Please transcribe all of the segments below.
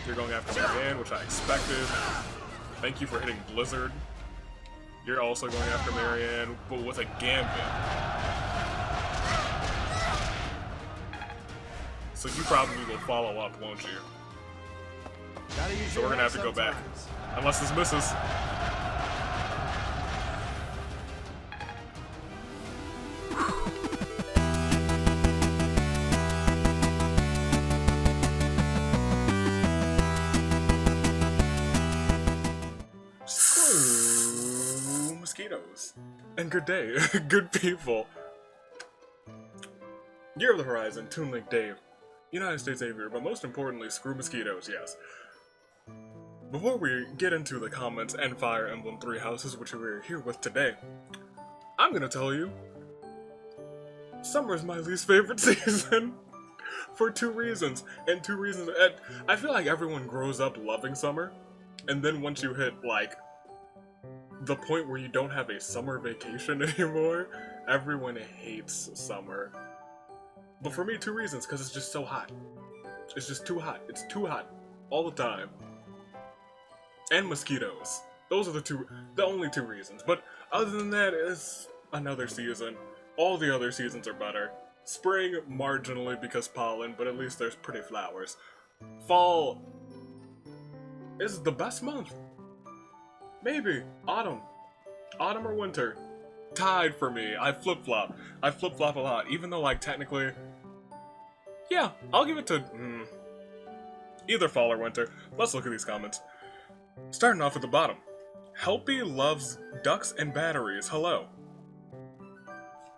You're going after Marianne, which I expected. Thank you for hitting Blizzard. You're also going after Marianne, but with a Gambit. So you probably will follow up, won't you? So we're gonna have to go back. Unless this misses. Mosquitoes. And good day, good people. Year of the Horizon, Toon Link Dave. United States Aviator, but most importantly, screw mosquitoes, yes. Before we get into the comments and Fire Emblem 3 Houses, which we're here with today, I'm gonna tell you, summer is my least favorite season. For two reasons. And I feel like everyone grows up loving summer, and then once you hit, like, the point where you don't have a summer vacation anymore, everyone hates summer. But for me, two reasons, because it's just so hot. It's just too hot. It's too hot. All the time. And mosquitoes. Those are the only two reasons. But other than that, it's another season. All the other seasons are better. Spring, marginally because pollen, but at least there's pretty flowers. Fall is the best month. Maybe. Autumn. Autumn or winter. Tied for me. I flip-flop. I flip-flop a lot, even though, like, technically... Yeah, I'll give it to... either fall or winter. Let's look at these comments. Starting off at the bottom. Helpy loves ducks and batteries. Hello.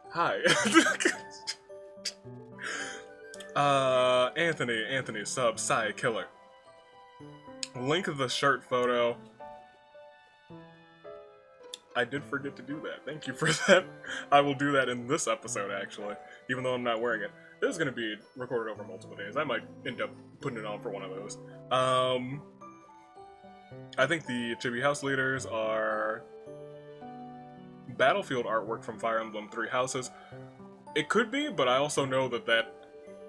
Hi. Anthony, sub, Sai, killer. Link the shirt photo. I did forget to do that. Thank you for that. I will do that in this episode, actually, even though I'm not wearing it. This is going to be recorded over multiple days. I might end up putting it on for one of those. I think the Chibi House leaders are Battlefield artwork from Fire Emblem 3 Houses. It could be, but I also know that that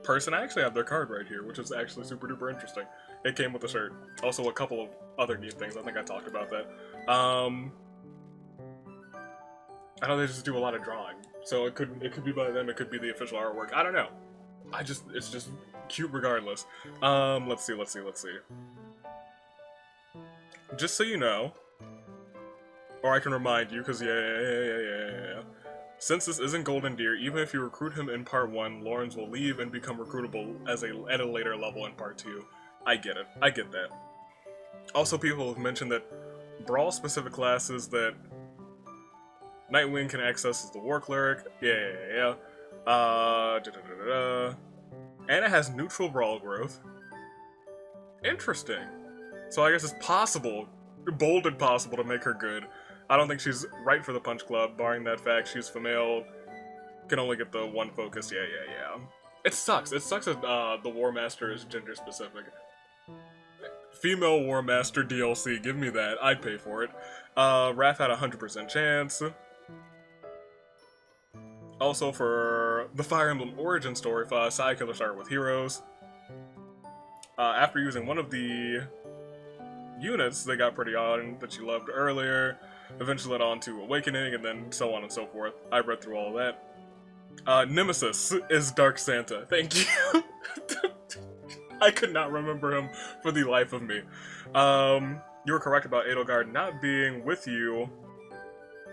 person, I actually have their card right here, which is actually super duper interesting. It came with the shirt. Also a couple of other neat things. I think I talked about that. I know they just do a lot of drawing, so it could be by them, it could be the official artwork. I don't know. It's just cute regardless. Let's see. Just so you know, or I can remind you, because yeah. Since this isn't Golden Deer, even if you recruit him in Part 1, Lawrence will leave and become recruitable at a later level in Part 2. I get it. I get that. Also, people have mentioned that Brawl-specific classes that Nightwing can access is the War Cleric. Yeah. And it has neutral Brawl growth. Interesting. So I guess it's possible, bold and possible, to make her good. I don't think she's right for the Punch Club, barring that fact she's female, can only get the one focus. Yeah. It sucks. It sucks that the War Master is gender specific. Female War Master DLC, give me that. I'd pay for it. Wrath had a 100% chance. Also, for the Fire Emblem origin story, Side Killer started with Heroes. After using one of the units, they got pretty on that she loved earlier. Eventually led on to Awakening, and then so on and so forth. I read through all of that. Nemesis is Dark Santa. Thank you. I could not remember him for the life of me. You were correct about Edelgard not being with you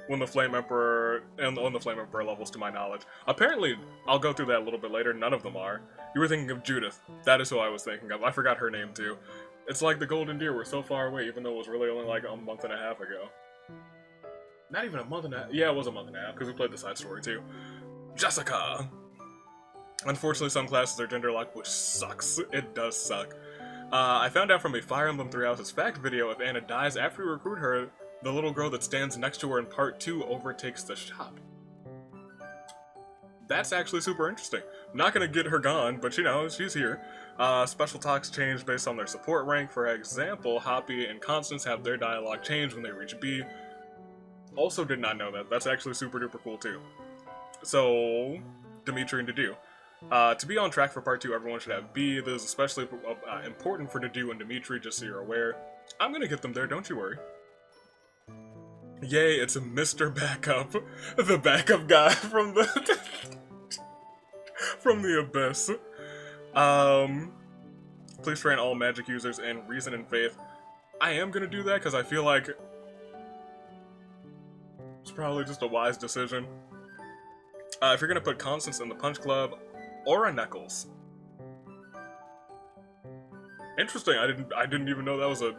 when the Flame Emperor, and on the Flame Emperor levels, to my knowledge. Apparently, I'll go through that a little bit later, none of them are. You were thinking of Judith. That is who I was thinking of. I forgot her name, too. It's like the Golden Deer, we're so far away, even though it was really only like a month and a half ago. Not even a month and a half. Yeah, it was a month and a half, because we played the side story, too. Jessica! Unfortunately, some classes are gender locked, which sucks. It does suck. I found out from a Fire Emblem 3 Houses fact video, if Anna dies after you recruit her, the little girl that stands next to her in Part 2 overtakes the shop. That's actually super interesting. Not gonna get her gone, but you know, she's here. Special talks change based on their support rank. For example, Hoppy and Constance have their dialogue change when they reach B. Also did not know that. That's actually super duper cool too. So, Dimitri and Dedu. To be on track for part 2, everyone should have B. This is especially important for Nadu and Dimitri, just so you're aware. I'm gonna get them there, don't you worry. Yay, it's Mr. Backup. The backup guy from the... from the Abyss. Please train all magic users in Reason and Faith. I am gonna do that because I feel like it's probably just a wise decision. If you're gonna put Constance in the Punch Club, or a Knuckles. Interesting, I didn't even know that was a...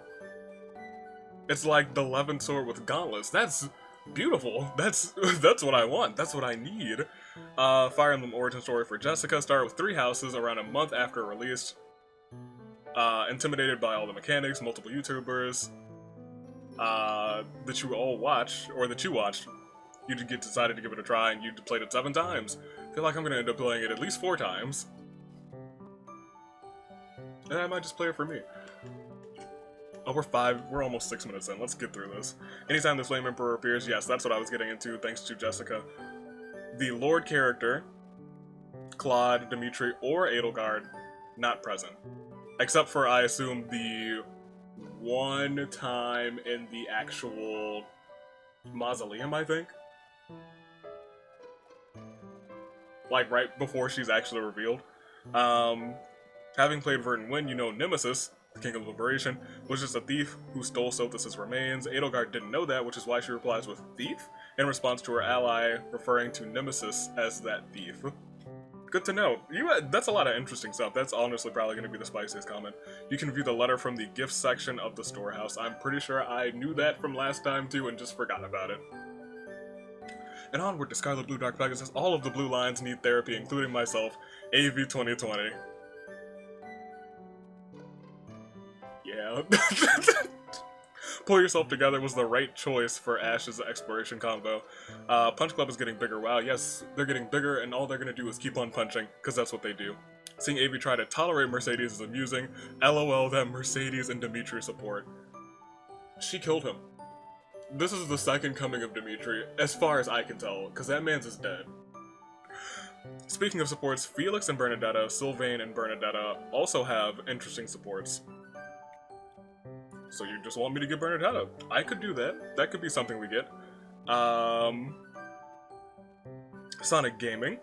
It's like the Levin sword with gauntlets. That's beautiful. That's what I want. That's what I need. Fire Emblem origin story for Jessica. Start with 3 houses around a month after release. Intimidated by all the mechanics, multiple YouTubers that you all watch, or that you watched. You decided to give it a try and you played it 7 times. I feel like I'm gonna end up playing it at least 4 times. And I might just play it for me. Oh, we're almost 6 minutes in. Let's get through this. Anytime the Flame Emperor appears, yes, that's what I was getting into, thanks to Jessica. The Lord character, Claude, Dimitri, or Edelgard, not present. Except for, I assume, the one time in the actual mausoleum, I think? Like, right before she's actually revealed. Having played Verdant Wind, you know Nemesis, the King of Liberation, was just a thief who stole Sothis' remains. Edelgard didn't know that, which is why she replies with thief, in response to her ally referring to Nemesis as that thief. Good to know. That's a lot of interesting stuff. That's honestly probably going to be the spiciest comment. You can view the letter from the gift section of the storehouse. I'm pretty sure I knew that from last time too and just forgot about it. And onward to Scarlet Blue Dark Pegasus. All of the blue lines need therapy, including myself. AV 2020. Yeah. Pull yourself together was the right choice for Ash's exploration combo. Punch Club is getting bigger. Wow, yes, they're getting bigger, and all they're gonna do is keep on punching, because that's what they do. Seeing Avi try to tolerate Mercedes is amusing. LOL that Mercedes and Dimitri support. She killed him. This is the second coming of Dimitri, as far as I can tell, because that man's is dead. Speaking of supports, Felix and Bernadetta, Sylvain and Bernadetta also have interesting supports. So you just want me to get Bernadetta? I could do that. That could be something we get. Sonic Gaming.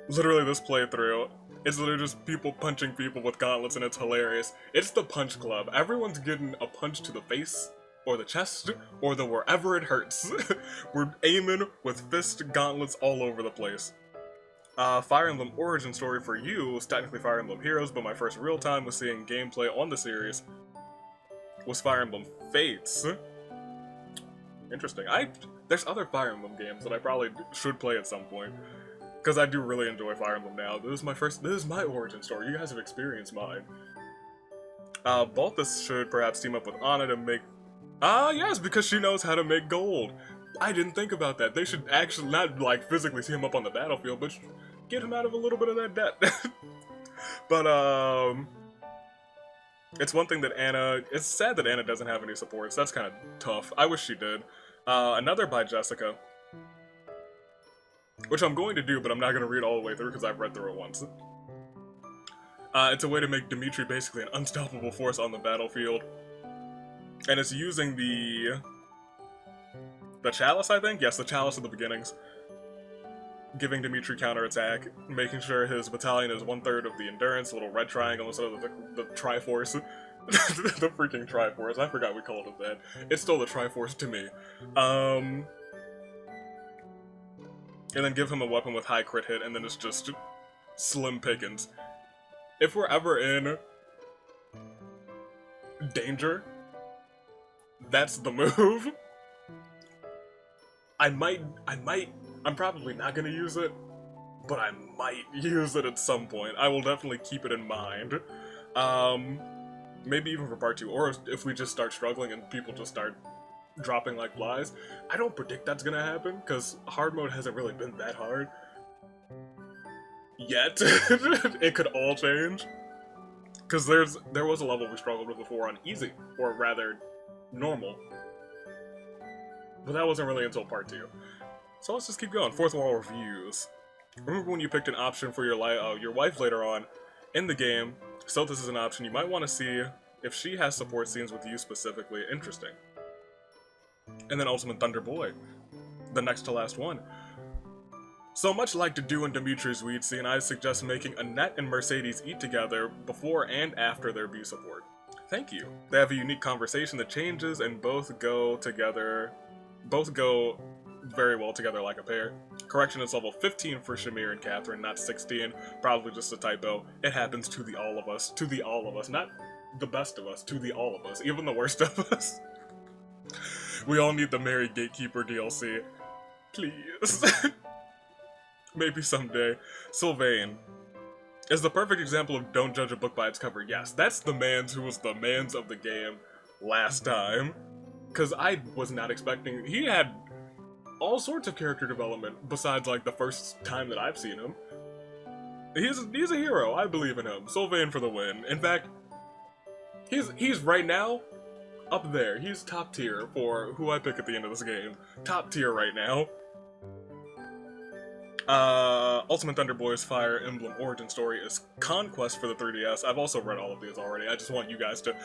Literally this playthrough, it's literally just people punching people with gauntlets and it's hilarious. It's the Punch Club. Everyone's getting a punch to the face, or the chest, or the wherever it hurts. We're aiming with fist gauntlets all over the place. Fire Emblem origin story for you was technically Fire Emblem Heroes, but my first real time was seeing gameplay on the series was Fire Emblem Fates. Interesting. There's other Fire Emblem games that I probably should play at some point, because I do really enjoy Fire Emblem now. This is my origin story. You guys have experienced mine. Balthus should perhaps team up with Anna to make... yes, because she knows how to make gold. I didn't think about that. They should actually not, like, physically team up on the battlefield, but get him out of a little bit of that debt. But, it's one thing that it's sad that Anna doesn't have any supports. That's kind of tough. I wish she did. Another by Jessica, which I'm going to do, but I'm not going to read all the way through because I've read through it once. It's a way to make Dimitri basically an unstoppable force on the battlefield. And it's using the Chalice, I think? Yes, the Chalice of the Beginnings. Giving Dimitri counterattack, making sure his battalion is 1/3 of the endurance, little red triangle instead of the Triforce. The freaking Triforce, I forgot we called it that. It's still the Triforce to me. And then give him a weapon with high crit hit, and then it's just slim pickings. If we're ever in danger, that's the move. I'm probably not gonna use it, but I might use it at some point. I will definitely keep it in mind. Maybe even for part 2, or if we just start struggling and people just start dropping like flies. I don't predict that's gonna happen, because hard mode hasn't really been that hard. Yet. It could all change. Because there was a level we struggled with before on easy, or rather, normal. But that wasn't really until part 2. So let's just keep going. Fourth wall reviews. Remember when you picked an option for your wife later on in the game, so this is an option. You might want to see if she has support scenes with you specifically. Interesting. And then Ultimate Thunder Boy, the next to last one. So much like Dedu and Dimitri's weed scene, I suggest making Annette and Mercedes eat together before and after their B support. Thank you. They have a unique conversation that changes and both go very well together like a pair. Correction, it's level 15 for Shamir and Catherine, not 16. Probably just a typo. It happens to the all of us. To the all of us. Not the best of us. To the all of us. Even the worst of us. We all need the Mary Gatekeeper DLC. Please. Maybe someday. Sylvain is the perfect example of don't judge a book by its cover. Yes, that's the mans who was the mans of the game last time. Because I was not expecting... He had all sorts of character development besides, like, the first time that I've seen him. He's a hero. I believe in him. Sylvain for the win. In fact, he's right now up there. He's top tier for who I pick at the end of this game. Top tier right now. Ultimate Thunder Boy's Fire Emblem origin story is Conquest for the 3DS. I've also read all of these already. I just want you guys to...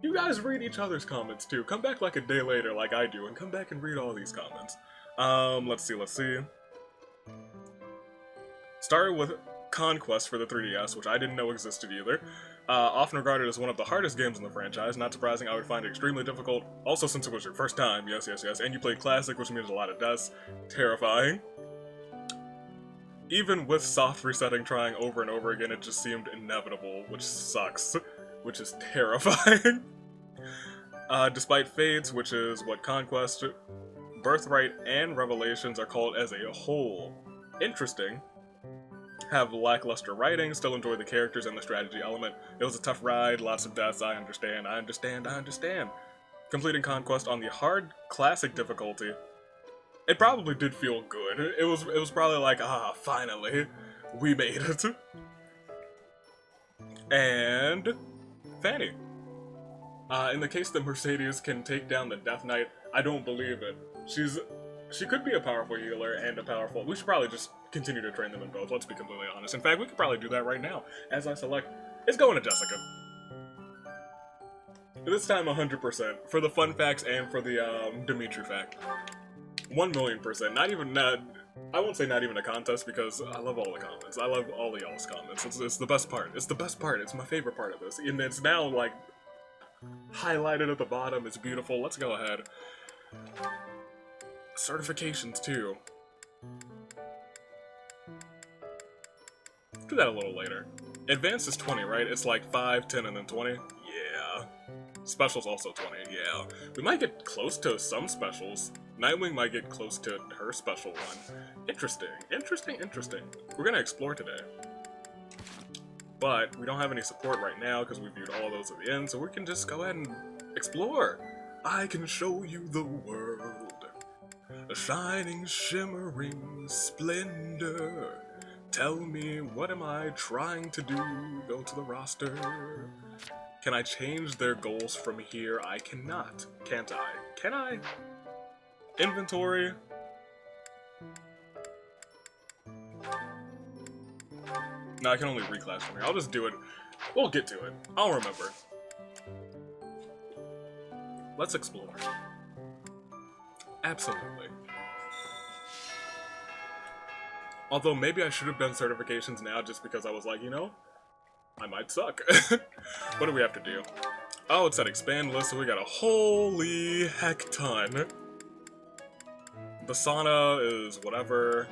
You guys read each other's comments too. Come back like a day later like I do and come back and read all these comments. Let's see. Started with Conquest for the 3DS, which I didn't know existed either. Often regarded as one of the hardest games in the franchise. Not surprising, I would find it extremely difficult. Also, since it was your first time, yes. And you played Classic, which means a lot of deaths. Terrifying. Even with soft resetting trying over and over again, it just seemed inevitable, which sucks. Which is terrifying. Despite Fates, which is what Conquest, Birthright, and Revelations are called as a whole. Interesting. Have lackluster writing, still enjoy the characters and the strategy element. It was a tough ride, lots of deaths, I understand. Completing Conquest on the hard classic difficulty. It probably did feel good. It was probably like, finally, we made it. And Fanny. In the case that Mercedes can take down the Death Knight, I don't believe it. She could be a powerful healer and a powerful... We should probably just continue to train them in both, let's be completely honest. In fact, we could probably do that right now. As I select, it's going to Jessica. This time 100%, for the fun facts and for the Dimitri fact. 1,000,000%. Not even... I won't say not even a contest because I love all the comments. I love all of y'all's comments. It's the best part. It's the best part. It's my favorite part of this. And it's now, like, highlighted at the bottom. It's beautiful. Let's go ahead. Certifications, too. Do that a little later. Advanced is 20, right? It's like 5, 10, and then 20? Yeah. Specials also 20, yeah. We might get close to some specials. Nightwing might get close to her special one. Interesting. We're gonna explore today. But we don't have any support right now because we viewed all of those at the end, so we can just go ahead and explore. I can show you the world. A shining, shimmering splendor. Tell me, what am I trying to do? Go to the roster. Can I change their goals from here? I cannot. Can't I? Can I? Inventory. No, I can only reclass from here. I'll just do it. We'll get to it. I'll remember. Let's explore. Absolutely. Although maybe I should have done certifications now just because I was like, you know, I might suck. What do we have to do? Oh, it's that expand list, so we got a holy heck ton. The sauna is whatever.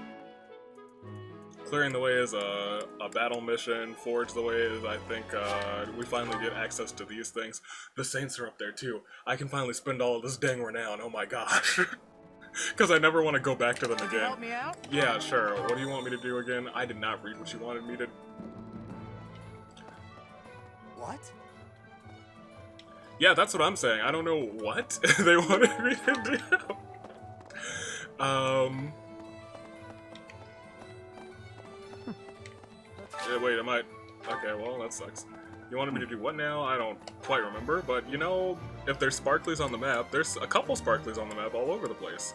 Clearing the way is a battle mission. Forge the way is, I think, we finally get access to these things. The Saints are up there too. I can finally spend all of this dang renown, oh my gosh. Because I never want to go back to them again. Help me out? Yeah, sure. What do you want me to do again? I did not read what you wanted me to... What? Yeah, that's what I'm saying. I don't know what they wanted me to do. Yeah, wait, am I... Okay, well, that sucks. You wanted me to do what now? I don't quite remember, but you know, if there's sparklies on the map, there's a couple sparklies on the map all over the place.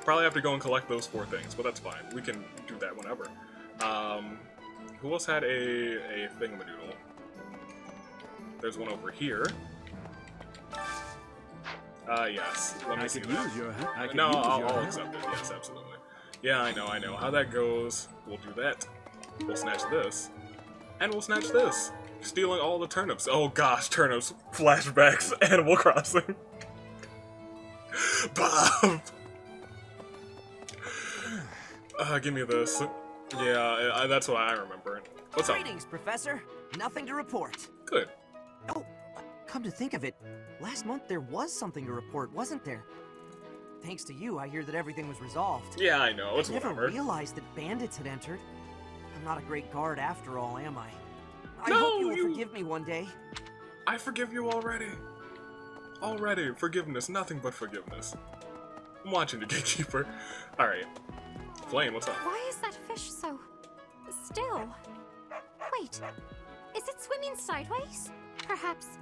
Probably have to go and collect those 4 things, but that's fine. We can do that whenever. Who else had a thingamadoodle? There's one over here. Yes. Let me see that. No, I'll accept it. Yes, absolutely. Yeah, I know. How that goes, we'll do that. We'll snatch this. And we'll snatch this. Stealing all the turnips. Oh gosh, turnips. Flashbacks. Animal Crossing. Bob! Give me this. Yeah, that's what I remember. What's up? Greetings, Professor. Nothing to report. Good. Oh, come to think of it, last month there was something to report, wasn't there? Thanks to you, I hear that everything was resolved. Yeah, I know. It's whatever. I whatever. never realized that bandits had entered. I'm not a great guard after all, am I? I No, hope you will forgive me one day. I forgive you already. Already. Forgiveness. Nothing but forgiveness. I'm watching the gatekeeper. Alright. Flame, what's up? Why is that fish so still? Wait, is it swimming sideways? Perhaps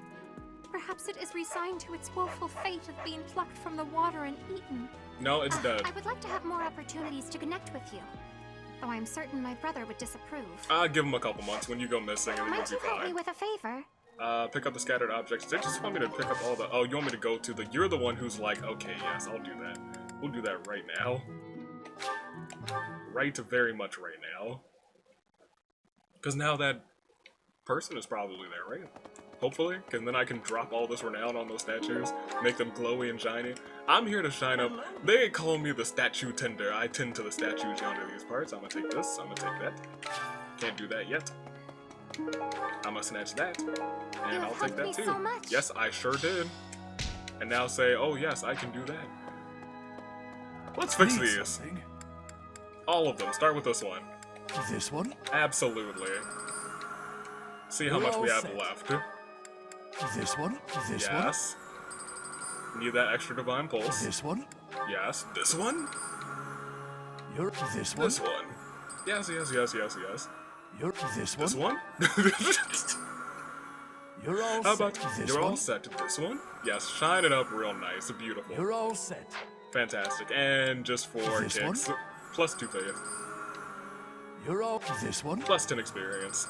it is resigned to its woeful fate of being plucked from the water and eaten. No, it's dead. I would like to have more opportunities to connect with you, though I'm certain my brother would disapprove. Give him a couple months. When you go missing, and Might you help me with a favor? Pick up the scattered objects. They just want me to pick up all the... Oh, you want me to go to the... You're the one who's like, okay, yes, I'll do that. We'll do that right now. Very much right now. Because now that person is probably there, right? Hopefully, because then I can drop all this renown on those statues, make them glowy and shiny. I'm here to shine up. They call me the statue tender. I tend to the statues yonder these parts. I'm gonna take this, I'm gonna take that. Can't do that yet. I'm gonna snatch that, and I'll take that too. So much. Yes, I sure did. And now say, oh yes, I can do that. Let's fix these. All of them. Start with this one. This one? Absolutely. See how much we have left. This one? This one? Yes. Need that extra divine pulse. This one? Yes. This one? You're this one? This one. Yes. You're this one? This one? You're all How set. about This you're one? all set. This one? Yes. Shine it up real nice. Beautiful. You're all set. Fantastic. And just 4 This kicks. one? Plus 2 faith. You're all this one? Plus 10 experience.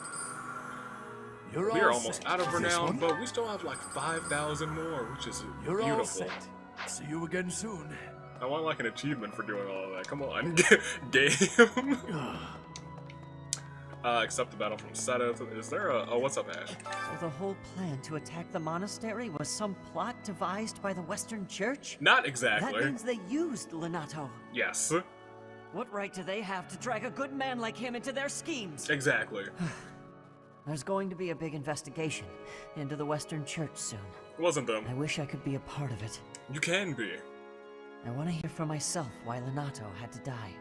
You're We are all almost set. out of This renown, one? but we still have like 5,000 more, which is You're beautiful. all set. See you again soon. I want like an achievement for doing all of that. Come on, game. Accept the battle from Seth. Is there a... Oh, what's up, Ash? So the whole plan to attack the monastery was some plot devised by the Western Church? Not That exactly. means they used Lenato. Yes. What right do they have to drag a good man like him into their schemes? Exactly. There's going to be a big investigation into the Western Church soon. It wasn't them. I wish I could be a part of it. You can be. I want to hear for myself why Lenato had to die.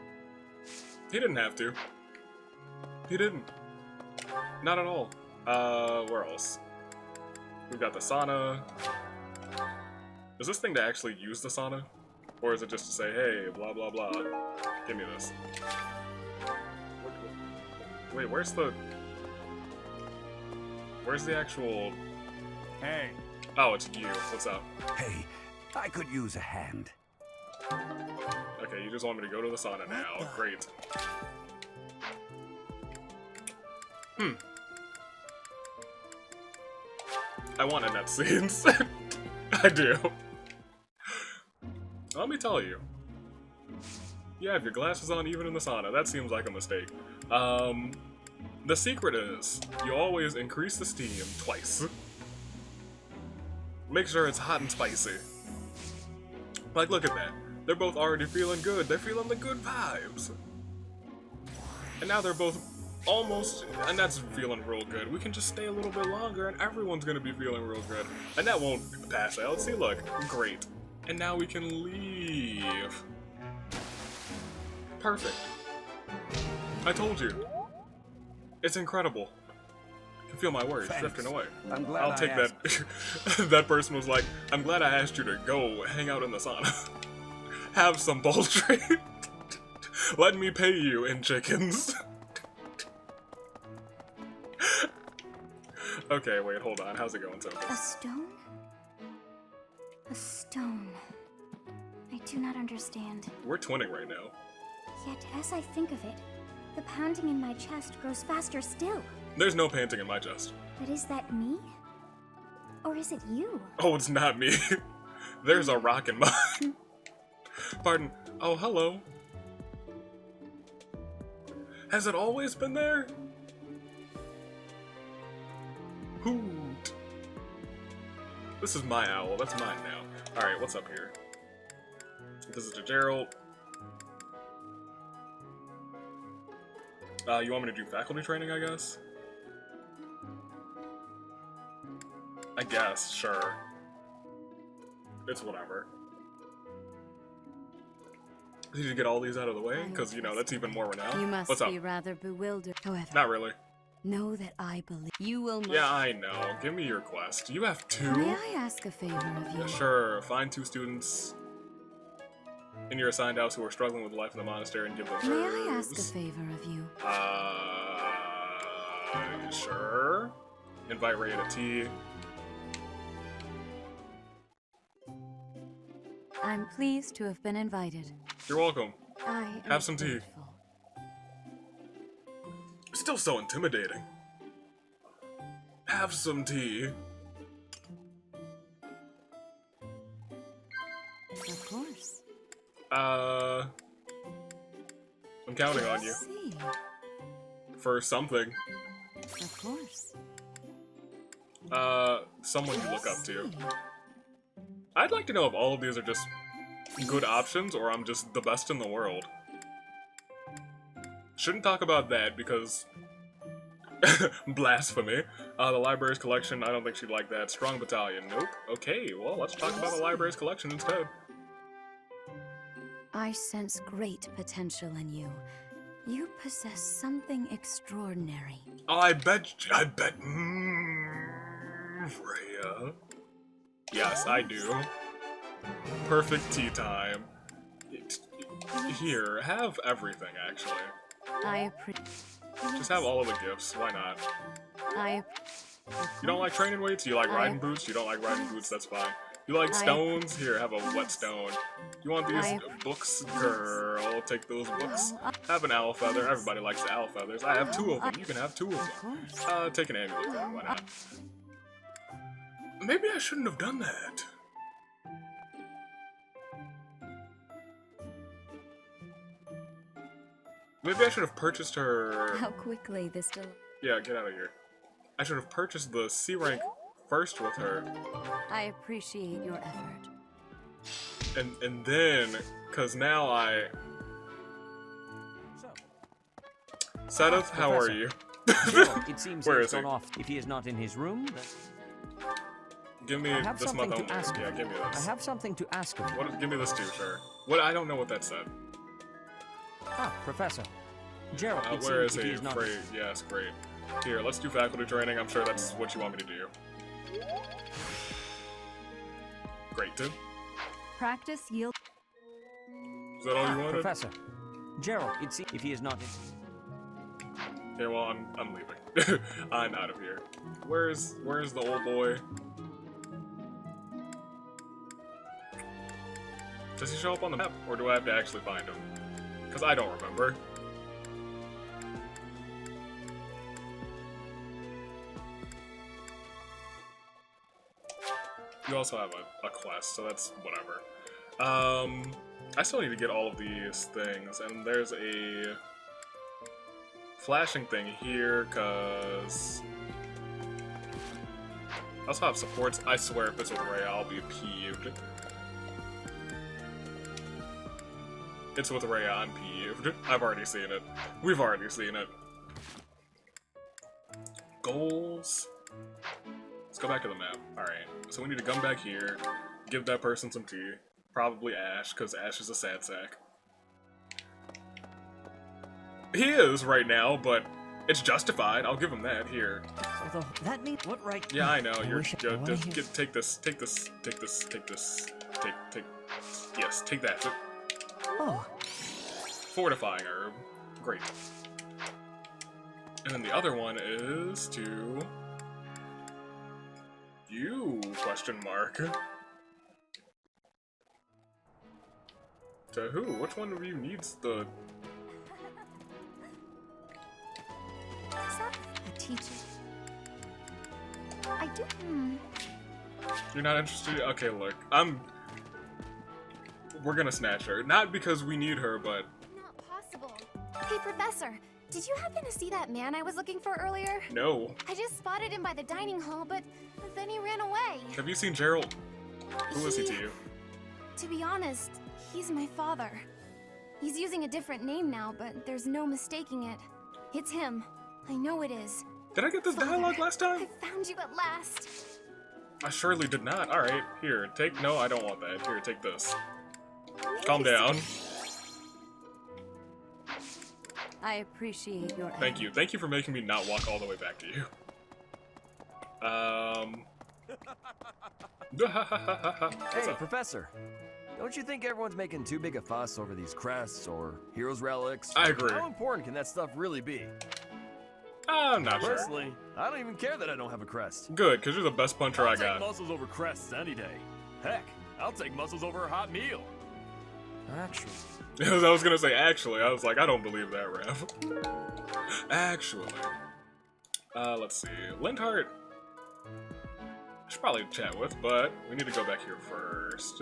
He didn't have to. He didn't. Not at all. Where else? We've got the sauna. Is this thing to actually use the sauna? Or is it just to say, hey, blah blah blah? Give me this. Wait, where's the actual... Hey. Oh, it's you. What's up? Hey, I could use a hand. Okay, you just want me to go to the sauna now. Great. I want Annette scenes. I do. Let me tell you. You have your glasses on even in the sauna. That seems like a mistake. The secret is, you always increase the steam twice. Make sure it's hot and spicy. Like, look at that. They're both already feeling good. They're feeling the good vibes. And now they're both almost, and that's feeling real good. We can just stay a little bit longer and everyone's gonna be feeling real good. And that won't pass out. See, look, great. And now we can leave. Perfect. I told you. It's incredible. I can feel my words drifting away. I'm glad I'll take that. That person was like, I'm glad I asked you to go hang out in the sauna. Have some poultry. Let me pay you in chickens. Okay, wait, hold on. How's it going, so A stone? A stone. I I do not understand. We're twinning right now. Yet, as I think of it, the pounding in my chest grows faster still. There's no panting in my chest. But is that me? Or is it you? Oh, it's not me. There's a rock in mine. Pardon. Oh, hello. Has it always been there? Hoot. This is my owl. That's mine now. Alright, what's up here? This is to Gerald. You want me to do faculty training, I guess? I guess, sure. It's whatever. Did you get all these out of the way? Because, you know, that's even more renowned. You must What's up? be rather bewildered. However, Not really. know that I believe you will. Yeah, I know. Give me your quest. You have 2? May I ask a favor of you? Yeah, sure. Find 2 students in your assigned house who are struggling with life in the monastery and give them May herbs. I ask a favor of you? Sure. Invite Ray to tea. I'm pleased to have been invited. You're welcome. I am Have some tea. grateful. Still so intimidating. Have some tea. Of course. I'm counting on you Let's see. for something. Of course. Someone you look up to. Let's see. I'd like to know if all of these are just good options or I'm just the best in the world. Shouldn't talk about that because blasphemy. The library's collection, I don't think she'd like that. Strong battalion, nope. Okay, well, let's talk about the library's collection instead. I sense great potential in you. You possess something extraordinary. Oh, I bet, Freya. Yes, I do. Perfect tea time. Here, have everything, actually. I appreciate. Just have all of the gifts, why not? I. You don't like training weights? You like riding boots? You don't like riding boots? That's fine. You like stones? Here, have a wet stone. You want these books? Girl, take those books. Have an owl feather. Everybody likes the owl feathers. I have 2 of them. You can have 2 of them. Take an amulet then, why not? Maybe I shouldn't have done that. Maybe I should have purchased her... How quickly this del. Yeah, get out of here. I should have purchased the C rank first with her. I appreciate your effort. And then, cause now I... Seth, how are you? Well, it seems Where he's is he? gone off. If he is not in his room, then Give me I have this month something only. to ask Yeah, of give me you. I this. have something to ask of you. What? Give me this too, sure. What? I don't know what that said. Ah, Professor. Gerald, it Where seems is if he he? is not... Great. Yes, great. Here, let's do faculty training. I'm sure that's what you want me to do. Great, Tim. Practice yield. Is that all you wanted? Professor. Gerald, it seems if he is not in... Okay, well, I'm leaving. I'm out of here. Where's the old boy? Does he show up on the map, or do I have to actually find him? Because I don't remember. You also have a quest, so that's whatever. I still need to get all of these things, and there's a flashing thing here, cause I also have supports. I swear if it's with Rhea, I'll be peeved. It's with Rhea, I'm peeved. I've already seen it. We've already seen it. Goals. Let's go back to the map. Alright, so we need to come back here, give that person some tea. Probably Ash, because Ash is a sad sack. He is right now, but it's justified. I'll give him that. Here. Although that means what right? Yeah, I know. I You're wish I wanna just hear- take this. Yes, take that. Oh, Fortifying herb. Great. And then the other one is to you, question mark. To who? Which one of you needs the... A teacher. I do. You're not interested? Okay, look. We're gonna snatch her. Not because we need her, but... Not possible. Hey, Professor. Did you happen to see that man I was looking for earlier? No. I just spotted him by the dining hall, but then he ran away. Have you seen Gerald? Who is he to you? To be honest, he's my father. He's using a different name now, but there's no mistaking it. It's him. I know it is. Did I get this dialogue last time? I found you at last. I surely did not. Alright, here, take... No, I don't want that. Here, take this. Calm down. I appreciate your Thank you. Thank you for making me not walk all the way back to you. What's Hey, up? Professor. Don't you think everyone's making too big a fuss over these crests or heroes relics? I agree. How important can that stuff really be? I'm not sure. Personally, I don't even care that I don't have a crest. Good, because you're the best puncher I I'll take got. muscles over crests any day. Heck, I'll take muscles over a hot meal. Actually. I was gonna say actually, I was like, I don't believe that, Rev. Actually. Let's see. Lindhart. I should probably chat with, but we need to go back here first.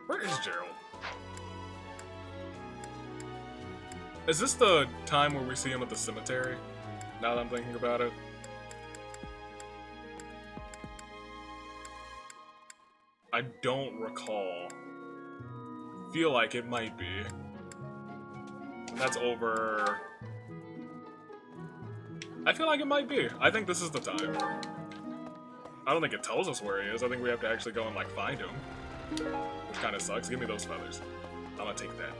Where is Gerald? Is this the time where we see him at the cemetery? Now that I'm thinking about it. I don't recall. Feel like it might be. That's over... I feel like it might be. I think this is the time. I don't think it tells us where he is. I think we have to actually go and, like, find him. Which kind of sucks. Give me those feathers. I'm gonna take that.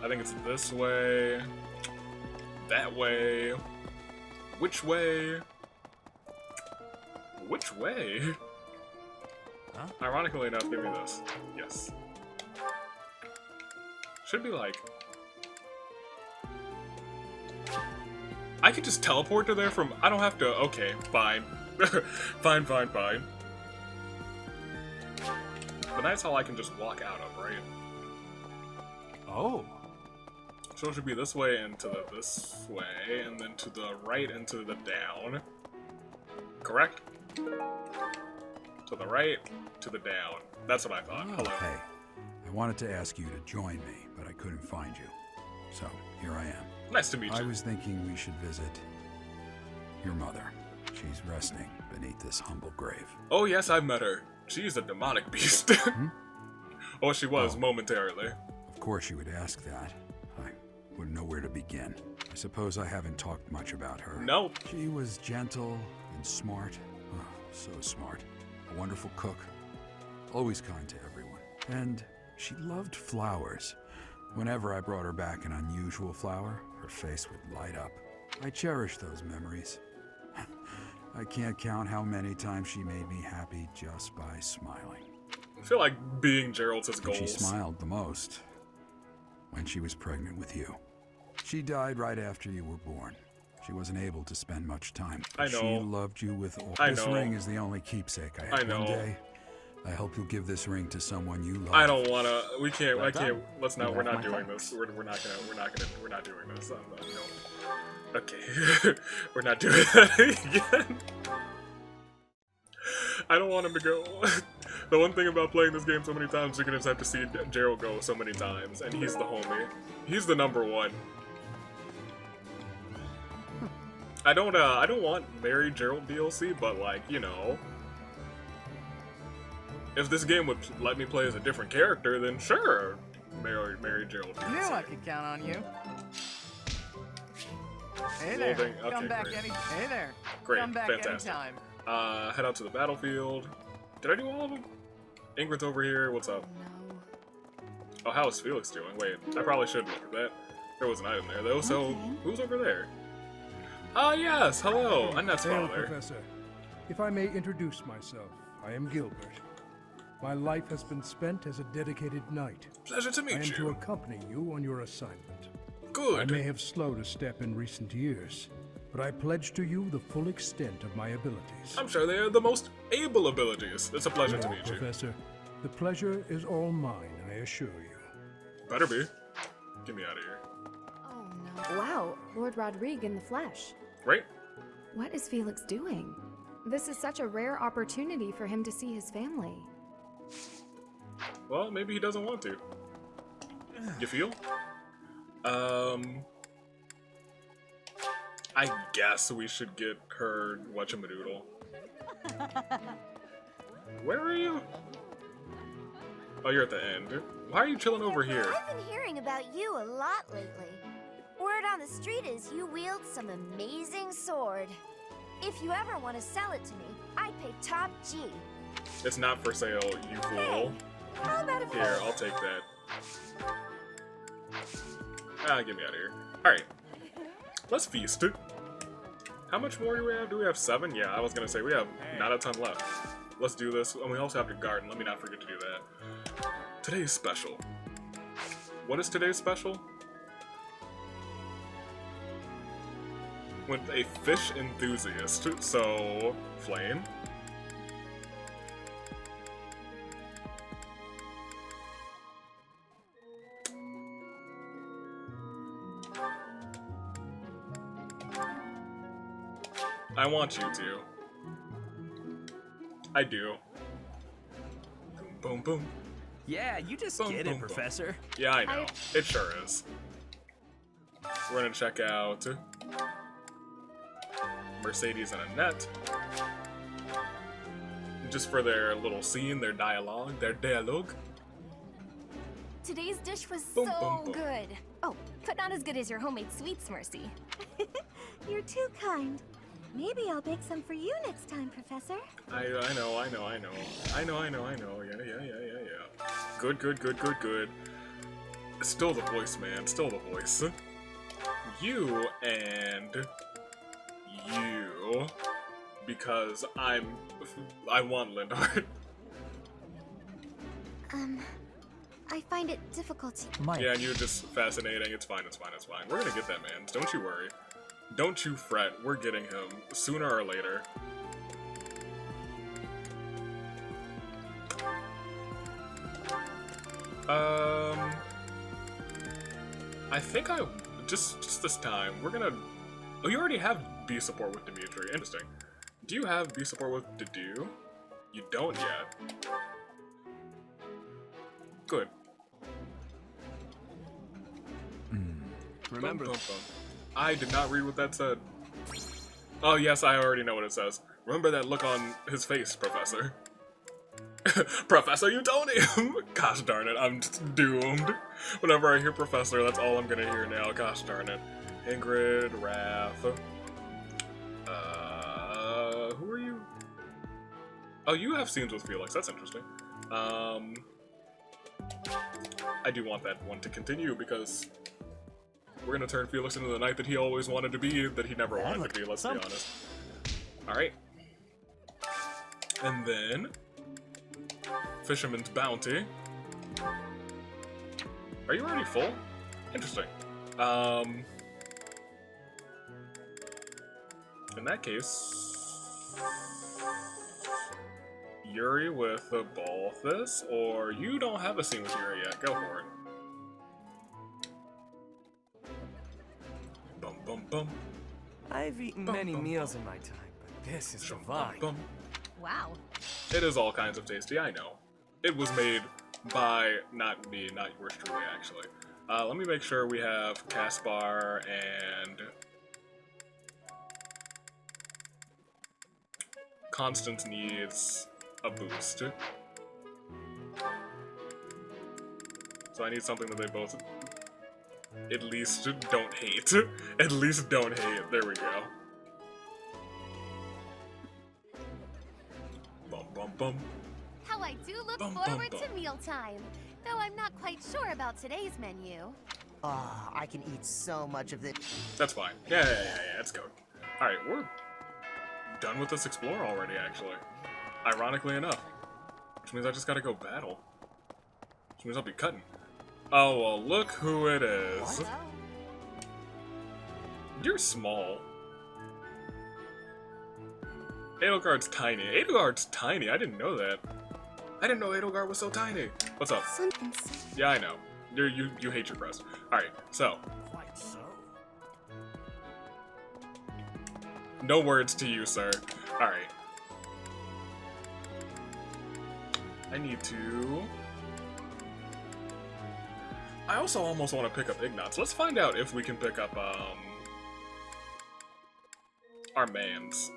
I think it's this way. That way. Which way? Which way? Huh? Ironically enough, give me this. Yes. Should be like... I could just teleport to there from... I don't have to... Okay, fine. Fine. But that's how I can just walk out of, right? Oh. So it should be this way and to the this way, and then to the right and to the down. Correct? To the right, to the down. That's what I thought. Hello. Hey, I wanted to ask you to join me, but I couldn't find you. So, here I am. Nice to meet you. I was thinking we should visit your mother. She's resting beneath this humble grave. Oh yes, I've met her. She's a demonic beast. Oh, she was, momentarily. Of course you would ask that. I wouldn't know where to begin. I suppose I haven't talked much about her. No. She was gentle and smart. Oh, so smart. A wonderful cook. Always kind to everyone. And she loved flowers. Whenever I brought her back an unusual flower, her face would light up. I cherish those memories. I can't count how many times she made me happy just by smiling. I feel like being Gerald's his goals. She smiled the most when she was pregnant with you. She died right after you were born. She wasn't able to spend much time. I know. She loved you with all. I This know. ring is the only keepsake I have. I know. One day, I hope you'll give this ring to someone you love. I don't wanna. We can't. I Not can't. done. Let's not. You We're have not my doing thanks. this. We're not doing this. No. Okay. We're not doing that again. I don't want him to go. The one thing about playing this game so many times, you're gonna just have to see Gerald go so many times, and he's the homie. He's the number one. I don't want Mary Gerald DLC, but like, you know, if this game would let me play as a different character, then sure, Mary Gerald DLC. Knew I could count on you. Hey Little there. thing- okay, Come back great. Hey there. Great, Come back fantastic. anytime. Head out to the battlefield. Did I do all of them? Ingrid's over here. What's up? No. Oh, how is Felix doing? Wait, I probably should look at that. There was an item there, though, so Okay. who's over there? Ah, yes, hello, Annette's Hail, father. Professor. If I may introduce myself, I am Gilbert. My life has been spent as a dedicated knight. Pleasure to I meet am to you. accompany you on your assignment. I Good. may have slowed a step in recent years, but I pledge to you the full extent of my abilities. I'm sure they are the most able abilities. It's a pleasure to meet you. Professor, the pleasure is all mine, I assure you. Better be. Get me out of here. Oh no. Wow, Lord Rodrigue in the flesh. Right? What is Felix doing? This is such a rare opportunity for him to see his family. Well, maybe he doesn't want to. You feel? I guess we should get her whatchamadoodle. Where are you? Oh, you're at the end. Why are you chilling over here? I've been hearing about you a lot lately. Word on the street is you wield some amazing sword. If you ever want to sell it to me, I'd pay top G. It's not for sale, you fool. Hey, how about if Here, I'll take that. Ah, get me out of here. Alright. Let's feast. How much more do we have? Do we have 7? Yeah, I was gonna say we have not a ton left. Let's do this. And we also have to garden. Let me not forget to do that. Today's special. What is today's special? With a fish enthusiast. So, flame. I want you to. I do. Boom, boom, boom. Yeah, you just Boom, get boom, it, boom. Professor. Yeah, I know. It sure is. We're gonna check out Mercedes and Annette. Just for their little scene, their dialogue, Today's dish was Boom, so boom, boom. good. Oh, but not as good as your homemade sweets, Mercy. You're too kind. Maybe I'll bake some for you next time, Professor. I know. Yeah. Good. Still the voice, man. Still the voice. You and you, because I want Lindart. I find it difficult to... Mike. Yeah, and you're just fascinating. It's fine. We're gonna get that man. Don't you worry. Don't you fret. We're getting him sooner or later. I think just this time we're gonna. Oh, you already have B support with Dimitri. Interesting. Do you have B support with Dedu? You don't yet. Good. Remember, Bum, bum, bum. I did not read what that said. Oh yes, I already know what it says. Remember that look on his face, Professor. Professor, you told him! Gosh darn it, I'm just doomed. Whenever I hear Professor, that's all I'm gonna hear now. Gosh darn it. Ingrid, Raph. Who are you? Oh, you have scenes with Felix. That's interesting. I do want that one to continue because we're gonna turn Felix into the knight that he always wanted to be, that he never wanted to be, let's be honest. Alright. And then Fisherman's Bounty. Are you already full? Interesting. In that case, Yuri with the Balthus, or you don't have a scene with Yuri yet. Go for it. Bum bum bum. I've eaten many meals in my time, but this is divine. Bum. Wow. It is all kinds of tasty, I know. It was made by, not me, not yours truly, actually. Let me make sure we have Caspar and Constance needs a boost. So I need something that they both at least don't hate. At least don't hate. There we go. Bum bum bum. How I do look Bum, bum, forward bum. to mealtime. Though I'm not quite sure about today's menu. Ah, I can eat so much of this. That's fine. Yeah, let's go. Alright, we're done with this Explorer already, actually. Ironically enough. Which means I just gotta go battle. Which means I'll be cutting. Oh, well, look who it is. What? You're small. Edelgard's tiny. Edelgard's tiny. I didn't know that. I didn't know Edelgard was so tiny. What's up? Yeah, I know. You hate your crust. Alright, so. Quite so. No words to you, sir. Alright. I need to... I also almost want to pick up Ignatz. Let's find out if we can pick up, our mans.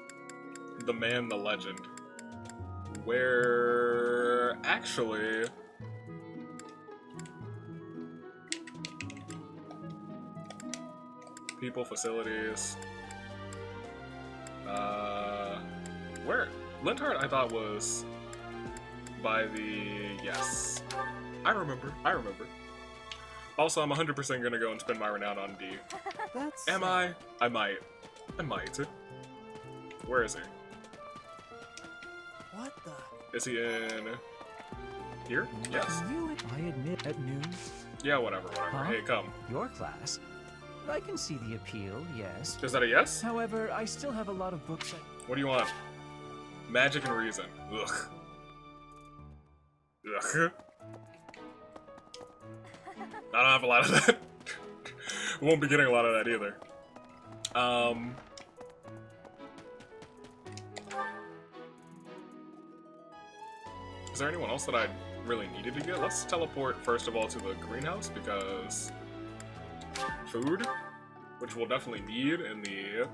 The man, the legend. Where... actually... People, facilities... Where? Linthart, I thought, was... by the... yes. I remember. Also, I'm 100% gonna go and spend my renown on D. Am I? I might. Where is he? What the? Is he in... here? Yes. I admit at noon. Yeah, whatever. Huh? Hey, come. Your class. I can see the appeal, yes. Is that a yes? However, I still have a lot of books What do you want? Magic and reason. Ugh. I don't have a lot of that. Won't be getting a lot of that either. Is there anyone else that I really needed to get? Let's teleport first of all to the greenhouse because food, which we'll definitely need in the...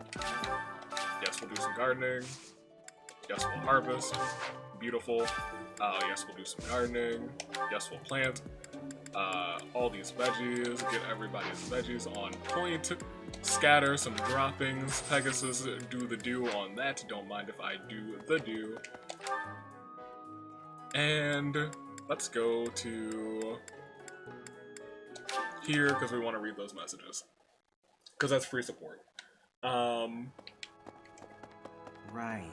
yes, we'll do some gardening. Yes, we'll harvest. Beautiful. Yes, we'll do some gardening. Yes, we'll plant. All these veggies. Get everybody's veggies on point. Scatter some droppings. Pegasus, do the do on that. Don't mind if I do the do. And let's go to here because we want to read those messages. Because that's free support. Right.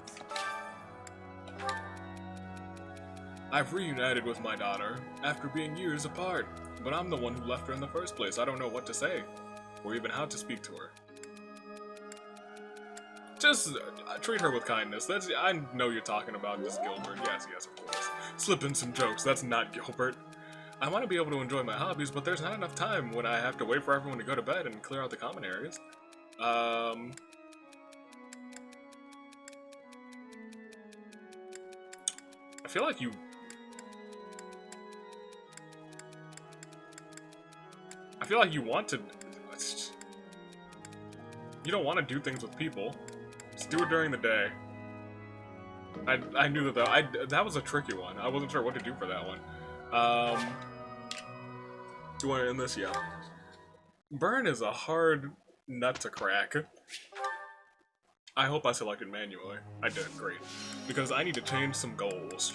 I've reunited with my daughter after being years apart, but I'm the one who left her in the first place. I don't know what to say, or even how to speak to her. Just treat her with kindness. That's I know you're talking about this Gilbert. Yes, of course. Slip in some jokes. That's not Gilbert. I want to be able to enjoy my hobbies, but there's not enough time when I have to wait for everyone to go to bed and clear out the common areas. I feel like you... I feel like you want to... You don't want to do things with people. Just do it during the day. I knew that that was a tricky one. I wasn't sure what to do for that one. Do you want to end this? Yeah. Burn is a hard nut to crack. I hope I selected manually. I did, great. Because I need to change some goals.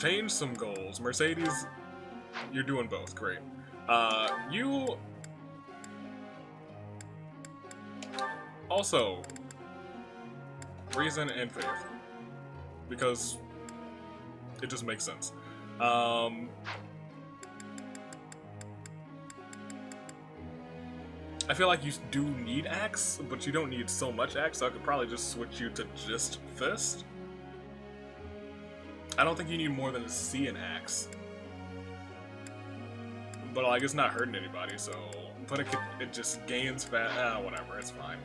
Mercedes, you're doing both, great. You... also, reason and faith. Because it just makes sense. I feel like you do need axe, but you don't need so much axe, so I could probably just switch you to just fist. I don't think you need more than a C in axe. But like, it's not hurting anybody, so... but it just gains fat. Whatever, it's fine.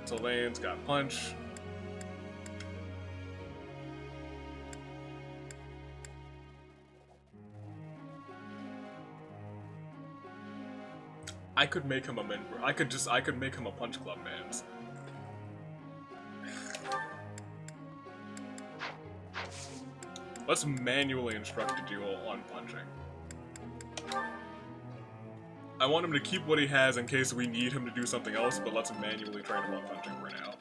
Sylvain's got punch. I could make him a member. I could make him a punch club man's. Let's manually instruct a duel on punching. I want him to keep what he has in case we need him to do something else, but let's manually train him on punching for now.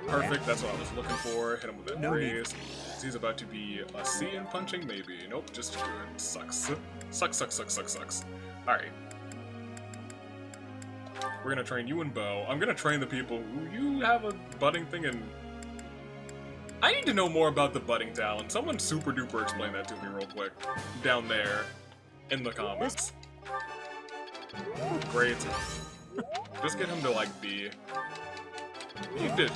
Perfect, that's what I was looking for. Hit him with that raise. He's about to be a C in punching, maybe. Nope, just good. Sucks. Sucks. Alright. We're gonna train you in bow. I'm gonna train the people who you have a budding thing in. I need to know more about the budding talent. Someone super duper explain that to me real quick. Down there. In the comments. Great. Just get him to like B. You did.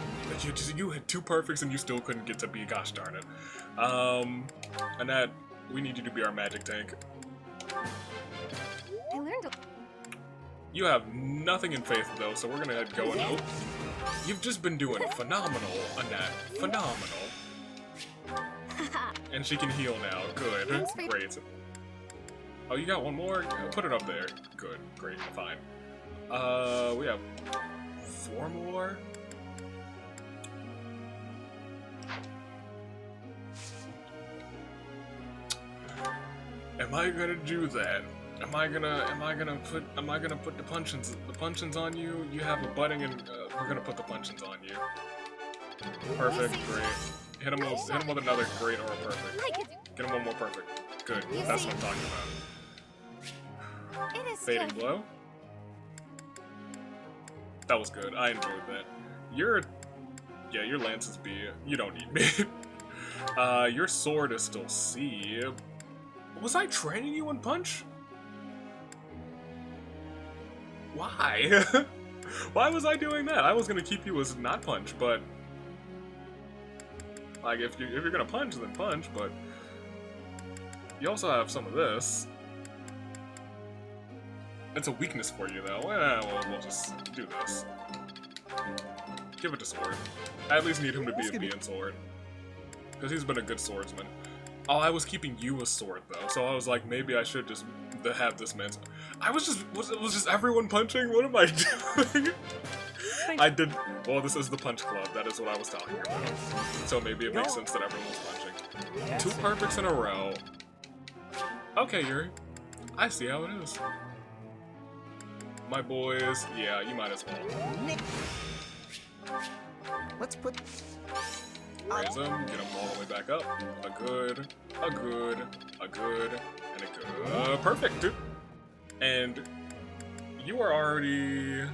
You had 2 perfects and you still couldn't get to B. Gosh darn it. Annette, we need you to be our magic tank. I learned a... You have nothing in faith though, so we're gonna go and hope. You've just been doing phenomenal, Annette. Phenomenal. And she can heal now. Good. Great. Oh, you got one more? Put it up there. Good. Great. Fine. We have 4 more? Am I gonna do that? Am I gonna put the punchins on you? You have a budding and we're gonna put the punchins on you. Perfect, great. Hit him with another great or a perfect. Get him one more perfect. Good. That's what I'm talking about. It is Fading blow. That was good. I enjoyed that. Your lance is B. You don't need me. Your sword is still C. Was I training you in punch? Why? Why was I doing that? I was gonna keep you as not punch, but like if you're gonna punch, then punch. But you also have some of this. It's a weakness for you, though. Well, we'll just do this. Give it to Sword. I at least need him to be a B in Sword, because he's been a good swordsman. Oh, I was keeping you a sword though, so I was like, maybe I should just have this man's. Was just everyone punching? What am I doing? I did. Well, this is the punch club. That is what I was talking about. So maybe it makes sense that everyone was punching. 2 perfects in a row. Okay, Yuri. I see how it is. My boys, yeah, you might as well. Let's put... Raise them, get them all the way back up. A good, and a good. Perfect, dude. And you are already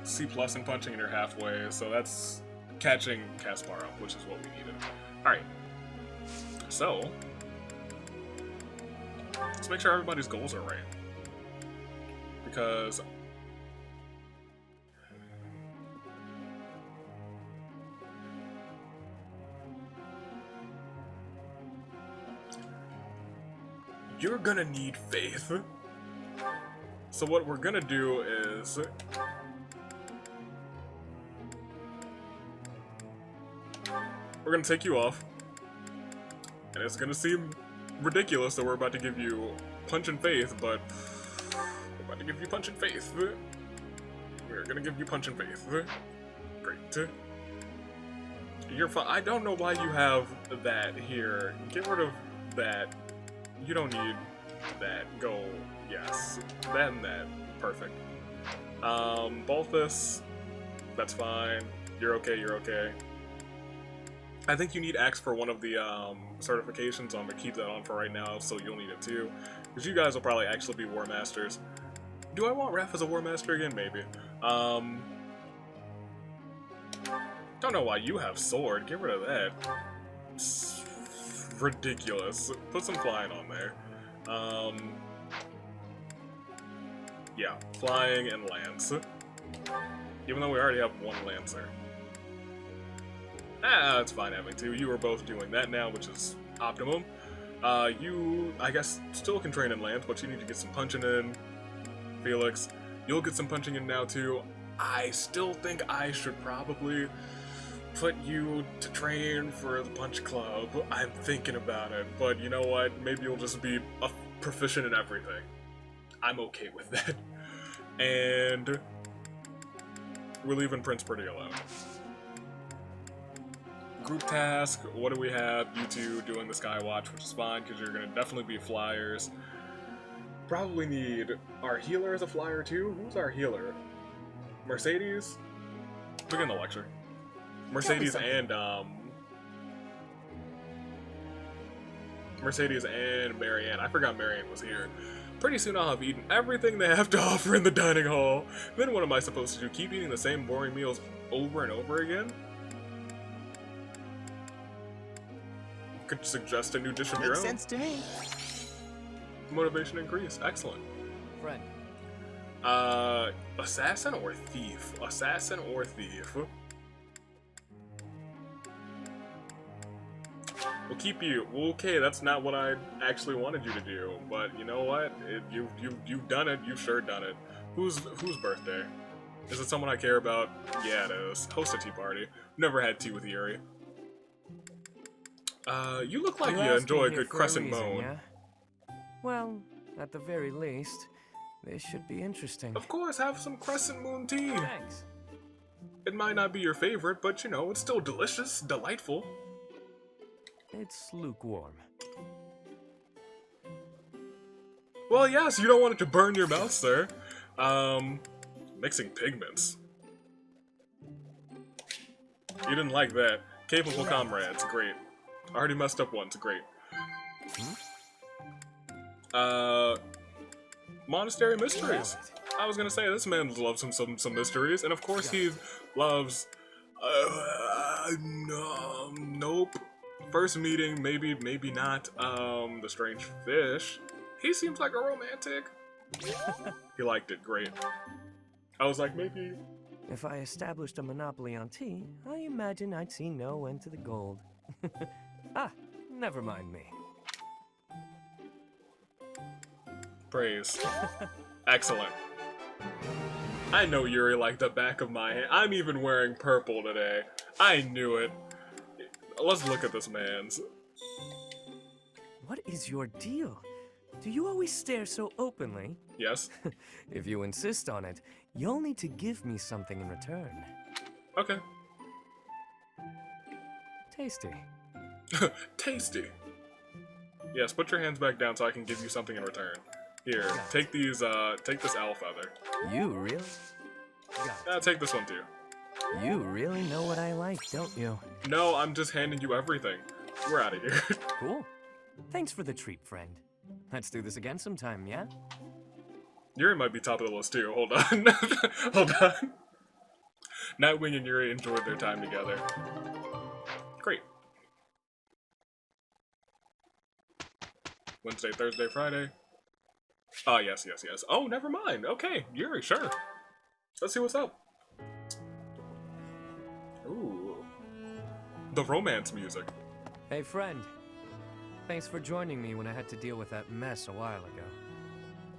C+ in punching and you're halfway, so that's catching Caspar up, which is what we needed. Alright. So, let's make sure everybody's goals are right. Because you're gonna need faith. So what we're gonna do is we're gonna take you off. And it's gonna seem ridiculous that we're about to give you punch and faith, but we're about to give you punch and faith. We're gonna give you punch and faith. Great. You're fine. I don't know why you have that here. Get rid of that. You don't need that. Go, yes. That and that. Perfect. Balthus, that's fine. You're okay. I think you need Axe for one of the certifications. I'm gonna keep that on for right now, so you'll need it too. Because you guys will probably actually be War Masters. Do I want Raph as a War Master again? Maybe. Don't know why you have Sword. Get rid of that. It's ridiculous. Put some flying on there. Yeah, flying and lance. Even though we already have 1 lancer. It's fine having 2. You are both doing that now, which is optimum. You, I guess, still can train in lance, but you need to get some punching in. Felix, you'll get some punching in now too. I still think I should probably put you to train for the punch club. I'm thinking about it, but you know what? Maybe you'll just be proficient in everything. I'm okay with that. And we're leaving Prince Pretty alone. Group task, what do we have? You two doing the Skywatch, which is fine because you're going to definitely be flyers. Probably need our healer as a flyer too. Who's our healer? Mercedes? Begin the lecture. Mercedes and Marianne. I forgot Marianne was here. Pretty soon I'll have eaten everything they have to offer in the dining hall. Then what am I supposed to do? Keep eating the same boring meals over and over again? Could suggest a new dish of your own. Makes sense to me. Motivation increase. Excellent. Friend. Assassin or thief? Assassin or thief? We'll keep you. Well, okay, that's not what I actually wanted you to do, but you know what? You've done it. You've sure done it. Whose birthday? Is it someone I care about? Yeah, it is. Host a tea party. Never had tea with Yuri. You look like you enjoy a good crescent moon. Yeah? Well, at the very least, this should be interesting. Of course, have some crescent moon tea. Thanks. It might not be your favorite, but you know, it's still delicious, delightful. It's lukewarm. Well, yes, you don't want it to burn your mouth, sir. Mixing pigments. You didn't like that. Capable comrades, great. Already messed up once, great. Monastery mysteries. I was gonna say, this man loves some mysteries, and of course he loves, nope. First meeting, maybe not, the strange fish. He seems like a romantic. He liked it, great. I was like, maybe... If I established a monopoly on tea, I imagine I'd see no end to the gold. Never mind me. Praise. Excellent. I know Yuri like the back of my hand. I'm even wearing purple today. I knew it. Let's look at this man's. What is your deal? Do you always stare so openly? Yes. If you insist on it, you'll need to give me something in return. Okay. Tasty. Tasty. Yes, put your hands back down so I can give you something in return. Here, take these, take this owl feather. You really? Take this one too. You really know what I like, don't you? No, I'm just handing you everything. We're out of here. Cool. Thanks for the treat, friend. Let's do this again sometime, yeah? Yuri might be top of the list too. Hold on. Hold on. Nightwing and Yuri enjoyed their time together. Great. Wednesday, Thursday, Friday. Oh, yes. Oh, never mind. Okay, Yuri, sure. Let's see what's up. Ooh. The romance music. Hey, friend. Thanks for joining me when I had to deal with that mess a while ago.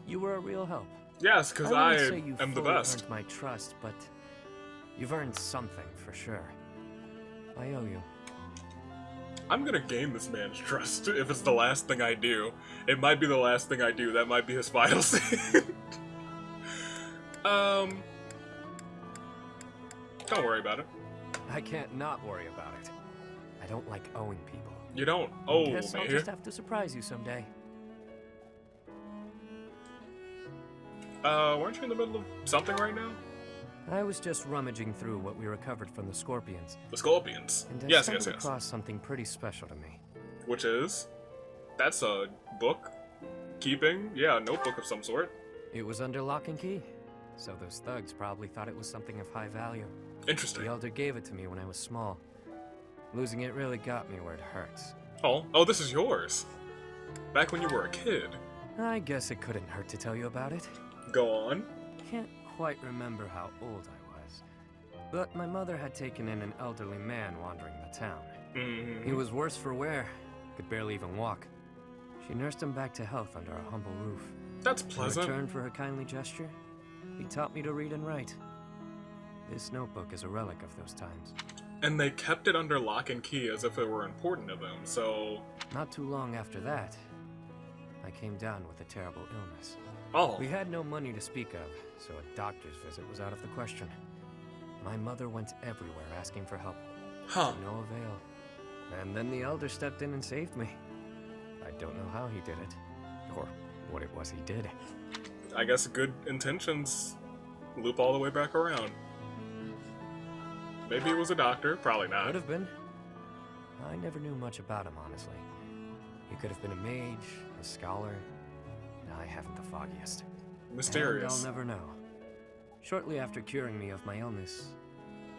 You were a real help. Yes, because I am the You best. earned my trust, but you've earned something for sure. I owe you. I'm gonna gain this man's trust if it's the last thing I do. It might be the last thing I do. That might be his final scene. Don't worry about it. I can't not worry about it. I don't like owing people. You don't owe me. Guess I'll just have to surprise you someday. Weren't you in the middle of something right now? I was just rummaging through what we recovered from the Scorpions. The Scorpions? And I Yes. stumbled across something pretty special to me. Which is? That's a book? Keeping? Yeah, a notebook of some sort. It was under lock and key, so those thugs probably thought it was something of high value. Interesting. The Elder gave it to me when I was small. Losing it really got me where it hurts. Oh, this is yours. Back when you were a kid. I guess it couldn't hurt to tell you about it. Go on. Can't quite remember how old I was, but my mother had taken in an elderly man wandering the town. He was worse for wear, could barely even walk. She nursed him back to health under our humble roof. That's pleasant. In return for her kindly gesture, he taught me to read and write. This notebook is a relic of those times. And they kept it under lock and key as if it were important to them, so... Not too long after that, I came down with a terrible illness. Oh. We had no money to speak of, so a doctor's visit was out of the question. My mother went everywhere asking for help. Huh. To no avail. And then the Elder stepped in and saved me. I don't know how he did it, or what it was he did. I guess good intentions loop all the way back around. Maybe he was a doctor, probably not. Could have been. I never knew much about him, honestly. He could have been a mage, a scholar. I haven't the foggiest. Mysterious. And I'll never know. Shortly after curing me of my illness,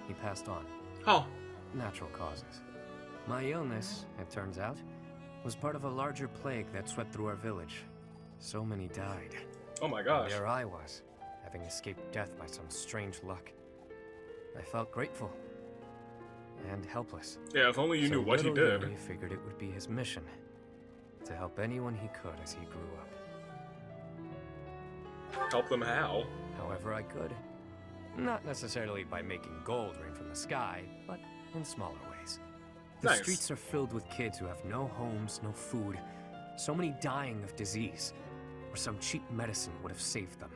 he passed on. Oh. Natural causes. My illness, it turns out, was part of a larger plague that swept through our village. So many died. Oh my gosh. There I was, having escaped death by some strange luck. I felt grateful. and helpless. Yeah, if only you knew what he little did. Yuri figured it would be his mission to help anyone he could as he grew up. Help them how? However I could. Not necessarily by making gold rain from the sky, but in smaller ways. The Nice. streets are filled with kids who have no homes, no food, so many dying of disease, or some cheap medicine would have saved them.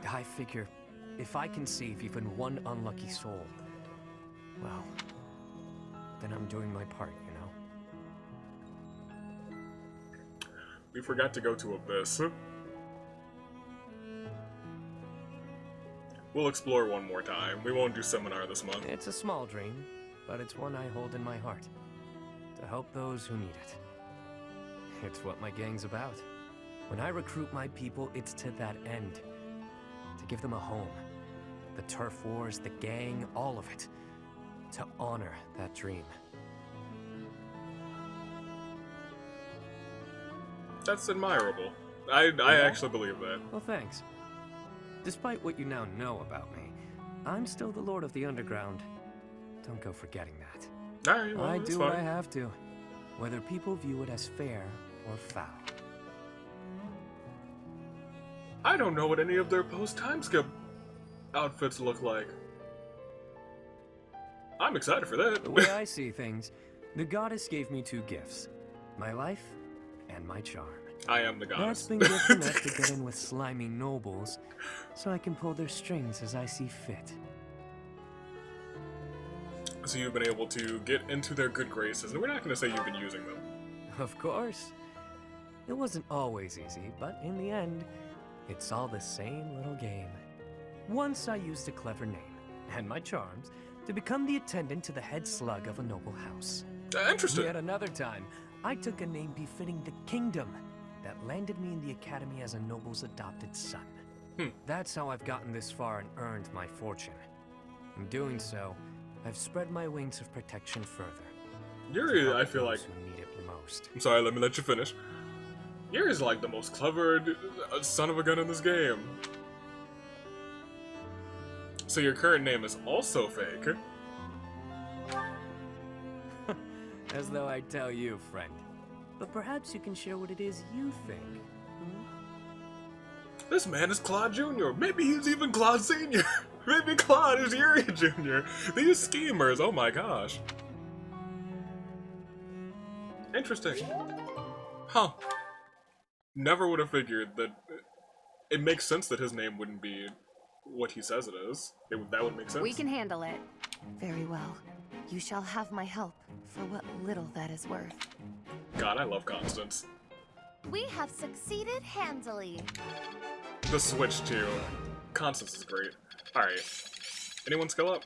I figure, if I can save even one unlucky soul, well, then I'm doing my part, you know? We forgot to go to Abyss. We'll explore one more time. We won't do seminar this month. It's a small dream, but it's one I hold in my heart. To help those who need it. It's what my gang's about. When I recruit my people, it's to that end. To give them a home. The turf wars, the gang, all of it. To honor that dream. That's admirable. I actually believe that. Well, thanks. Despite what you now know about me, I'm still the Lord of the Underground. Don't go forgetting that. Alright, well, I that's do fine. what I have to, whether people view it as fair or foul. I don't know what any of their post-time skip outfits look like. I'm excited for that. The way I see things, the goddess gave me 2 gifts. My life and my charm. I am the goddess. That's been good enough to get in with slimy nobles, so I can pull their strings as I see fit. So you've been able to get into their good graces, and we're not going to say you've been using them. Of course. It wasn't always easy, but in the end, it's all the same little game. Once I used a clever name, and my charms, to become the attendant to the head slug of a noble house. Interesting. Yet another time, I took a name befitting the kingdom that landed me in the academy as a noble's adopted son. That's how I've gotten this far and earned my fortune. In doing so, I've spread my wings of protection further. Yuri, I feel like... Who need it most. I'm sorry, let me let you finish. Yuri's like the most clever son of a gun in this game. So your current name is also fake. As though I tell you, friend. But perhaps you can share what it is you think. This man is Claude Jr. Maybe he's even Claude Sr. Maybe Claude is Yuri Jr. These schemers, oh my gosh. Interesting. Huh. Never would have figured that... It makes sense that his name wouldn't be what he says it is. That would make sense. We can handle it. Very well. You shall have my help, for what little that is worth. God, I love Constance. We have succeeded handily. The switch to Constance is great. Alright. Anyone skill up?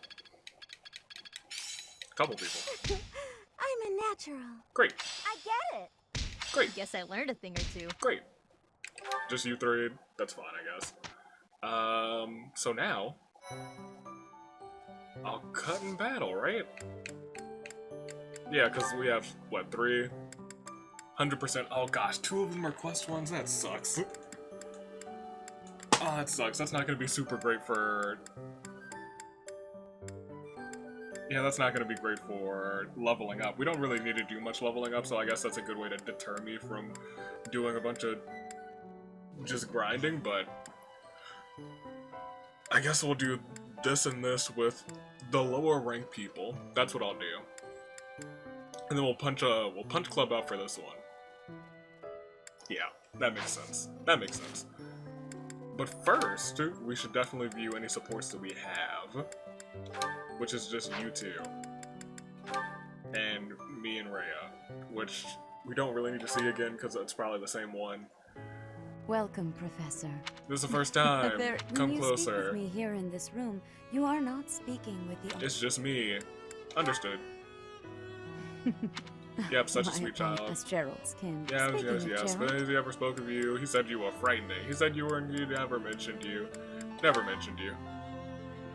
Couple people. I'm a natural. Great. I get it. Great. Guess I learned a thing or two. Great. Just you 3. That's fine, I guess. So now... I'll cut in battle, right? Yeah, because we have, what, 3? 100%. Oh gosh, 2 of them are quest ones? That sucks. Oh, that sucks. That's not going to be super great for... Yeah, that's not going to be great for leveling up. We don't really need to do much leveling up, so I guess that's a good way to deter me from doing a bunch of just grinding, but... I guess we'll do this and this with the lower rank people. That's what I'll do. And then we'll punch Club out for this one. Yeah, that makes sense. That makes sense. But first, we should definitely view any supports that we have. Which is just you 2. And me and Rhea. Which we don't really need to see again because it's probably the same one. Welcome, Professor. This is the first time. Come when you closer. Speak with me here in this room, you are not speaking with the... It's just me. Understood. Yep, such a sweet child. As Gerald's kin. Yeah, Speaking yes, of yes. Gerald, But he ever spoke of you, he said you were frightening. He said you weren't, he never mentioned you. Never mentioned you.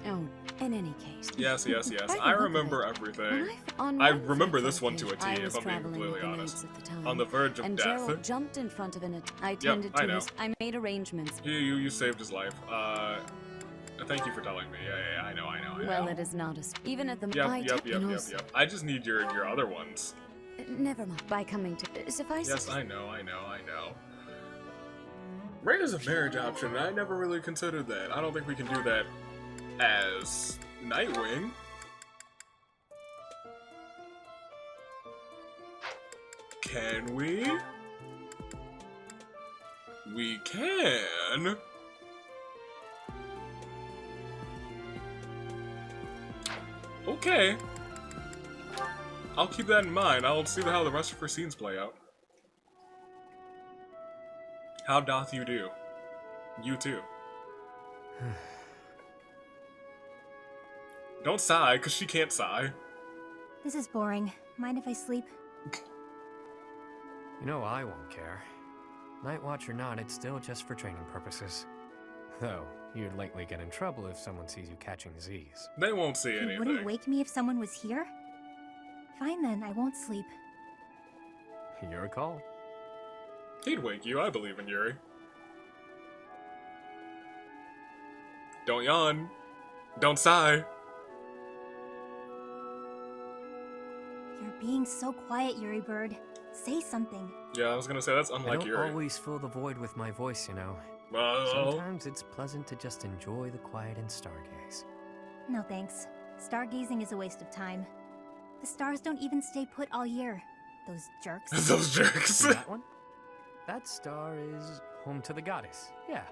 Oh, in any case. Yes, yes, yes. By the I look of remember it, everything. on I one remember Faithful this one to a T, I if was I'm being traveling completely with the honest. maids at the time, On the verge of and death. Gerald jumped in front of it. I Yep, tended I to know. his... I made arrangements. You saved his life. I Thank you for telling me. Yeah, I know. Well, it is not even at the Yep. I just need your other ones. Never mind. By coming to suffice. Yes, I know. Ray is a marriage option, and I never really considered that. I don't think we can do that as Nightwing. Can we? We can. Okay. I'll keep that in mind. I'll see how the rest of her scenes play out. How doth you do? You too. Don't sigh, because she can't sigh. This is boring. Mind if I sleep? You know I won't care. Night Watch or not, it's still just for training purposes. Though, you'd likely get in trouble if someone sees you catching Z's. They won't see anything. You wouldn't wake me if someone was here? Fine then, I won't sleep. Your call. He'd wake you, I believe in Yuri. Don't yawn. Don't sigh. You're being so quiet, Yuri Bird. Say something. Yeah, I was gonna say, that's unlike Yuri. I don't always fill the void with my voice, you know. Sometimes it's pleasant to just enjoy the quiet and stargaze. No thanks. Stargazing is a waste of time. The stars don't even stay put all year. Those jerks. Those jerks. That one? That star is home to the goddess. Yeah.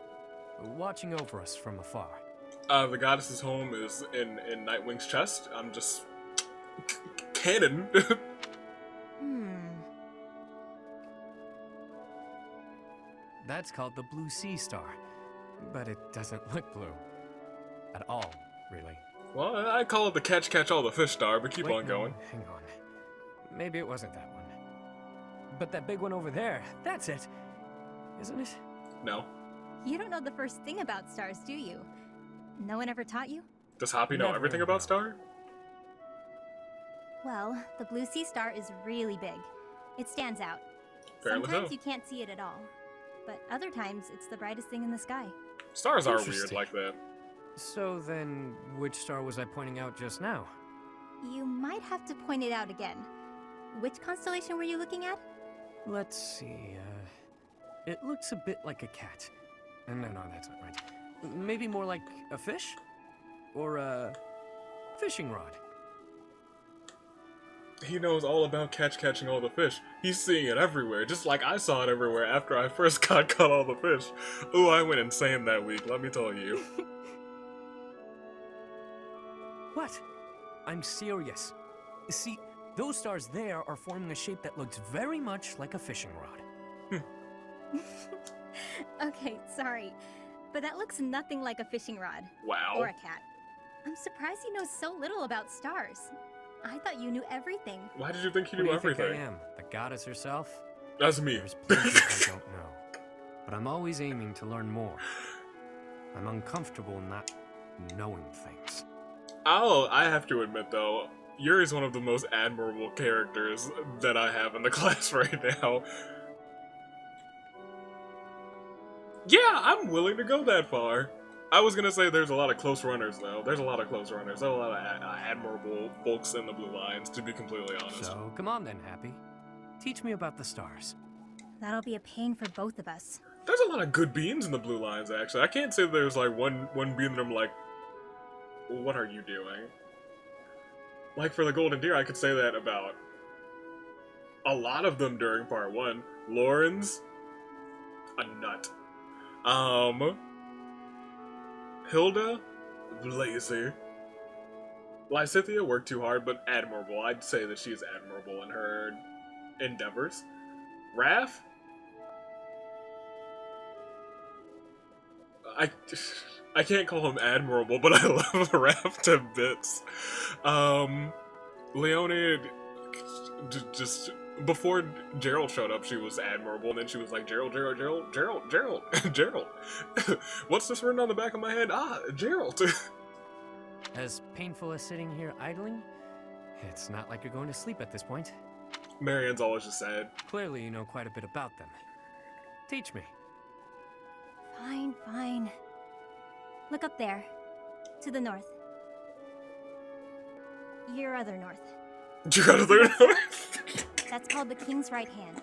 Watching over us from afar. The goddess's home is in Nightwing's chest. I'm just... canon. That's called the Blue Sea Star. But it doesn't look blue. At all, really. Well, I call it the catch all the fish star, but keep on going. Hang on. Maybe it wasn't that one. But that big one over there, that's it. Isn't it? No. You don't know the first thing about stars, do you? No one ever taught you? Does Hoppy know everything about Star? Well, the Blue Sea Star is really big. It stands out. Fairly Sometimes so. you can't see it at all. But other times, it's the brightest thing in the sky. Stars are weird like that. So then, which star was I pointing out just now? You might have to point it out again. Which constellation were you looking at? Let's see, it looks a bit like a cat. No, that's not right. Maybe more like a fish? Or a fishing rod. He knows all about catching all the fish. He's seeing it everywhere, just like I saw it everywhere after I first caught all the fish. Ooh, I went insane that week, let me tell you. What? I'm serious. See, those stars there are forming a shape that looks very much like a fishing rod. Okay, sorry. But that looks nothing like a fishing rod. Wow. Or a cat. I'm surprised you know so little about stars. I thought you knew everything. Why did you think you What knew do you everything? think I am? The goddess herself? That's me. There's plenty I don't know. But I'm always aiming to learn more. I'm uncomfortable not knowing things. I have to admit though, Yuri's one of the most admirable characters that I have in the class right now. Yeah, I'm willing to go that far. I was gonna say there's a lot of close runners though. There's a lot of close runners. There's a lot of admirable folks in the Blue Lines, to be completely honest. So, come on then, Happy. Teach me about the stars. That'll be a pain for both of us. There's a lot of good beans in the Blue Lines, actually. I can't say there's like one bean that I'm like, what are you doing? Like for the Golden Deer, I could say that about a lot of them during part 1. Lauren's a nut. Hilda, lazy. Lysithia worked too hard, but admirable. I'd say that she's admirable in her endeavors. Raph? I can't call him admirable, but I love Raph to bits. Leone, just before Gerald showed up, she was admirable, and then she was like, Gerald. What's this written on the back of my head? Ah, Gerald. As painful as sitting here idling, it's not like you're going to sleep at this point. Marianne's always just sad. Clearly you know quite a bit about them. Teach me. Fine. Look up there. To the north. Your other north. Your other north? That's called the King's Right Hand.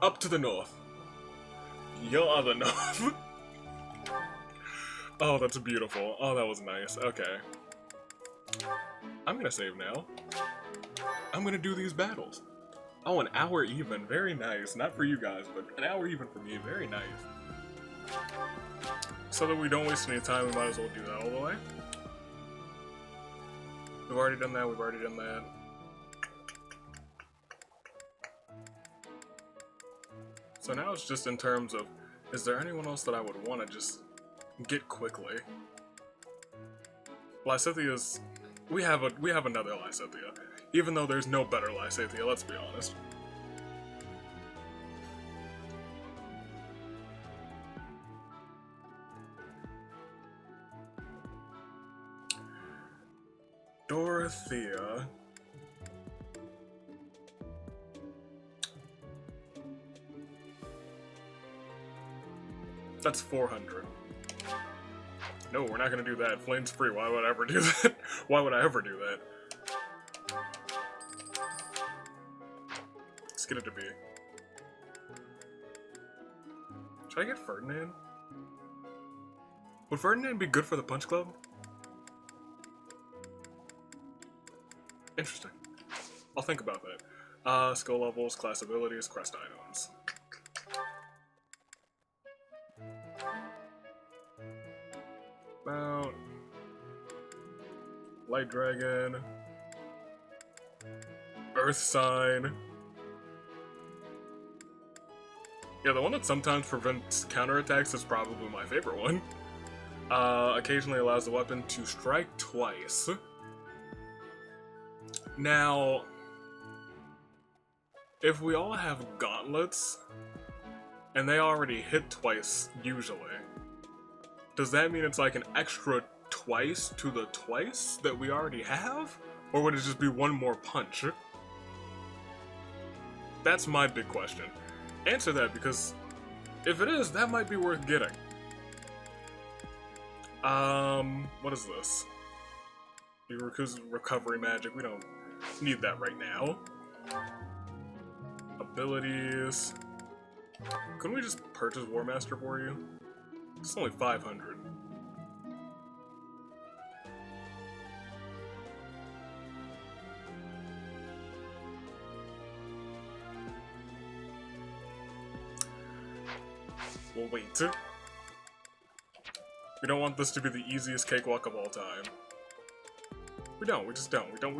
Up to the north. Your other north. Oh, that's beautiful. Oh, that was nice. Okay. I'm gonna save now. I'm gonna do these battles. Oh, an hour even. Very nice. Not for you guys, but an hour even for me. Very nice. So that we don't waste any time, we might as well do that all the way. We've already done that. We've already done that. So now it's just in terms of, is there anyone else that I would want to just get quickly? Lysithia's... We have another Lysithia. Even though there's no better Lysithia, let's be honest. Dorothea. That's 400. No, we're not gonna do that. Flame's free. Why would I ever do that? Why would I ever do that? Let's get it to be. Should I get Ferdinand? Would Ferdinand be good for the Punch Club? Interesting. I'll think about that. Skill levels, class abilities, quest items. Mount. Light Dragon. Earth Sign. Yeah, the one that sometimes prevents counterattacks is probably my favorite one. Occasionally allows the weapon to strike twice. Now, if we all have gauntlets, and they already hit twice, usually, does that mean it's like an extra twice to the twice that we already have? Or would it just be one more punch? That's my big question. Answer that, because if it is, that might be worth getting. What is this? Yuruku's recovery magic. We don't need that right now. Abilities. Couldn't we just purchase War Master for you? It's only 500. We'll wait. We don't want this to be the easiest cakewalk of all time. We don't, we just don't. We don't.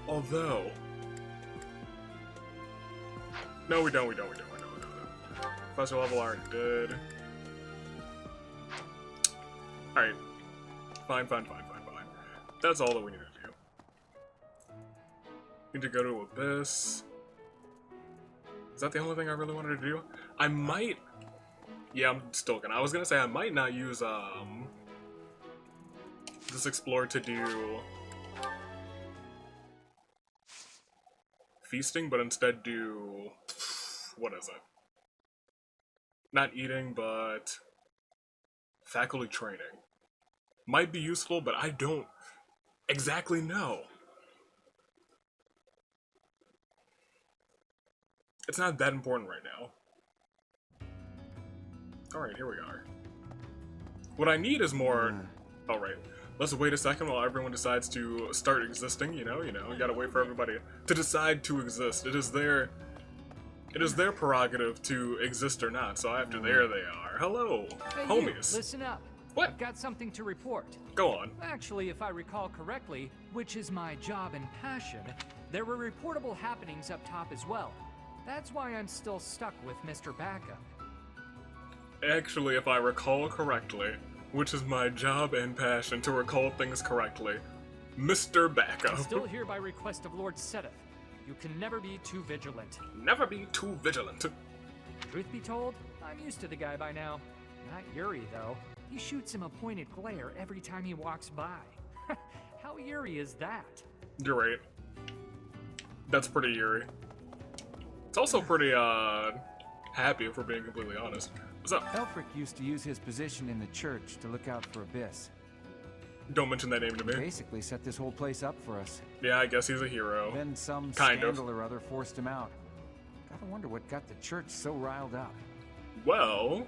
Although... No, we don't. Professor level already did. Alright. Fine. That's all that we need to do. Need to go to Abyss. Is that the only thing I really wanted to do? I might... Yeah, I'm still gonna... I was gonna say I might not use, this Explorer to do... feasting, but instead do... What is it? Not eating, but... faculty training. Might be useful, but I don't exactly know. It's not that important right now. Alright, here we are. What I need is more... Alright, let's wait a second while everyone decides to start existing, you know, you gotta wait for everybody to decide to exist. It is their prerogative to exist or not, so after there they are. Hello, hey, homies. You, listen up. What? I've got something to report. Go on. Actually, if I recall correctly, which is my job and passion, there were reportable happenings up top as well. That's why I'm still stuck with Mr. Backup. Actually, if I recall correctly, which is my job and passion to recall things correctly, Mr. Backup. I'm still here by request of Lord Seteth. You can never be too vigilant. Never be too vigilant. Truth be told, I'm used to the guy by now. Not Yuri, though. He shoots him a pointed glare every time he walks by. How Yuri is that? You're right. That's pretty Yuri. It's also pretty, happy, if we're being completely honest. What's up? Elfric used to use his position in the church to look out for Abyss. Don't mention that name to me. He basically set this whole place up for us. Yeah, I guess he's a hero. Then some kind scandal of. or other forced him out. Gotta wonder what got the church so riled up. Well...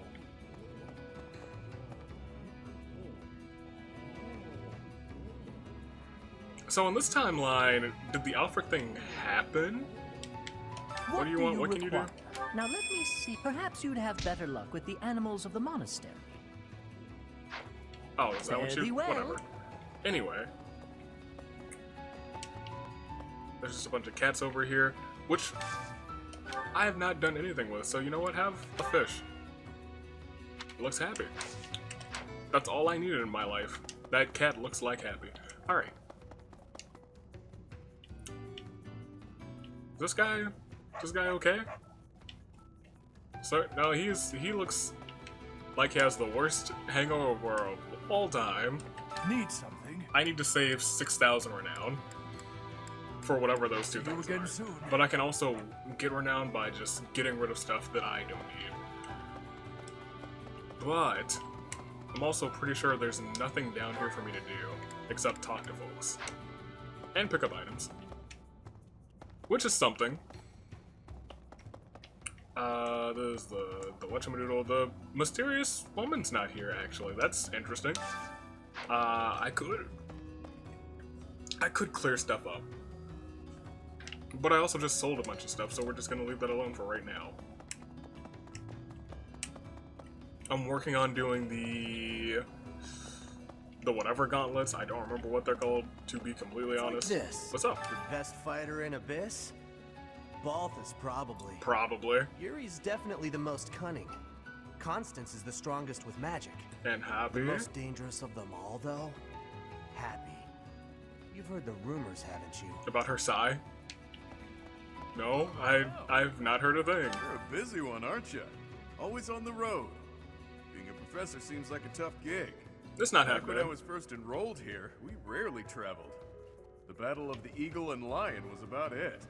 So in this timeline, did the Alfric thing happen? What do you want? What can you do? Now let me see. Perhaps you'd have better luck with the animals of the monastery. Oh, is that what Fare thee you... well. Whatever. Anyway. There's just a bunch of cats over here, which I have not done anything with, so you know what? Have a fish. It looks happy. That's all I needed in my life. That cat looks like happy. Alright. This guy okay? So, no, he looks like he has the worst hangover of all time. Need something? I need to save 6,000 renown for whatever those two things are. Soon. But I can also get renown by just getting rid of stuff that I don't need. But I'm also pretty sure there's nothing down here for me to do except talk to folks and pick up items. Which is something. There's the whatchamadoodle. The mysterious woman's not here, actually. That's interesting. I could clear stuff up. But I also just sold a bunch of stuff, so we're just gonna leave that alone for right now. I'm working on doing the whatever gauntlets. I don't remember what they're called, to be completely honest. Like this. What's up? The best fighter in Abyss? Balthus, probably. Probably. Yuri's definitely the most cunning. Constance is the strongest with magic. And Happy? The most dangerous of them all, though? Happy. You've heard the rumors, haven't you? About her sigh? No, I've not heard a thing. You're a busy one, aren't you? Always on the road. Being a professor seems like a tough gig. It's not Back happening. when I was first enrolled here, we rarely traveled. The Battle of the Eagle and Lion was about it.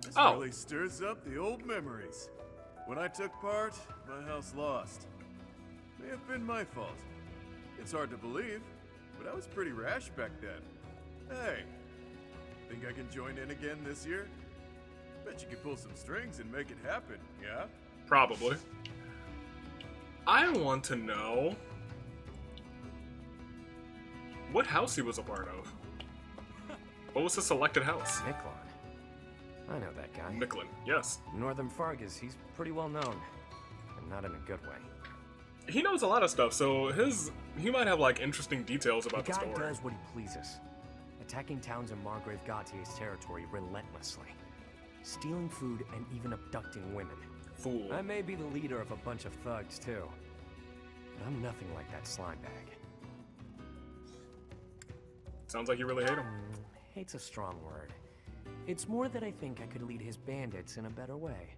This really stirs up the old memories. When I took part, my house lost. May have been my fault. It's hard to believe, but I was pretty rash back then. Hey, think I can join in again this year? Bet you could pull some strings and make it happen, yeah? Probably. I want to know what house he was a part of. What was the selected house? Miklon. I know that guy. Miklon, yes. Northern Fargus, he's pretty well known. And not in a good way. He knows a lot of stuff, so he might have like interesting details about the guy story. does what he pleases. Attacking towns in Margrave Gautier's territory relentlessly. Stealing food and even abducting women. Fool. I may be the leader of a bunch of thugs too. But I'm nothing like that slime bag. Sounds like you really hate him. Hate's a strong word. It's more that I think I could lead his bandits in a better way.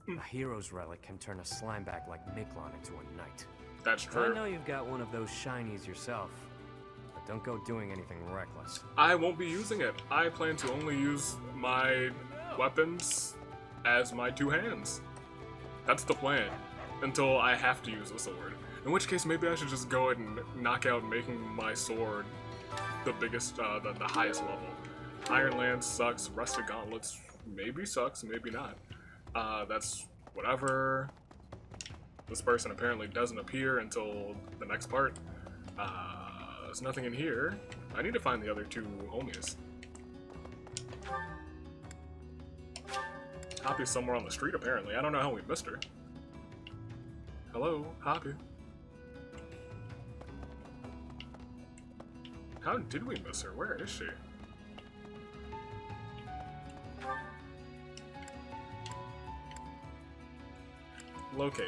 A hero's relic can turn a slime bag like Miklon into a knight. That's true. I know you've got one of those shinies yourself, but don't go doing anything reckless. I won't be using it. I plan to only use my weapons as my two hands. That's the plan. Until I have to use a sword. In which case, maybe I should just go ahead and knock out making my sword the biggest, the highest level. Iron Lance sucks. Rusted Gauntlets maybe sucks, maybe not. That's whatever. This person apparently doesn't appear until the next part. There's nothing in here. I need to find the other two homies. Hoppy's somewhere on the street, apparently. I don't know how we missed her. Hello, Hoppy. How did we miss her? Where is she? Locate.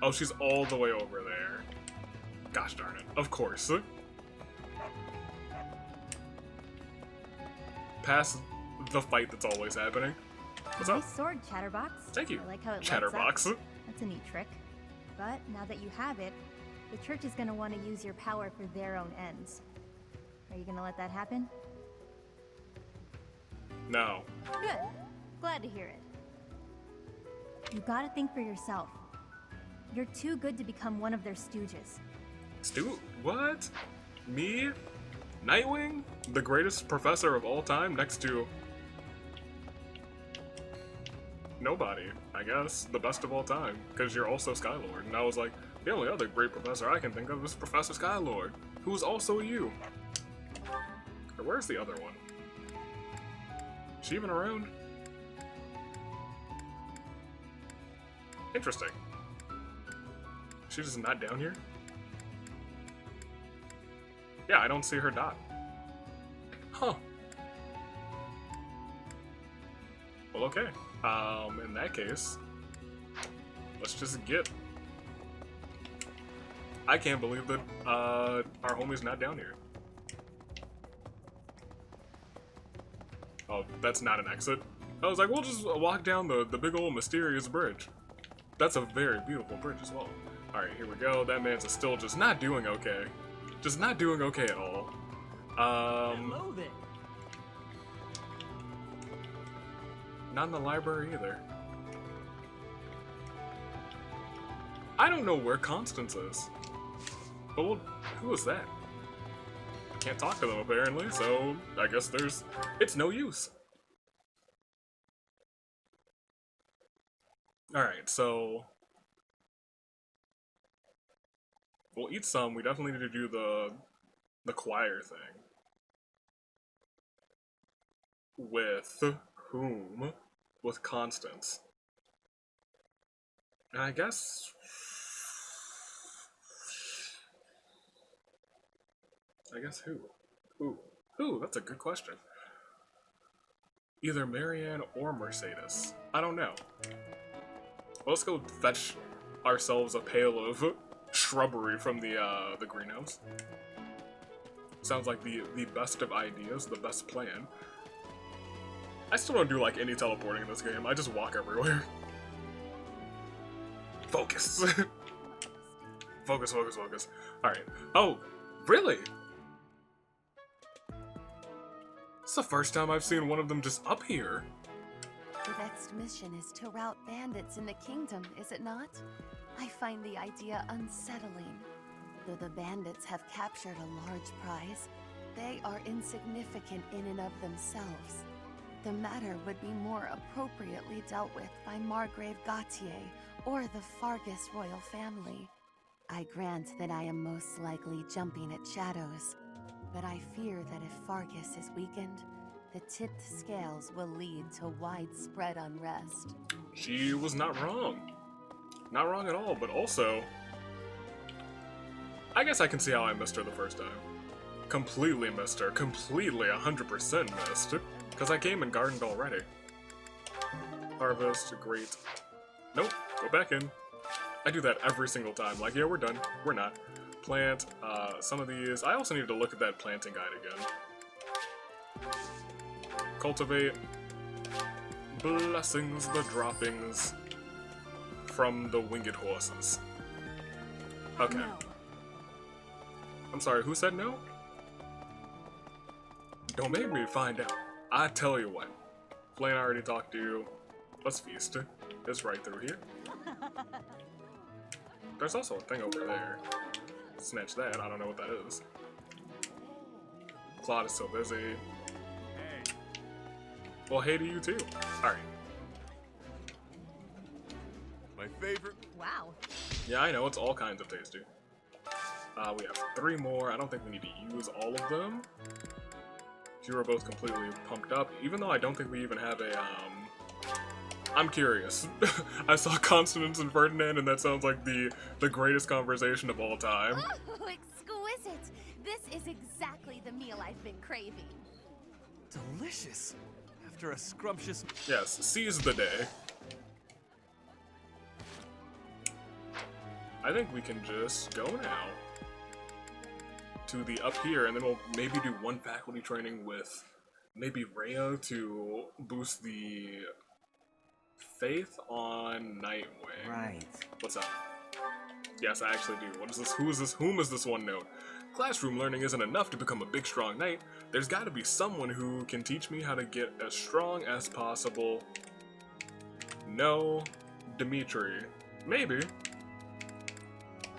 Oh, she's all the way over there. Gosh darn it. Of course. Past the fight that's always happening. What's up? Nice sword, Chatterbox. Thank you. I like how it Chatterbox. lights up. That's a neat trick. But now that you have it, the church is going to want to use your power for their own ends. Are you going to let that happen? No. Good. Glad to hear it. You gotta think for yourself. You're too good to become one of their stooges. What? Me? Nightwing? The greatest professor of all time next to... nobody, I guess. The best of all time. Because you're also Skylord. And I was like, the only other great professor I can think of is Professor Skylord, who's also you. Or where's the other one? Is she even around? Interesting. She's just not down here? Yeah, I don't see her dot. Huh. Well, okay. In that case, let's just get... I can't believe that, our homie's not down here. Oh, that's not an exit. I was like, we'll just walk down the big old mysterious bridge. That's a very beautiful bridge as well. Alright, here we go. That man's still just not doing okay. Just not doing okay at all. Hello there. Not in the library either. I don't know where Constance is. But well, who is that? Can't talk to them apparently, so I guess it's no use. Alright, so we'll eat some. We definitely need to do the choir thing. With whom? With Constance. And I guess... who? Who? That's a good question. Either Marianne or Mercedes. I don't know. Well, let's go fetch ourselves a pail of shrubbery from the greenhouse. Sounds like the best of ideas, the best plan. I still don't do like any teleporting in this game. I just walk everywhere. Focus. Focus, focus, focus. Alright. Oh, really? It's the first time I've seen one of them just up here. The next mission is to rout bandits in the kingdom, is it not? I find the idea unsettling. Though the bandits have captured a large prize, they are insignificant in and of themselves. The matter would be more appropriately dealt with by Margrave Gautier or the Fargus royal family. I grant that I am most likely jumping at shadows, but I fear that if Fargus is weakened, the tipped scales will lead to widespread unrest. She was not wrong. Not wrong at all, but also... I guess I can see how I missed her the first time. Completely missed her. Completely 100% missed. Because I came and gardened already. Harvest, great. Nope, go back in. I do that every single time. Like, yeah, we're done. We're not. Plant, some of these. I also need to look at that planting guide again. Cultivate. Blessings the droppings from the winged horses. Okay. No. I'm sorry, who said no? Don't make me find out. I tell you what. Flane already talked to you. Let's feast. It's right through here. There's also a thing over there. Snatch that, I don't know what that is. Claude is so busy. Hey. Well, hey to you too. Alright. My favorite. Wow. Yeah, I know, it's all kinds of tasty. We have 3 more. I don't think we need to use all of them. You were both completely pumped up, even though I don't think we even have a, I'm curious. I saw Constance and Ferdinand, and that sounds like the greatest conversation of all time. Oh, exquisite! This is exactly the meal I've been craving. Delicious. After a scrumptious... Yes, seize the day. I think we can just go now. To the up here, and then we'll maybe do 1 faculty training with maybe Rhea to boost the faith on Nightwing. Right. What's up? Yes, I actually do. What is this? Who is this? Whom is this one note? Classroom learning isn't enough to become a big, strong knight. There's gotta be someone who can teach me how to get as strong as possible. No, Dimitri. Maybe.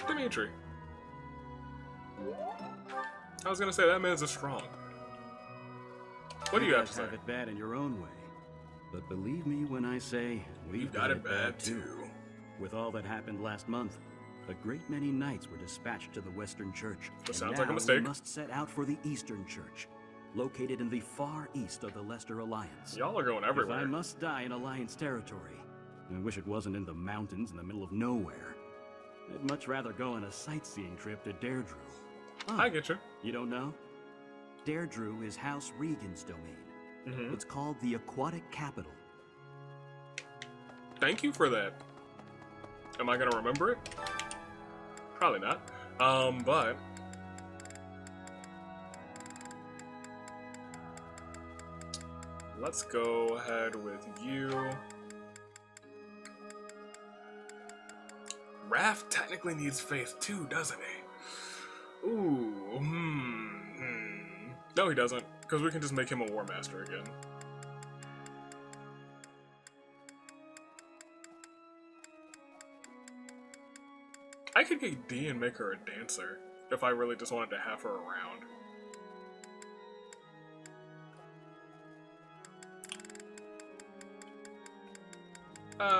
Dimitri. I was gonna say, that man's a strong. What do you have to say? Have it bad in your own way. But believe me when I say, we've got it bad too. With all that happened last month, a great many knights were dispatched to the Western Church. That sounds like a mistake. We must set out for the Eastern Church, located in the far east of the Lester Alliance. Y'all are going everywhere. If I must die in Alliance territory, I wish it wasn't in the mountains in the middle of nowhere. I'd much rather go on a sightseeing trip to Deirdre. Oh, I get you. You don't know? Deirdre is House Regan's domain. It's called the Aquatic Capital. Thank you for that. Am I gonna remember it? Probably not. But let's go ahead with you. Raph technically needs faith too, doesn't he? Ooh, No, he doesn't, because we can just make him a War Master again. I could get D and make her a dancer, if I really just wanted to have her around.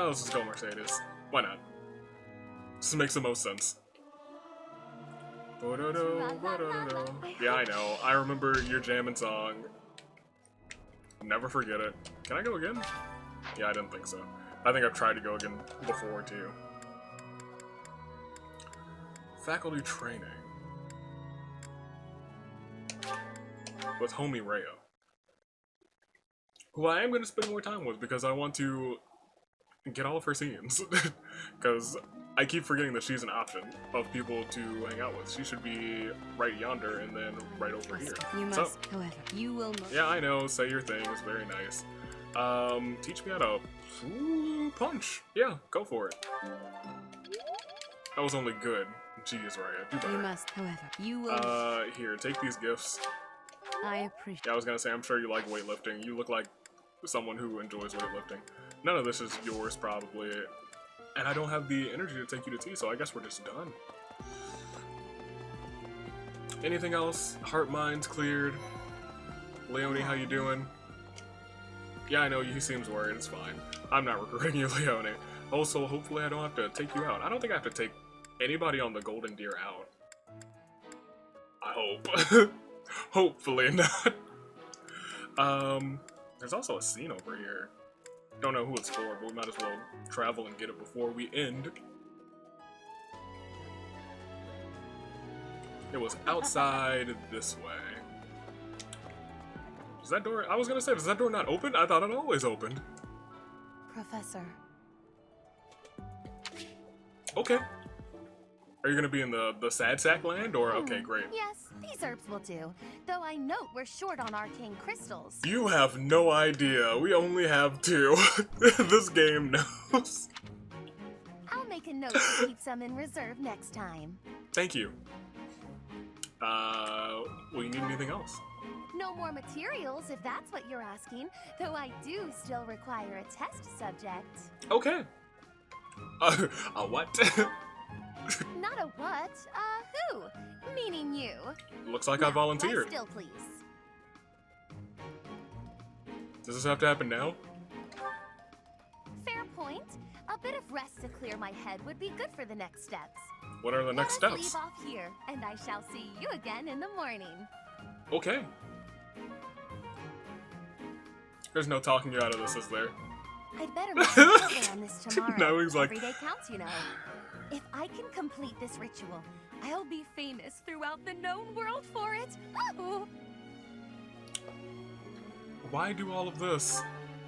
Let's just go Mercedes. Why not? This makes the most sense. Yeah, I know. I remember your jamming song. Never forget it. Can I go again? Yeah, I didn't think so. I think I've tried to go again before, too. Faculty training. With homie Rhea. Who I am going to spend more time with because I want to get all of her scenes. Because I keep forgetting that she's an option of people to hang out with. She should be right yonder and then right over here. You must, however, you will not. Yeah, I know. Say your thing. It's very nice. Teach me how to punch. Yeah, go for it. That was only good. Jeez, Raya, do better. You must, however, you will. Here, take these gifts. I appreciate. Yeah, I was gonna say, I'm sure you like weightlifting. You look like someone who enjoys weightlifting. None of this is yours, probably. And I don't have the energy to take you to tea, so I guess we're just done. Anything else? Heart mind's cleared. Leonie, how you doing? Yeah, I know, he seems worried, it's fine. I'm not recruiting you, Leonie. Also, hopefully I don't have to take you out. I don't think I have to take anybody on the Golden Deer out. I hope. Hopefully not. There's also a scene over here. Don't know who it's for, but we might as well travel and get it before we end. It was outside this way. Is that door? I was gonna say, is that door not open? I thought it always opened. Professor. Okay. Are you gonna be in the sad sack land, or okay, great. Yes, these herbs will do. Though I note we're short on arcane crystals. You have no idea. We only have 2. This game knows. I'll make a note to keep some in reserve next time. Thank you. Will you need anything else? No more materials, if that's what you're asking. Though I do still require a test subject. Okay. A what? Not a what, who? Meaning you. Looks like I volunteered. Lie still, please. Does this have to happen now? Fair point. A bit of rest to clear my head would be good for the next steps. What are the next Let us steps? leave off here, and I shall see you again in the morning. Okay. There's no talking you out of this, is there? I'd better make a cover on this tomorrow. Now he's like, every day counts, you know. If I can complete this ritual, I'll be famous throughout the known world for it. Oh. Why do all of this?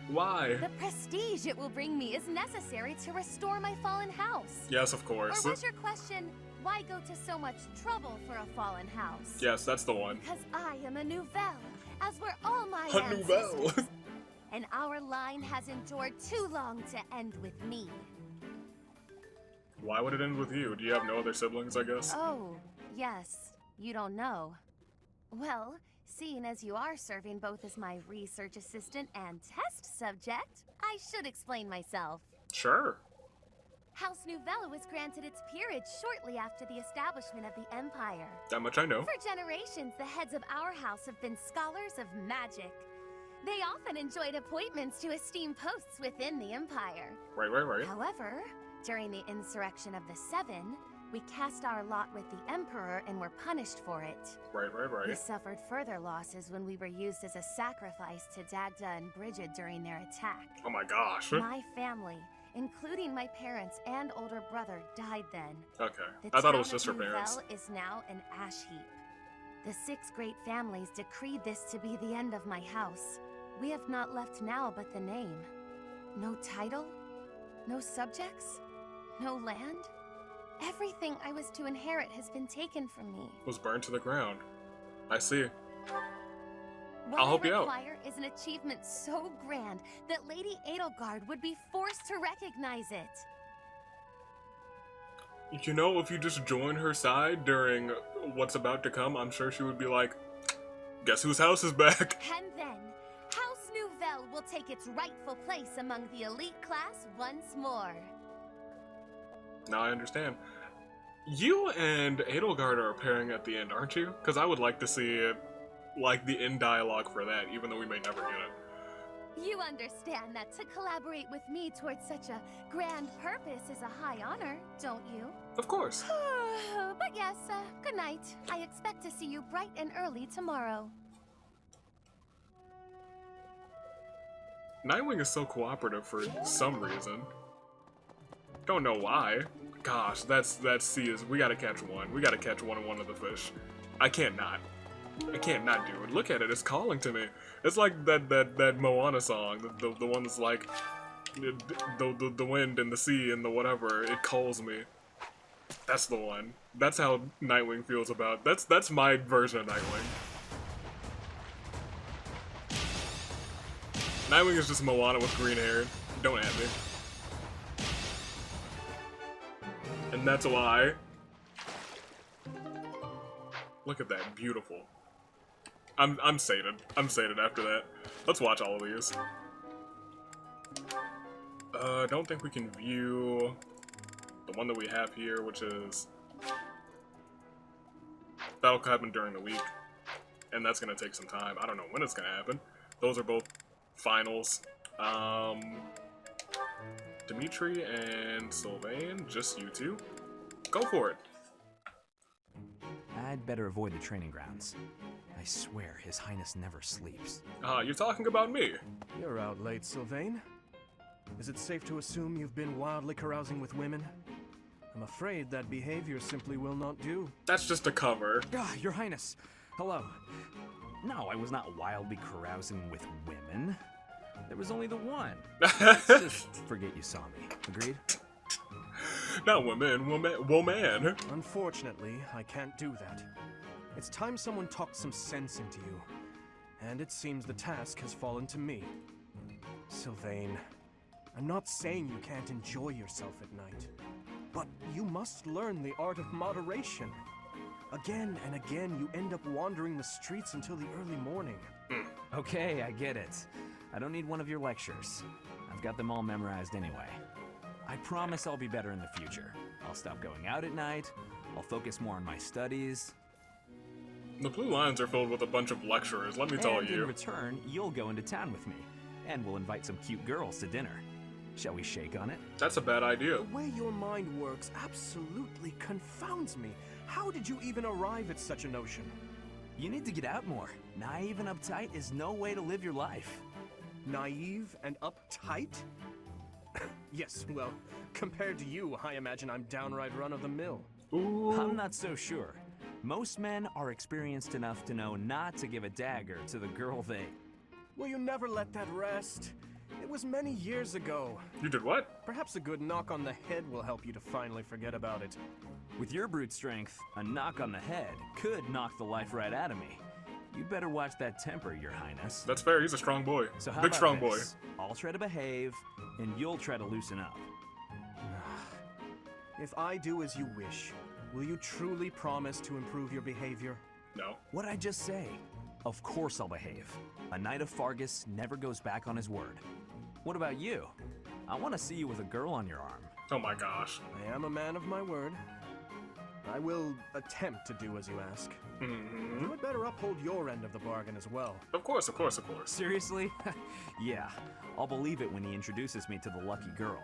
Why? The prestige it will bring me is necessary to restore my fallen house. Yes, of course. Or was your question, why go to so much trouble for a fallen house? Yes, that's the one. Because I am a nouvelle, as were all my A nouvelle. And our line has endured too long to end with me. Why would it end with you? Do you have no other siblings, I guess? Oh, yes. You don't know. Well, seeing as you are serving both as my research assistant and test subject, I should explain myself. Sure. House Nouvelle was granted its peerage shortly after the establishment of the Empire. That much I know. For generations, the heads of our house have been scholars of magic. They often enjoyed appointments to esteemed posts within the Empire. Right. However, during the insurrection of the Seven, we cast our lot with the Emperor and were punished for it. Right. We suffered further losses when we were used as a sacrifice to Dagda and Bridget during their attack. Oh my gosh. My family, including my parents and older brother, died then. Okay. I thought it was just her parents. The town of Nouvelle is now an ash heap. The 6 great families decreed this to be the end of my house. We have not left now but the name. No title, no subjects, no land. Everything I was to inherit has been taken from me. Was burned to the ground. I see. What I'll help you out. What I require is an achievement so grand that Lady Edelgard would be forced to recognize it. You know, if you just join her side during what's about to come, I'm sure she would be like, guess whose house is back? And then, House Nouvelle will take its rightful place among the elite class once more. Now I understand. You and Edelgard are pairing at the end, aren't you? Because I would like to see it, like the end dialogue for that, even though we may never get it. You understand that to collaborate with me towards such a grand purpose is a high honor, don't you? Of course. But yes, good night. I expect to see you bright and early tomorrow. Nightwing is so cooperative for some reason. Don't know why. Gosh, that's C is. We gotta catch one. We gotta catch one of the fish. I can't not do it. Look at it. It's calling to me. It's like that Moana song. The one that's like the wind and the sea and the whatever. It calls me. That's the one. That's how Nightwing feels about. That's my version of Nightwing. Nightwing is just Moana with green hair. Don't at me. And that's why. Look at that, beautiful. I'm sated. I'm sated after that. Let's watch all of these. Don't think we can view the one that we have here, which is that'll happen during the week, and that's gonna take some time. I don't know when it's gonna happen. Those are both finals. Dimitri and Sylvain, just you two. Go for it. I'd better avoid the training grounds. I swear, His Highness never sleeps. You're talking about me. You're out late, Sylvain. Is it safe to assume you've been wildly carousing with women? I'm afraid that behavior simply will not do. That's just a cover. Your Highness. Hello. No, I was not wildly carousing with women. There was only the one. Let's just forget you saw me. Agreed? Not woman. Unfortunately, I can't do that. It's time someone talked some sense into you. And it seems the task has fallen to me. Sylvain, I'm not saying you can't enjoy yourself at night. But you must learn the art of moderation. Again and again, you end up wandering the streets until the early morning. Okay, I get it. I don't need one of your lectures. I've got them all memorized anyway. I promise I'll be better in the future. I'll stop going out at night. I'll focus more on my studies. The Blue Lines are filled with a bunch of lecturers, let me tell you. In return, you'll go into town with me. And we'll invite some cute girls to dinner. Shall we shake on it? That's a bad idea. The way your mind works absolutely confounds me. How did you even arrive at such a notion? You need to get out more. Naive and uptight is no way to live your life. Naive and uptight? Yes, well, compared to you, I imagine I'm downright run-of-the-mill. I'm not so sure. Most men are experienced enough to know not to give a dagger to the girl they... Will you never let that rest? It was many years ago. You did what? Perhaps a good knock on the head will help you to finally forget about it. With your brute strength, a knock on the head could knock the life right out of me. You'd better watch that temper, Your Highness. That's fair, he's a strong boy. So how Big about strong this? boy. I'll try to behave, and you'll try to loosen up. If I do as you wish, will you truly promise to improve your behavior? No. What'd I just say? Of course I'll behave. A knight of Fargus never goes back on his word. What about you? I want to see you with a girl on your arm. Oh my gosh. I am a man of my word. I will attempt to do as you ask. You had better uphold your end of the bargain as well. Of course, of course, of course. Seriously? Yeah, I'll believe it when he introduces me to the lucky girl.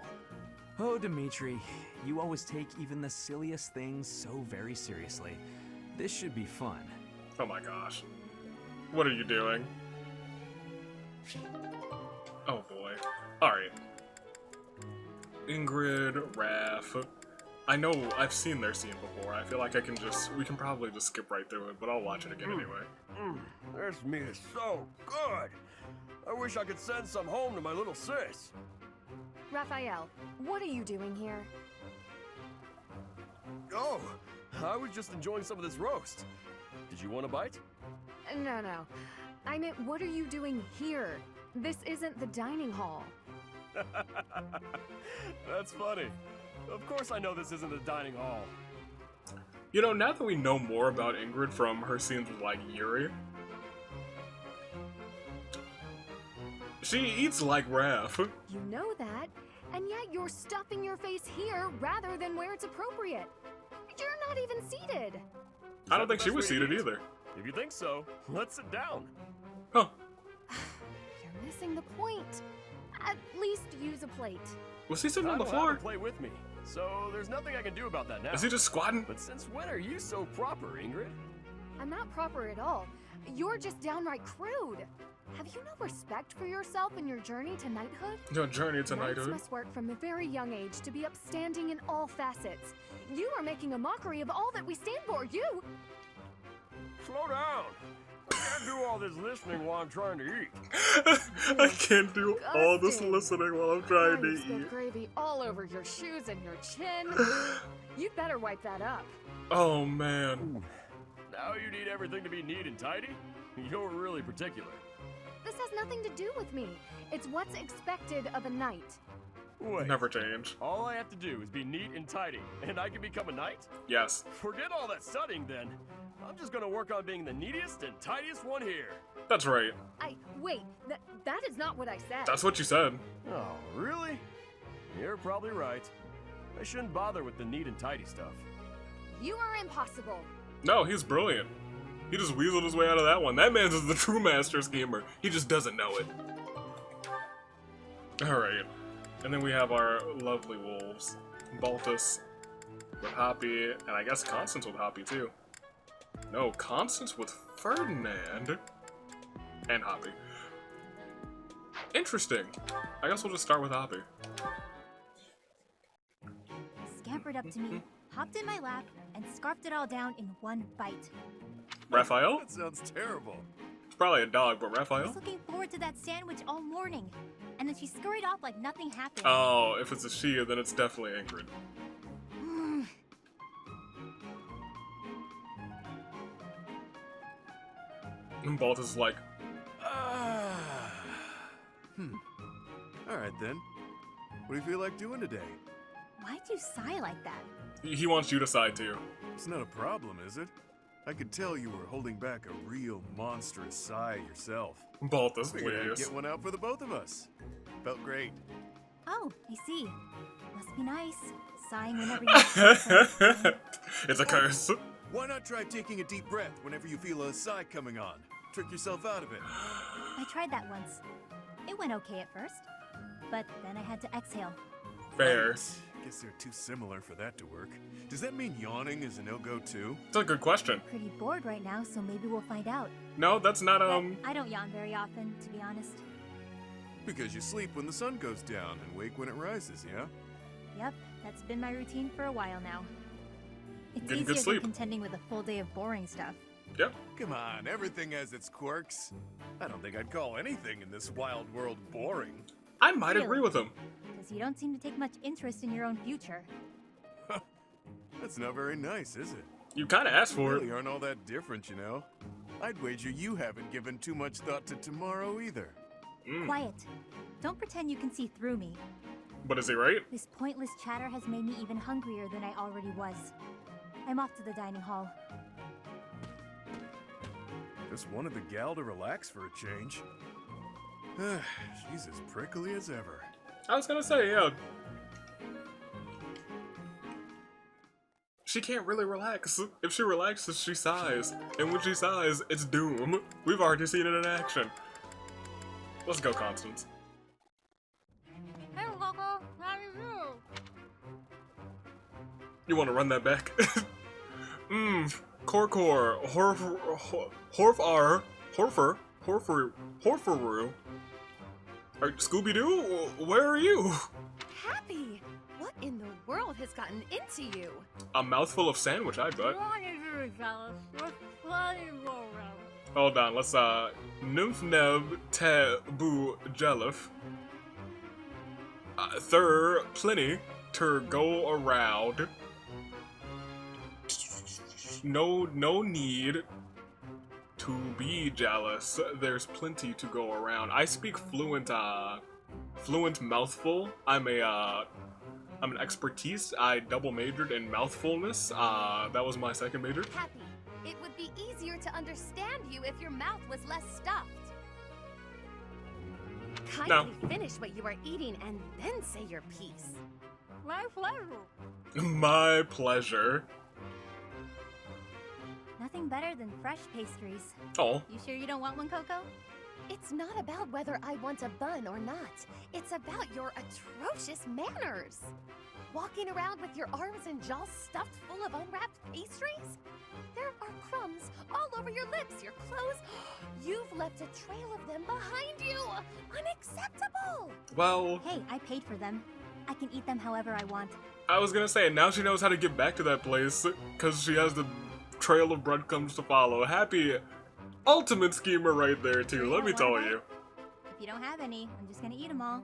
Oh, Dimitri, you always take even the silliest things so very seriously. This should be fun. Oh my gosh. What are you doing? Oh boy. Alright. Ingrid, Raph. I know I've seen their scene before. I feel like we can probably just skip right through it, but I'll watch it again anyway. This meat is so good. I wish I could send some home to my little sis. Raphael, what are you doing here? Oh, I was just enjoying some of this roast. Did you want a bite? No. I meant, what are you doing here? This isn't the dining hall. That's funny. Of course I know this isn't the dining hall. You know, now that we know more about Ingrid from her scenes with, like, Yuri, she eats like Raph. You know that, and yet you're stuffing your face here rather than where it's appropriate. You're not even seated. I don't think she was seated either. If you think so, let's sit down. Huh. You're missing the point. At least use a plate. Was he sitting on the I floor? don't have a plate with me, so there's nothing I can do about that now. Is he just squatting? But since when are you so proper, Ingrid? I'm not proper at all. You're just downright crude. Have you no respect for yourself and your journey to knighthood? Your journey to Knights knighthood? must work from a very young age to be upstanding in all facets. You are making a mockery of all that we stand for. You... Slow down. I can't do all this listening while I'm trying to eat. I can't do all this listening while I'm trying to Spilled eat. gravy all over your shoes and your chin. You'd better wipe that up. Oh man. Now you need everything to be neat and tidy? You're really particular. This has nothing to do with me. It's what's expected of a knight. Wait. Never change. All I have to do is be neat and tidy, and I can become a knight? Yes. Forget all that studying then. I'm just gonna work on being the neatest and tidiest one here. That's right. Wait, that is not what I said. That's what you said. Oh, really? You're probably right. I shouldn't bother with the neat and tidy stuff. You are impossible. No, he's brilliant. He just weaseled his way out of that one. That man's is the true master schemer. He just doesn't know it. Alright. And then we have our lovely wolves. Baltus with Hoppy, and I guess Constance with Hoppy too. No, Constance with Ferdinand and Hoppy. Interesting. I guess we'll just start with Hoppy. Scampered up to me, hopped in my lap, and scarfed it all down in one bite. Raphael? That sounds terrible. It's probably a dog, but I Raphael? was looking forward to that sandwich all morning, and then she scurried off like nothing happened. Oh, if it's a she, then it's definitely Ingrid. And Baltus is like, Alright then. What do you feel like doing today? Why'd you sigh like that? he wants you to side too. It's not a problem, is it? I could tell you were holding back a real monstrous sigh yourself. Baltus, Figured I'd please. get one out for the both of us. Felt great. Oh, I see. Must be nice. Sighing whenever you... It's a curse. Why not try taking a deep breath whenever you feel a sigh coming on? Trick yourself out of it. I tried that once. It went okay at first, but then I had to exhale. Fair. Guess they're too similar for that to work. Does that mean yawning is a no-go too? It's a good question. Pretty bored right now, so maybe we'll find out. No, that's not, I don't yawn very often, to be honest. Because you sleep when the sun goes down and wake when it rises, yeah? Yep, that's been my routine for a while now. It's Getting easier good than sleep. contending with a full day of boring stuff. Yep. Come on, everything has its quirks. I don't think I'd call anything in this wild world boring. I might agree with him. Because you don't seem to take much interest in your own future. That's not very nice, is it? You kind of asked for really it. aren't all that different, you know? I'd wager you haven't given too much thought to tomorrow either. Quiet. Don't pretend you can see through me. But is he right? This pointless chatter has made me even hungrier than I already was. I'm off to the dining hall. Just wanted the gal to relax for a change. She's as prickly as ever. I was gonna say, yeah. She can't really relax. If she relaxes, she sighs. And when she sighs, it's doom. We've already seen it in action. Let's go, Constance. Hey, Coco. How do you do? You want to run that back? Corcor, Horferoo. Scooby-Doo, where are you? Happy! What in the world has gotten into you? A mouthful of sandwich, I bet. Hold on, let's Nymphnev Tabu Jelif. Thur Plenty to go around. No need to be jealous. There's plenty to go around. I speak fluent mouthful. I'm an expertise. I double majored in mouthfulness. That was my second major. Happy, it would be easier to understand you if your mouth was less stuffed. Kindly finish what you are eating and then say your piece. My pleasure. My pleasure. Nothing better than fresh pastries. Oh. You sure you don't want one, Coco? It's not about whether I want a bun or not. It's about your atrocious manners. Walking around with your arms and jaws stuffed full of unwrapped pastries? There are crumbs all over your lips, your clothes. You've left a trail of them behind you. Unacceptable. Well... Hey, I paid for them. I can eat them however I want. I was gonna say, now she knows how to get back to that place, because she has the trail of breadcrumbs to follow. Happy ultimate schemer right there, too, let me tell you. If you don't have any, I'm just gonna eat them all.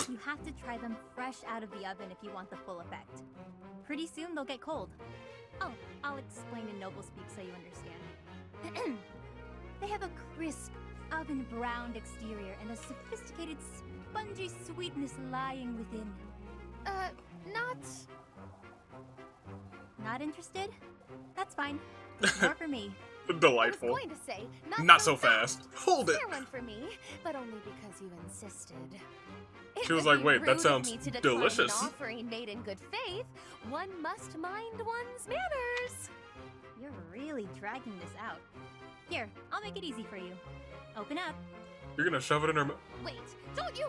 You have to try them fresh out of the oven if you want the full effect. Pretty soon they'll get cold. Oh, I'll explain in noble speak so you understand. They have a crisp, oven-browned exterior and a sophisticated, spongy sweetness lying within. Not interested? That's fine. More for me. Delightful. I was going to say, not so fast. Hold it. Share one for me, but only because you insisted. She was like, wait, that sounds delicious. An offering made in good faith, one must mind one's manners. You're really dragging this out. Here, I'll make it easy for you. Open up. You're gonna shove it in her mouth. Wait, don't you?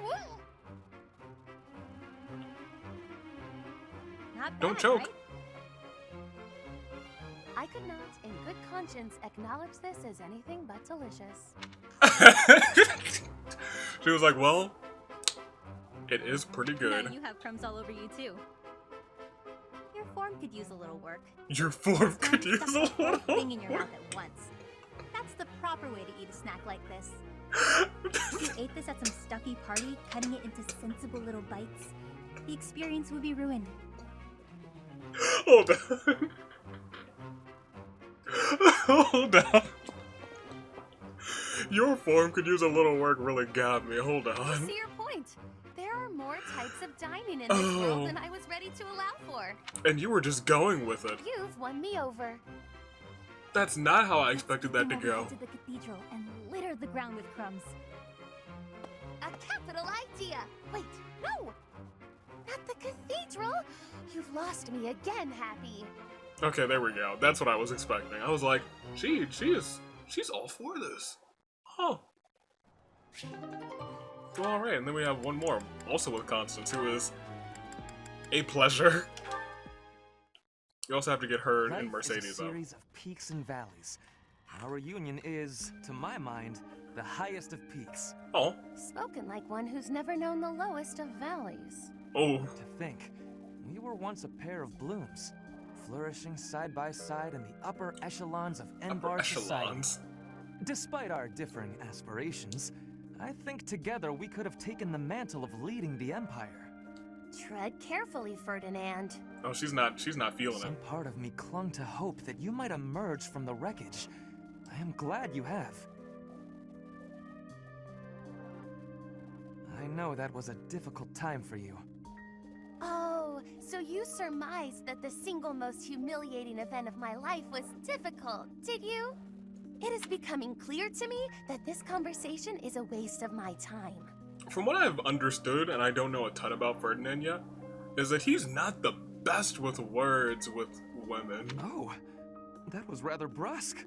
Not bad, don't choke. Right? I could not, in good conscience, acknowledge this as anything but delicious. She was like, well, it is pretty good. Now you have crumbs all over you, too. Your form could use a little work. Your form could use a little work? Thing in your mouth at once. That's the proper way to eat a snack like this. If you ate this at some stuffy party, cutting it into sensible little bites, the experience would be ruined. Hold on. Hold on. Your form could use a little work really got me. Hold on. I see your point. There are more types of dining in this world than I was ready to allow for. And you were just going with it. You've won me over. That's not how I expected that to go. To the cathedral and litter the ground with crumbs. A capital idea. Wait, no. Not the cathedral. You've lost me again, Happy. Okay, there we go. That's what I was expecting. I was like, she's all for this. Huh. Well, alright, and then we have one more, also with Constance, who is a pleasure. You also have to get her and Mercedes is a series of peaks and valleys. Our reunion is, to my mind, the highest of peaks. Oh. Spoken like one who's never known the lowest of valleys. Oh. To think, we were once a pair of blooms, flourishing side by side in the upper echelons of N-Bar society. Despite our differing aspirations, I think together we could have taken the mantle of leading the Empire. Tread carefully, Ferdinand. Oh, she's not feeling it. Some part of me clung to hope that you might emerge from the wreckage. I am glad you have. I know that was a difficult time for you. Oh, Oh, so you surmised that the single most humiliating event of my life was difficult, did you? It is becoming clear to me that this conversation is a waste of my time. From what I've understood, and I don't know a ton about Ferdinand yet, is that he's not the best with words with women. Oh, that was rather brusque.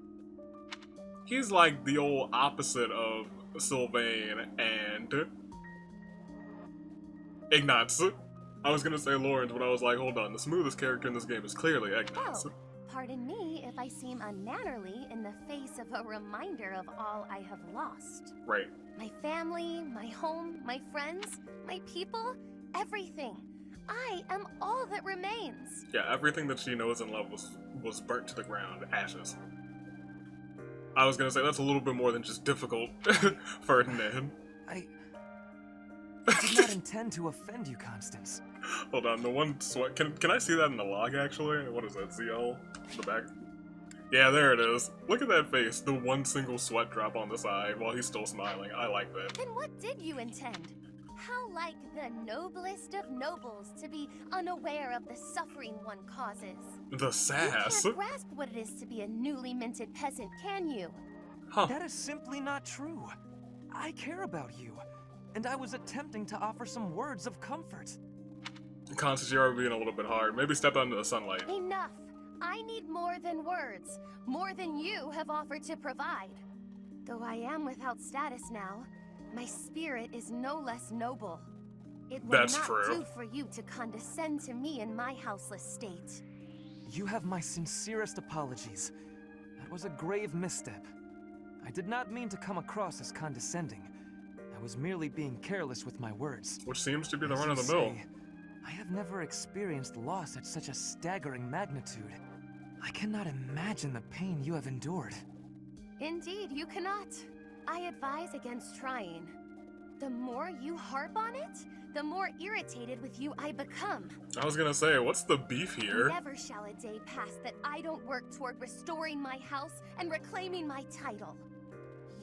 He's like the old opposite of Sylvain and Ignatz. I was gonna say Lawrence, but I was like, hold on, the smoothest character in this game is clearly Ignatz. Oh, pardon me if I seem unmannerly in the face of a reminder of all I have lost. Right. My family, my home, my friends, my people, everything. I am all that remains. Yeah, everything that she knows and loves was burnt to the ground, ashes. I was gonna say, that's a little bit more than just difficult, Ferdinand. I did not intend to offend you, Constance. Hold on, the one sweat. Can I see that in the log, actually? What is that, ZL? The back? Yeah, there it is. Look at that face. The one single sweat drop on the side while he's still smiling. I like that. Then what did you intend? How like the noblest of nobles to be unaware of the suffering one causes. The sass. You can't grasp what it is to be a newly minted peasant, can you? Huh. That is simply not true. I care about you, and I was attempting to offer some words of comfort. Constance, you're being a little bit hard. Maybe step out into the sunlight. Enough. I need more than words. More than you have offered to provide. Though I am without status now, my spirit is no less noble. It will That's not true. do for you to condescend to me in my houseless state. You have my sincerest apologies. That was a grave misstep. I did not mean to come across as condescending. I was merely being careless with my words. Which seems to be the As run of you the mill. say, I have never experienced loss at such a staggering magnitude. I cannot imagine the pain you have endured. Indeed, you cannot. I advise against trying. The more you harp on it, the more irritated with you I become. I was gonna say, what's the beef here? Never shall a day pass that I don't work toward restoring my house and reclaiming my title.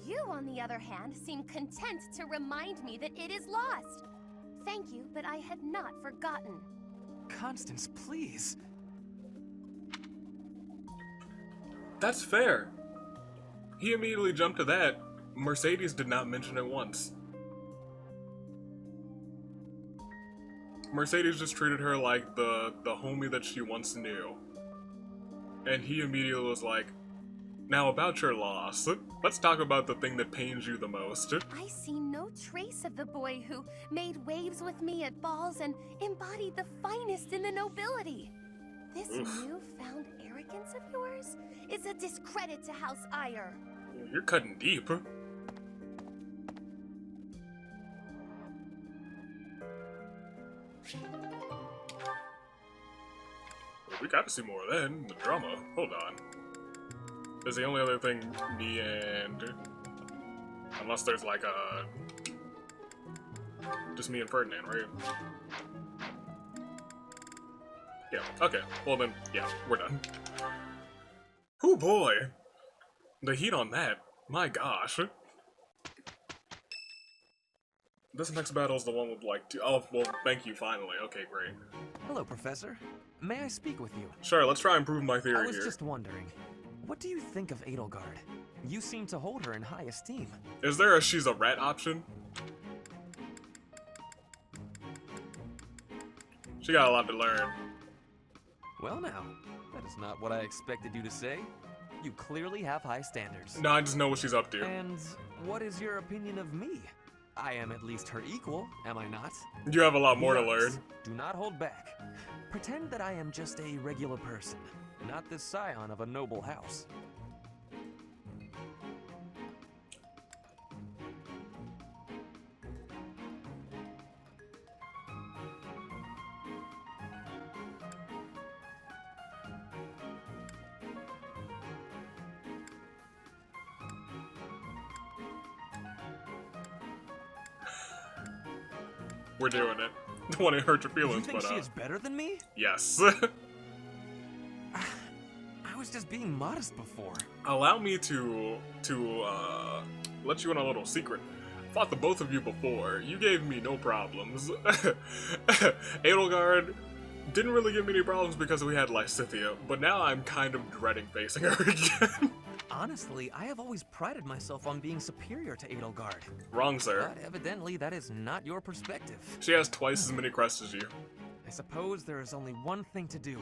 You, on the other hand, seem content to remind me that it is lost. Thank you, but I had not forgotten. Constance, please. That's fair. He immediately jumped to that. Mercedes did not mention it once. Mercedes just treated her like the homie that she once knew. And he immediately was like, now about your loss, let's talk about the thing that pains you the most. I see no trace of the boy who made waves with me at balls and embodied the finest in the nobility. This newfound arrogance of yours is a discredit to House Ire. You're cutting deep. We got to see more of that in the drama. Hold on. Is the only other thing me and... Unless there's like a... Just me and Ferdinand, right? Yeah, okay. Well then, yeah, we're done. Oh boy! The heat on that. My gosh. This next battle is the one with like oh, well, thank you, finally. Okay, great. Hello, Professor. May I speak with you? Sure, let's try and prove my theory I was here. just wondering, what do you think of Edelgard? You seem to hold her in high esteem. Is there a she's a rat option? She got a lot to learn. Well now, that is not what I expected you to say. You clearly have high standards. No, I just know what she's up to. And what is your opinion of me? I am at least her equal, am I not? You have a lot more to Yes. learn. Do not hold back. Pretend that I am just a regular person, not the scion of a noble house. We're doing it. Don't want to hurt your feelings, You think but she is better than me? yes. I was just being modest before. Allow me to let you in a little secret. Fought the both of you before. You gave me no problems. Edelgard Didn't really give me any problems because we had Lysithea, but now I'm kind of dreading facing her again. Honestly, I have always prided myself on being superior to Edelgard. Wrong, sir. But evidently, that is not your perspective. She has twice as many crests as you. I suppose there is only one thing to do.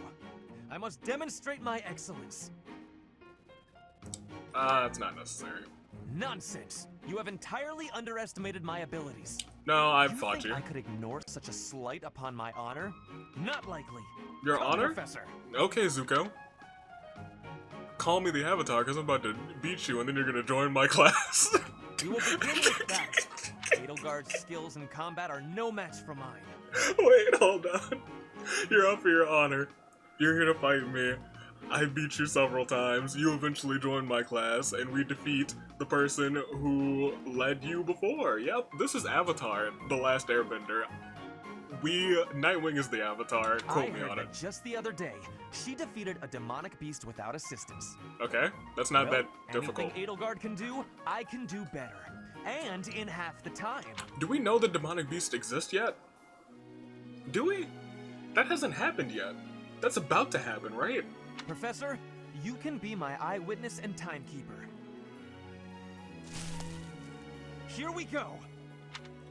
I must demonstrate my excellence. That's not necessary. Nonsense! You have entirely underestimated my abilities. No, I've fought you. I could ignore such a slight upon my honor? Not likely. Your honor? Professor. Okay, Zuko. Call me the Avatar, because I'm about to beat you, and then you're gonna join my class. You will begin with that. Edelgard's skills in combat are no match for mine. Wait, hold on. You're up for your honor. You're here to fight me. I beat you several times. You eventually joined my class, and we defeat the person who led you before. Yep, this is Avatar, The Last Airbender. Nightwing is the Avatar. Quote me on it. Just the other day, she defeated a demonic beast without assistance. Okay, that's not that difficult. Anything Edelgard can do, I can do better. And in half the time. Do we know the demonic beast exists yet? Do we? That hasn't happened yet. That's about to happen, right? Professor, you can be my eyewitness and timekeeper. Here we go.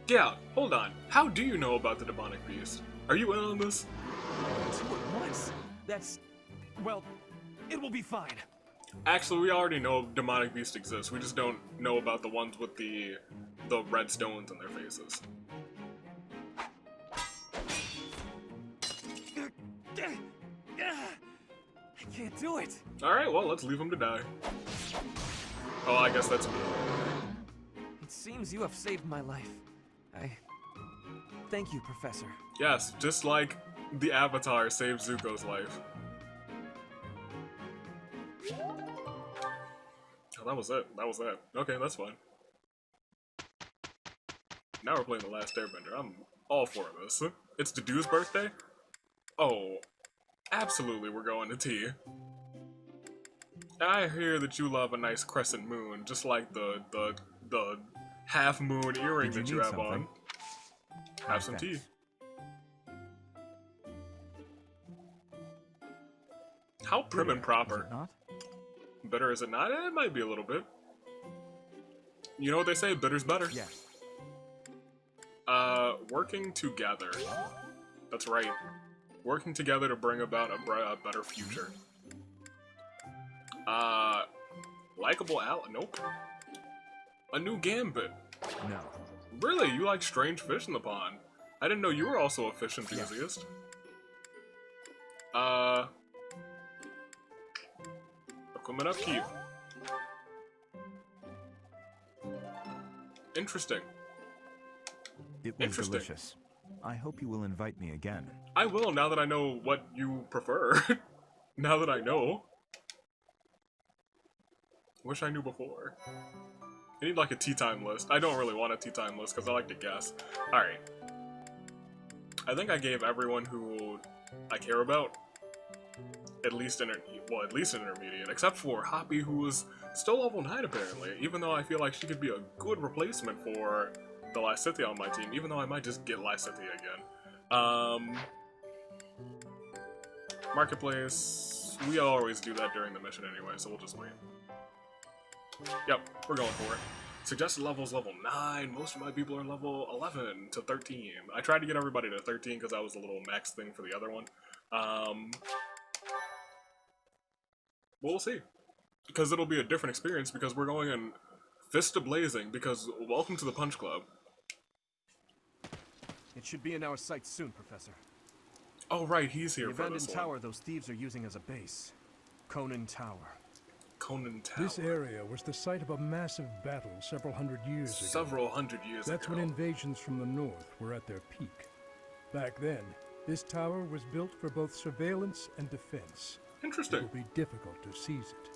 Yeah, hold on. How do you know about the demonic beast? Are you in on this? Two at once? That's... well, it will be fine. Actually, we already know demonic beast exists. We just don't know about the ones with the red stones in their faces. I can't do it. Alright, well, let's leave him to die. Oh, I guess that's me. It seems you have saved my life. Thank you, Professor. Yes, just like the Avatar saved Zuko's life. Oh, that was it. That was that. Okay, that's fine. Now we're playing The Last Airbender. I'm all for this. It's Dedu's birthday? Oh, absolutely we're going to tea. I hear that you love a nice crescent moon, just like the half moon earring that you have on. Have some tea. How prim and proper. Is it not? Bitter is it not? It might be a little bit. You know what they say, bitter's better. Yes. Working together. That's right. Working together to bring about a better future. Likeable Nope. A new gambit. No. Really? You like strange fish in the pond? I didn't know you were also a fish enthusiast. Yes. Equipment upkeep. Interesting. It was delicious. I hope you will invite me again. I will, now that I know what you prefer. Now that I know. Wish I knew before. I need like a tea time list. I don't really want a tea time list because I like to guess. Alright. I think I gave everyone who I care about at least an intermediate, except for Hoppy, who was still level 9 apparently, even though I feel like she could be a good replacement for the Lysithea on my team, even though I might just get Lysithea again. Marketplace, we always do that during the mission anyway, so we'll just wait. Yep, we're going for it. Suggested levels level 9, most of my people are level 11 to 13. I tried to get everybody to 13 because that was a little max thing for the other one. Well, we'll see. Because it'll be a different experience because we're going in Fist Blazing because welcome to the Punch Club. It should be in our sights soon, Professor. Oh right, he's here for the this abandoned tower those thieves are using as a base. Conan Tower. Conan Tower. This area was the site of a massive battle several hundred years ago. Several hundred years ago. That's when invasions from the north were at their peak. Back then, this tower was built for both surveillance and defense. Interesting. It will be difficult to seize it.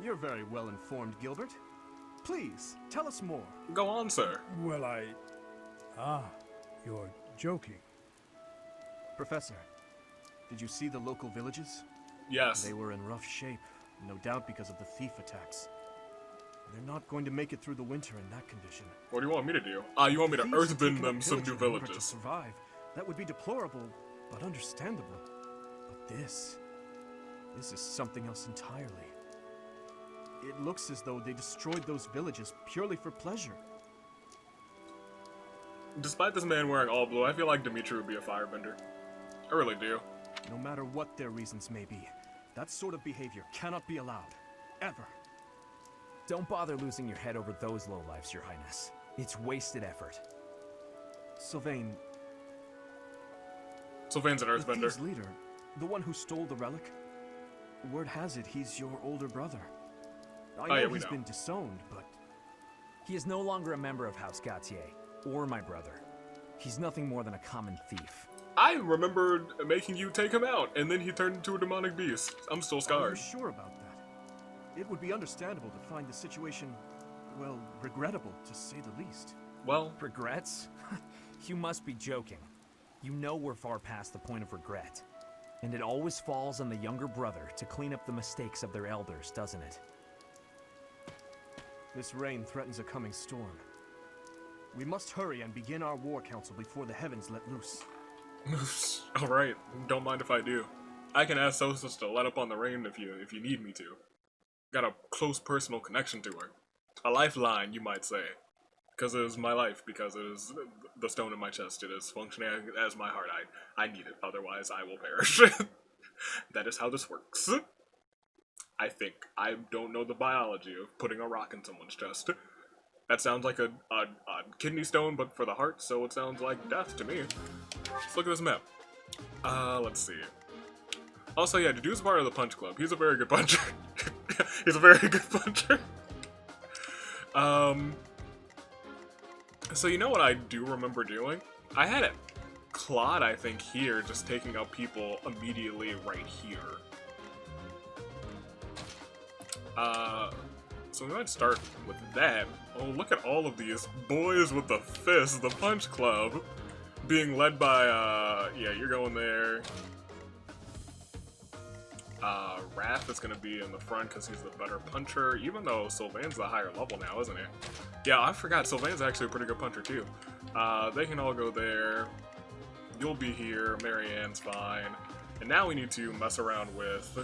You're very well informed, Gilbert. Please, tell us more. Go on, sir. Well, you're joking. Professor, did you see the local villages? Yes. They were in rough shape, no doubt because of the thief attacks. They're not going to make it through the winter in that condition. What do you want me to do? You want me to earthbend them some new villages? To survive. That would be deplorable, but understandable. But this is something else entirely. It looks as though they destroyed those villages purely for pleasure. Despite this man wearing all blue, I feel like Dimitri would be a firebender. I really do. No matter what their reasons may be, that sort of behavior cannot be allowed. Ever. Don't bother losing your head over those lowlifes, Your Highness. It's wasted effort. Sylvain. Sylvain's an The earthbender. thieves' leader, the one who stole the relic, word has it he's your older brother. I know we he's know. been disowned, but He is no longer a member of House Gautier, or my brother. He's nothing more than a common thief. I remembered making you take him out, and then he turned into a demonic beast. I'm still are scarred. you sure about that? It would be understandable to find the situation, well, regrettable, to say the least. Well, regrets? You must be joking. You know we're far past the point of regret. And it always falls on the younger brother to clean up the mistakes of their elders, doesn't it? This rain threatens a coming storm. We must hurry and begin our war council before the heavens let loose. Alright, don't mind if I do. I can ask Sosus to let up on the rain if you need me to. Got a close personal connection to her. A lifeline, you might say. Because it is my life, because it is the stone in my chest. It is functioning as my heart. I need it, otherwise I will perish. That is how this works. I think. I don't know the biology of putting a rock in someone's chest. That sounds like a kidney stone, but for the heart, so it sounds like death to me. Let's look at this map. Let's see. Also, yeah, Dudu's part of the punch club. He's a very good puncher. He's a very good puncher. So you know what I do remember doing? I had a Claude, I think, here, just taking out people immediately right here. So we might start with that. Oh, look at all of these boys with the fist, the punch club, being led by, yeah, you're going there. Wrath is gonna be in the front because he's the better puncher, even though Sylvain's the higher level now, isn't he? Yeah, I forgot, Sylvain's actually a pretty good puncher too. They can all go there. You'll be here, Marianne's fine. And now we need to mess around with...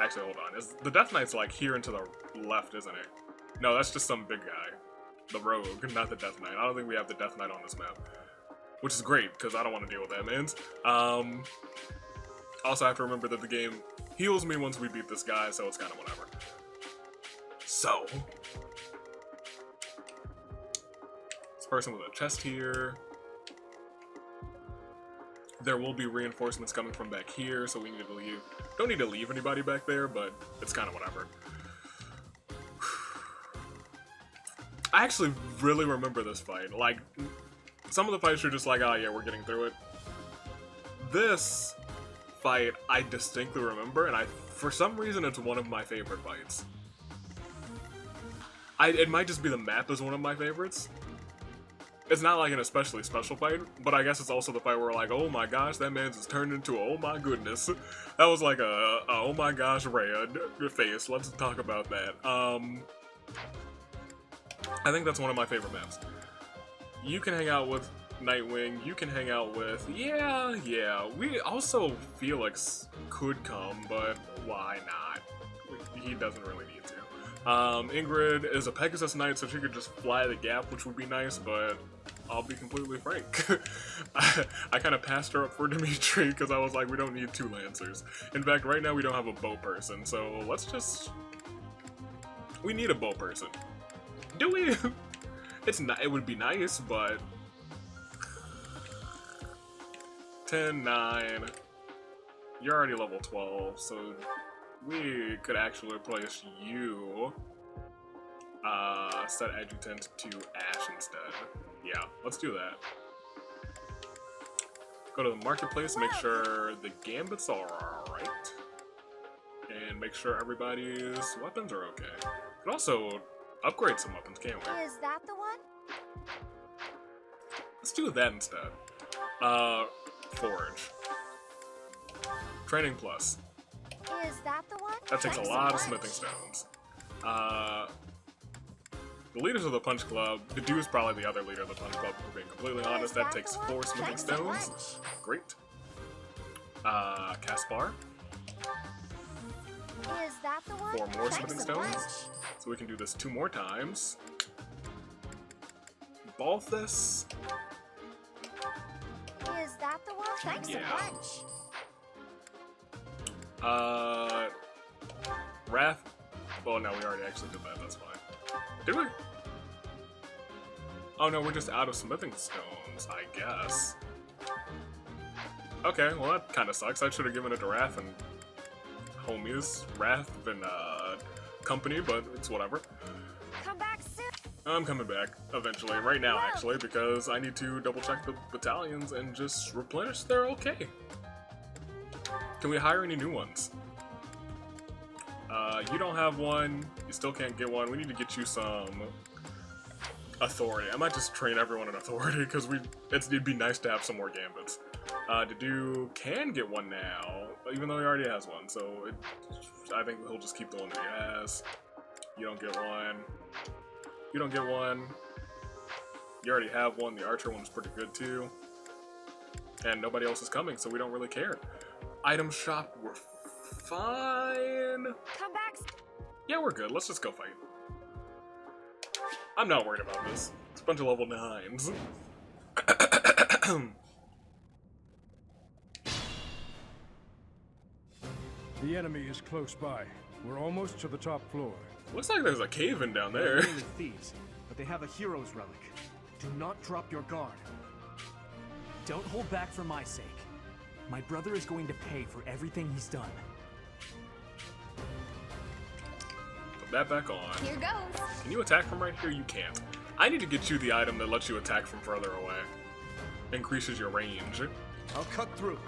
Actually, hold on. Is the Death Knight's like here and to the left, isn't it? No, that's just some big guy. The rogue, not the Death Knight. I don't think we have the Death Knight on this map. Which is great, because I don't want to deal with that, mans. Also, I have to remember that the game heals me once we beat this guy, so it's kind of whatever. So... This person with a chest here. There will be reinforcements coming from back here, so we need to leave. Don't need to leave anybody back there, but it's kind of whatever. I actually really remember this fight. Like, some of the fights are just like, oh yeah, we're getting through it. This fight, I distinctly remember, and for some reason, it's one of my favorite fights. It might just be the map is one of my favorites. It's not like an especially special fight, but I guess it's also the fight where we're like, oh my gosh, that man's just turned into a oh my goodness. That was like a oh my gosh red face. Let's talk about that. I think that's one of my favorite maps. You can hang out with Nightwing, you can hang out with, yeah, we also, Felix could come, but why not? He doesn't really need to. Ingrid is a Pegasus Knight, so she could just fly the gap, which would be nice, but I'll be completely frank. I kind of passed her up for Dimitri, because I was like, we don't need two Lancers. In fact, right now we don't have a bow person, so let's just... We need a bow person. Do we? It would be nice, but... 10, 9... You're already level 12, so... We could actually replace you, set adjutant to Ash instead. Yeah, let's do that. Go to the marketplace, make sure the gambits are alright, and make sure everybody's weapons are okay. But also, upgrade some weapons, can't we? Is that the one? Let's do that instead. Forge. Training plus. Is that the one? That takes a lot of smithing stones. The leaders of the Punch Club, the dude is probably the other leader of the Punch Club, if we're being completely honest. That takes 4 smithing stones. Great. Caspar. Is that the one? 4 more smithing stones. So we can do this 2 more times. Balthus. Is that the one? Thanks a bunch. Wrath. Well, no, we already actually did that. That's fine. Did we? Oh no, we're just out of smithing stones, I guess. Okay, well that kind of sucks. I should have given it to Wrath and homies. Wrath and company, but it's whatever. Come back soon. I'm coming back eventually, right now actually, because I need to double check the battalions and just replenish they're okay. Can we hire any new ones? You don't have one. You still can't get one. We need to get you some authority. I might just train everyone in authority because it'd be nice to have some more gambits. Dedue can get one now, even though he already has one. So I think he'll just keep the one that he has. You don't get one. You don't get one. You already have one. The archer one is pretty good too. And nobody else is coming, so we don't really care. Item shop, we're fine. Come back. Yeah, we're good. Let's just go fight. I'm not worried about this. It's a bunch of level 9s. The enemy is close by. We're almost to the top floor. Looks like there's a cave-in down there. They're mainly thieves, but they have a hero's relic. Do not drop your guard. Don't hold back for my sake. My brother is going to pay for everything he's done. Put that back on. Here goes. Can you attack from right here? You can't. I need to get you the item that lets you attack from further away. Increases your range. I'll cut through.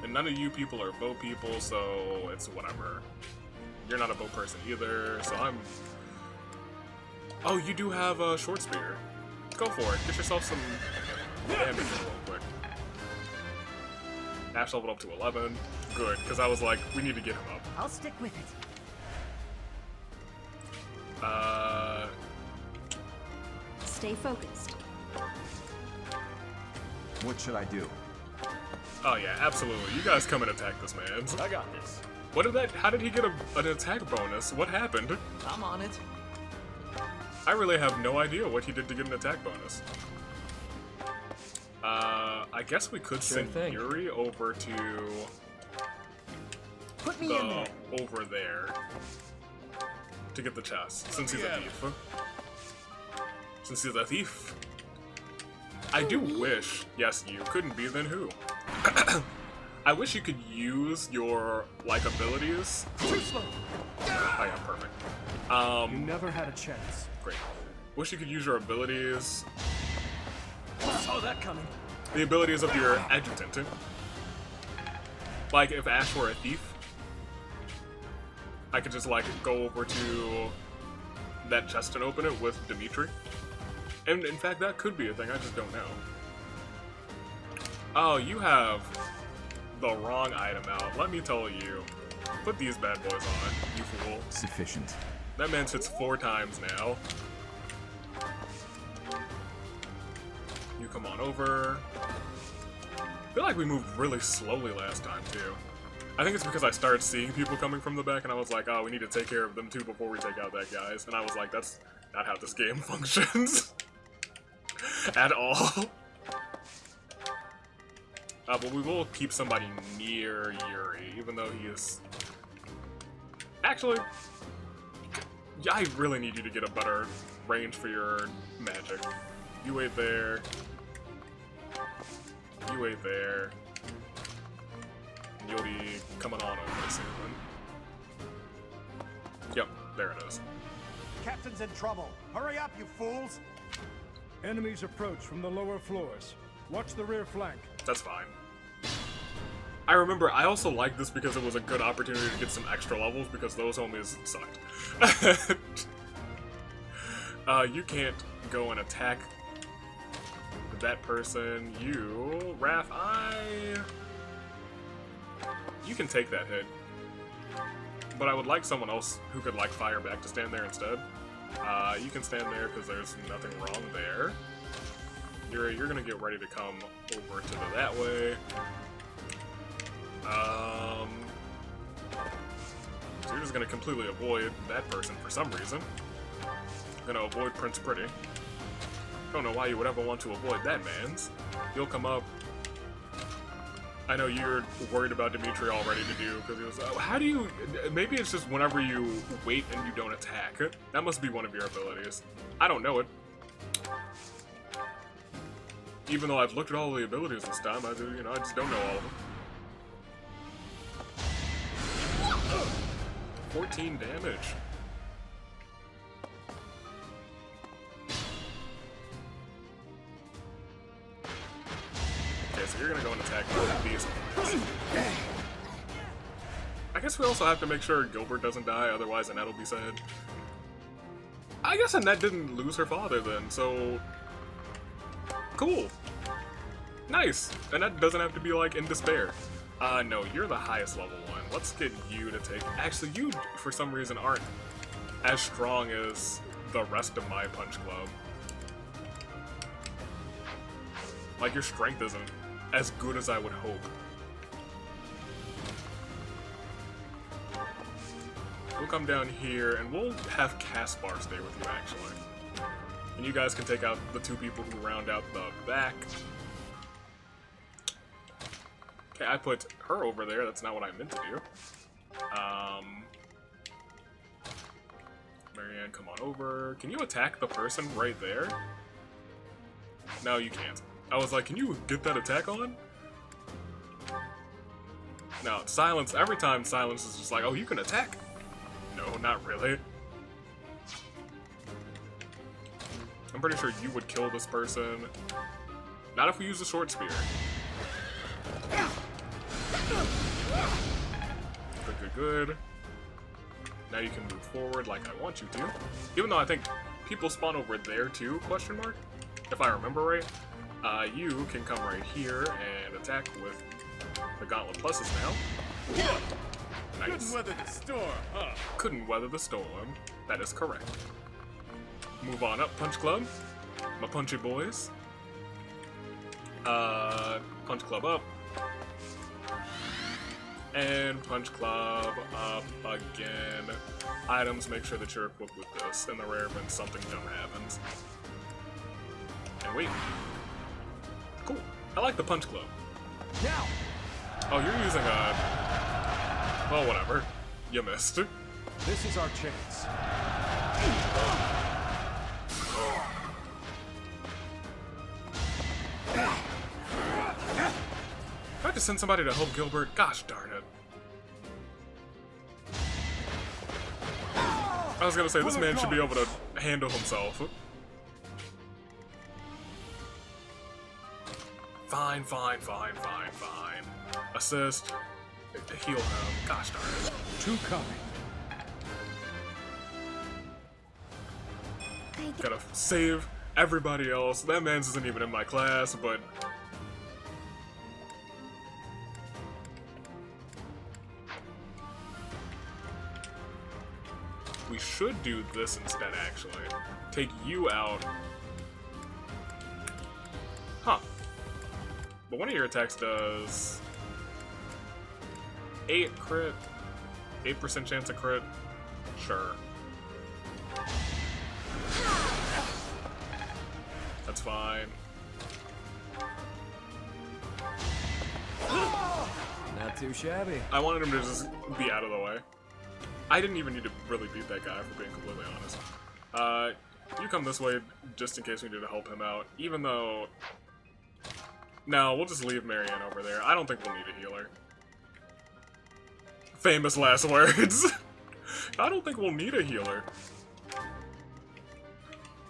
And none of you people are bow people, so it's whatever. You're not a bow person either, so I'm... Oh, you do have a short spear. Go for it. Get yourself some damage real quick. Ash leveled up to 11. Good, because I was like, we need to get him up. I'll stick with it. Stay focused. What should I do? Oh yeah, absolutely. You guys come and attack this man. I got this. What did that? How did he get an attack bonus? What happened? I'm on it. I really have no idea what he did to get an attack bonus. I guess we could send Yuri over to over there to get the chest, since he's a thief. Since he's a thief. I do wish, yes, you couldn't be, then who? I wish you could use your, like, abilities. Too slow. Oh yeah, perfect. You never had a chance. Great. Wish you could use your abilities. Saw that coming. The abilities of your adjutant. Like, if Ash were a thief, I could just, like, go over to that chest and open it with Dimitri. And in fact, that could be a thing, I just don't know. Oh, you have the wrong item out. Let me tell you. Put these bad boys on, you fool. Sufficient. That man sits 4 times now. You come on over. I feel like we moved really slowly last time, too. I think it's because I started seeing people coming from the back, and I was like, oh, we need to take care of them, too, before we take out that guys. And I was like, that's not how this game functions. At all. But we will keep somebody near Yuri, even though he is... Actually, yeah, I really need you to get a better range for your magic. You wait there. You wait there. You'll be coming on over soon. Yep, there it is. Captain's in trouble. Hurry up, you fools! Enemies approach from the lower floors. Watch the rear flank. That's fine. I remember, I also liked this because it was a good opportunity to get some extra levels because those homies sucked. You can't go and attack that person. You, Raph, you can take that hit. But I would like someone else who could, like, fire back to stand there instead. You can stand there because there's nothing wrong there. Yuri, you're gonna get ready to come over to that way. So you're just gonna completely avoid that person for some reason. Gonna avoid Prince Pretty. Don't know why you would ever want to avoid that man's. You'll come up. I know you're worried about Dimitri already to do, because he was, oh, how do you, maybe it's just whenever you wait and you don't attack. That must be one of your abilities. I don't know it. Even though I've looked at all the abilities this time, I just don't know all of them. 14 damage. Okay, so you're gonna go and attack these ones. I guess we also have to make sure Gilbert doesn't die, otherwise Annette will be sad. I guess Annette didn't lose her father then, so... Cool. Nice. Annette doesn't have to be, like, in despair. No, you're the highest level one. Let's get you to take... Actually, you, for some reason, aren't as strong as the rest of my punch club. Like, your strength isn't as good as I would hope. We'll come down here, and we'll have Caspar stay with you, actually. And you guys can take out the two people who round out the back. Okay, I put her over there. That's not what I meant to do. Marianne, come on over. Can you attack the person right there? No, you can't. I was like, can you get that attack on? No, Silence. Every time Silence is just like, oh, you can attack. No, not really. I'm pretty sure you would kill this person. Not if we use a short spear. Good. Now you can move forward like I want you to. Even though I think people spawn over there too, question mark? If I remember right. You can come right here and attack with the Gauntlet Pluses now. Nice. Couldn't weather the storm, huh? Couldn't weather the storm. That is correct. Move on up, Punch Club. My punchy boys. Punch Club up. And Punch Club up again. Items, make sure that you're equipped with this. In the rare event, something dumb happens. And wait. Cool. I like the Punch Club. Now! Oh, you're using a... Well, whatever. You missed. This is our chance. I have to send somebody to help Gilbert. Gosh darn it. I was gonna say, this man should be able to handle himself. Fine. Assist. Heal him. Gosh darn it. Too kind. Gotta save everybody else. That man's isn't even in my class, but... We should do this instead, actually. Take you out. Huh. But one of your attacks does... 8 crit. 8% chance of crit. Sure. That's fine. Not too shabby. I wanted him to just be out of the way. I didn't even need to really beat that guy, for being completely honest. You come this way, just in case we need to help him out. Even though... No, we'll just leave Marianne over there. I don't think we'll need a healer. Famous last words. I don't think we'll need a healer.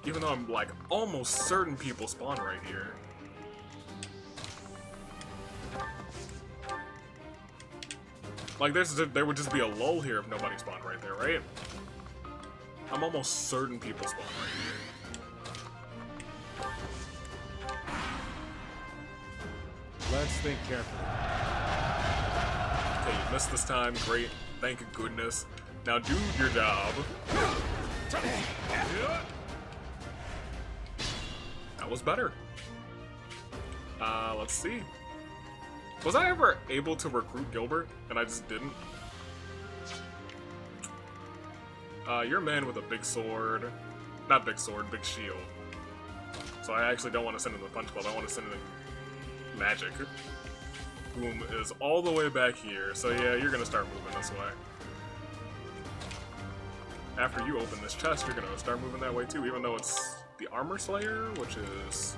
Even though I'm, like, almost certain people spawn right here. Like, there would just be a lull here if nobody spawned right there, right? I'm almost certain people spawn right here. Let's think carefully. Okay, you missed this time. Great. Thank goodness. Now do your job. That was better. Let's see. Was I ever able to recruit Gilbert, and I just didn't? You're a man with a big sword. Not big sword, big shield. So I actually don't want to send him to the Punch Club, I want to send him to Magic. Boom is all the way back here, so yeah, you're gonna start moving this way. After you open this chest, you're gonna start moving that way too, even though it's the Armor Slayer, which is...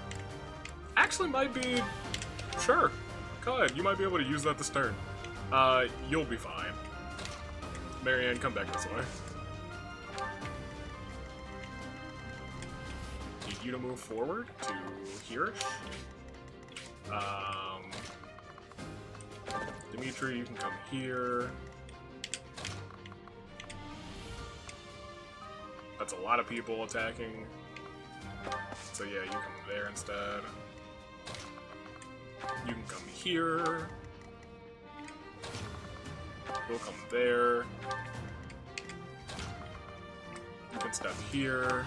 Actually might be... Sure, go ahead, you might be able to use that this turn. You'll be fine. Marianne, come back this way. Need you to move forward to here. Dimitri, you can come here. That's a lot of people attacking. So yeah, you come there instead. You can come here. You'll come there. You can step here.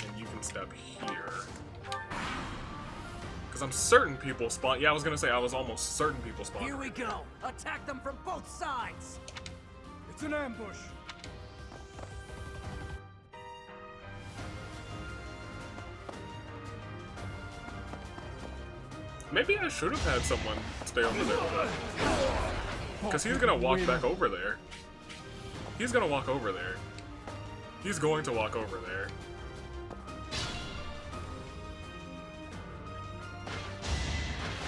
And you can step here. Because I'm certain people spawn. Yeah, I was gonna say I was almost certain people spawn. Here we go! Attack them from both sides! It's an ambush! Maybe I should have had someone stay over there. Because he's gonna walk back over there. He's gonna walk over there. He's going to walk over there.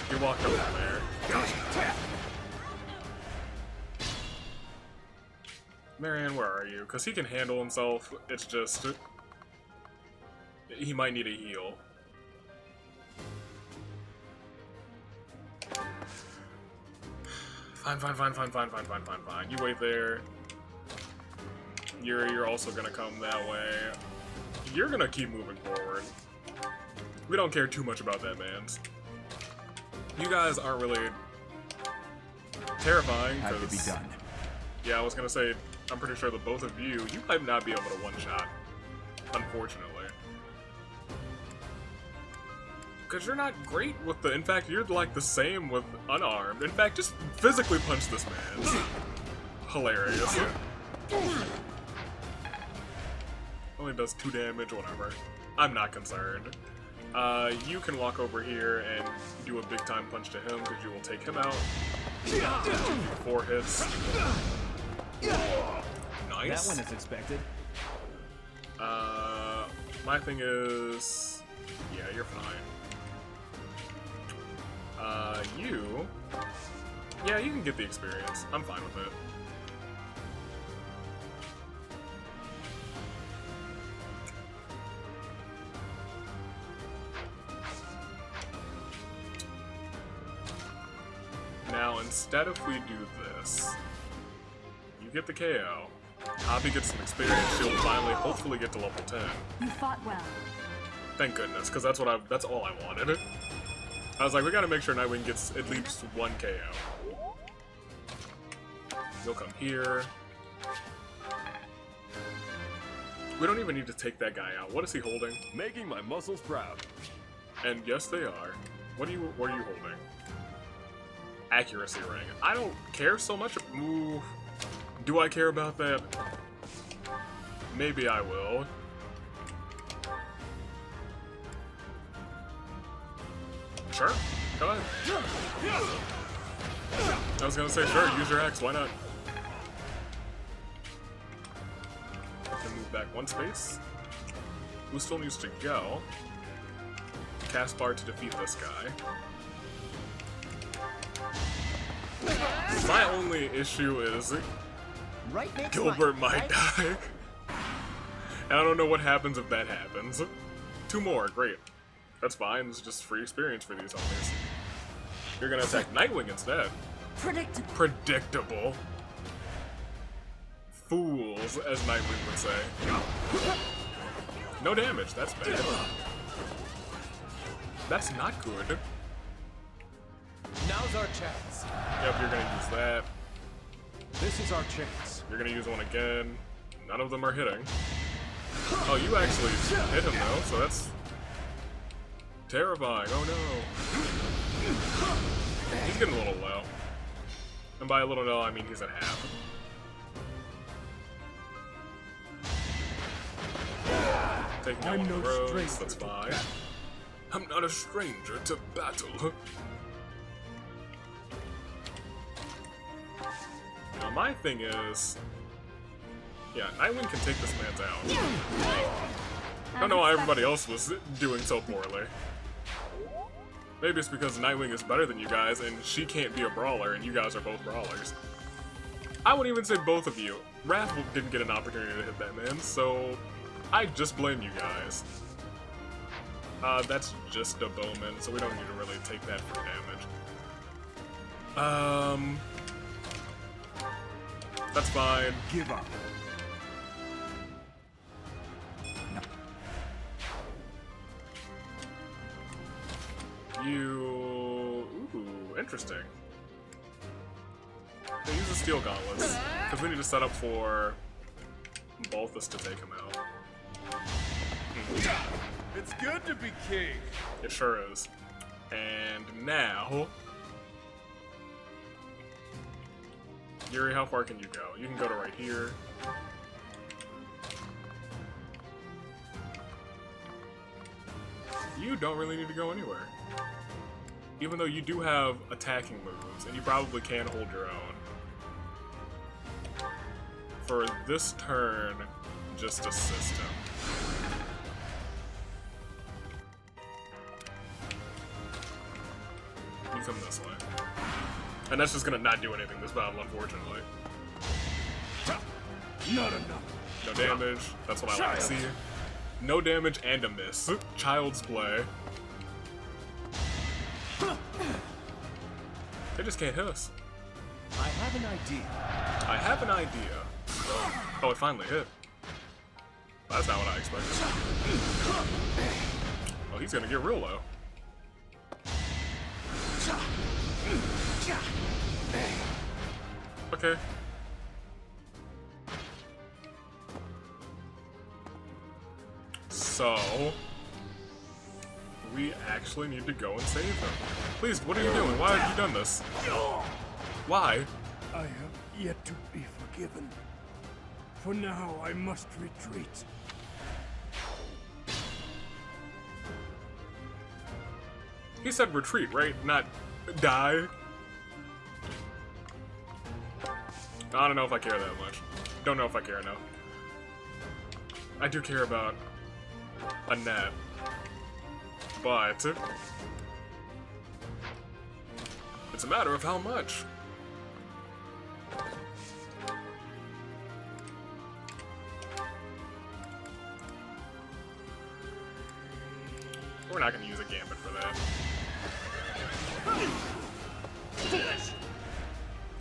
He walked over there. Gotcha. Marianne, where are you? Because he can handle himself. It's just... he might need a heal. Fine. You wait there. Yuri, you're also gonna come that way. You're gonna keep moving forward. We don't care too much about that, man. You guys aren't really terrifying. How could be done? Yeah, I was gonna say, I'm pretty sure that both of you might not be able to one-shot, unfortunately. Because you're not great with the... In fact, you're like the same with unarmed. In fact, just physically punch this man. Hilarious. Only does 2 damage, whatever. I'm not concerned. You can walk over here and do a big time punch to him because you will take him out. 4 hits. Nice. That one is expected. My thing is... yeah, you're fine. You... yeah, you can get the experience. I'm fine with it. Now, instead if we do this, you get the KO, Hobby gets some experience, she'll finally, hopefully get to level 10. You fought well. Thank goodness, because that's all I wanted. I was like, we gotta make sure Nightwing gets at least 1 KO. You'll come here. We don't even need to take that guy out. What is he holding? Making my muscles proud. And yes, they are. What are you holding? Accuracy ring. I don't care so much. Ooh. Do I care about that? Maybe I will. Sure. Go ahead. I was gonna say, sure, use your axe, why not? Can move back 1 space. Who still needs to go? Cast bar to defeat this guy. My only issue is Gilbert might die. And I don't know what happens if that happens. 2 more, great. That's fine, this is just free experience for these homies. You're gonna attack Nightwing instead. Predictable. Fools, as Nightwing would say. No damage, that's bad. That's not good. Now's our chance. Yep, you're gonna use that. This is our chance. You're gonna use one again. None of them are hitting. Oh, you actually hit him though, so that's terrifying. Oh no. He's getting a little low. And by a little low, I mean he's at half. Taking out one of the roads, that's fine. I'm not a stranger to battle. Now my thing is... yeah, Nightwing can take this man's out. I don't know why everybody else was doing so poorly. Maybe it's because Nightwing is better than you guys and she can't be a brawler and you guys are both brawlers. I wouldn't even say both of you. Wrath didn't get an opportunity to hit that man, so I just blame you guys. That's just a bowman, so we don't need to really take that for damage. That's fine. Give up. You... ooh, interesting. They use the steel gauntlets, because we need to set up for Balthus to take him out. It's good to be king. It sure is. And now... Yuri, how far can you go? You can go to right here. You don't really need to go anywhere. Even though you do have attacking moves, and you probably can hold your own. For this turn, just assist him. You come this way. And that's just gonna not do anything this battle, unfortunately. Not enough. No damage, that's what I like to see. No damage and a miss. Child's play. They just can't hit us. I have an idea. I have an idea. Oh, it finally hit. That's not what I expected. Oh, he's gonna get real low. Okay. So, we actually need to go and save him. Please, what are you doing? Why have you done this? Why? I have yet to be forgiven. For now, I must retreat. He said retreat, right? Not die. I don't know if I care that much. Don't know if I care enough. I do care about Annette. But it's a matter of how much. We're not going to use a gambit for that.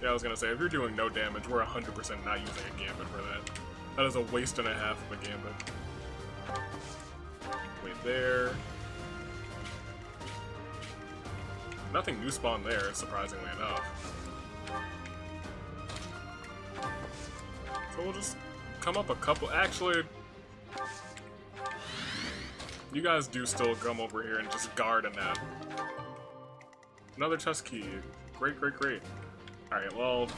Yeah, I was going to say, if you're doing no damage, we're 100% not using a gambit for that. That is a waste and a half of a gambit. Wait there. Nothing new spawned there, surprisingly enough. So we'll just come up a couple. Actually, you guys do still come over here and just guard a net. Another chest key. Great, great, great. Alright, well.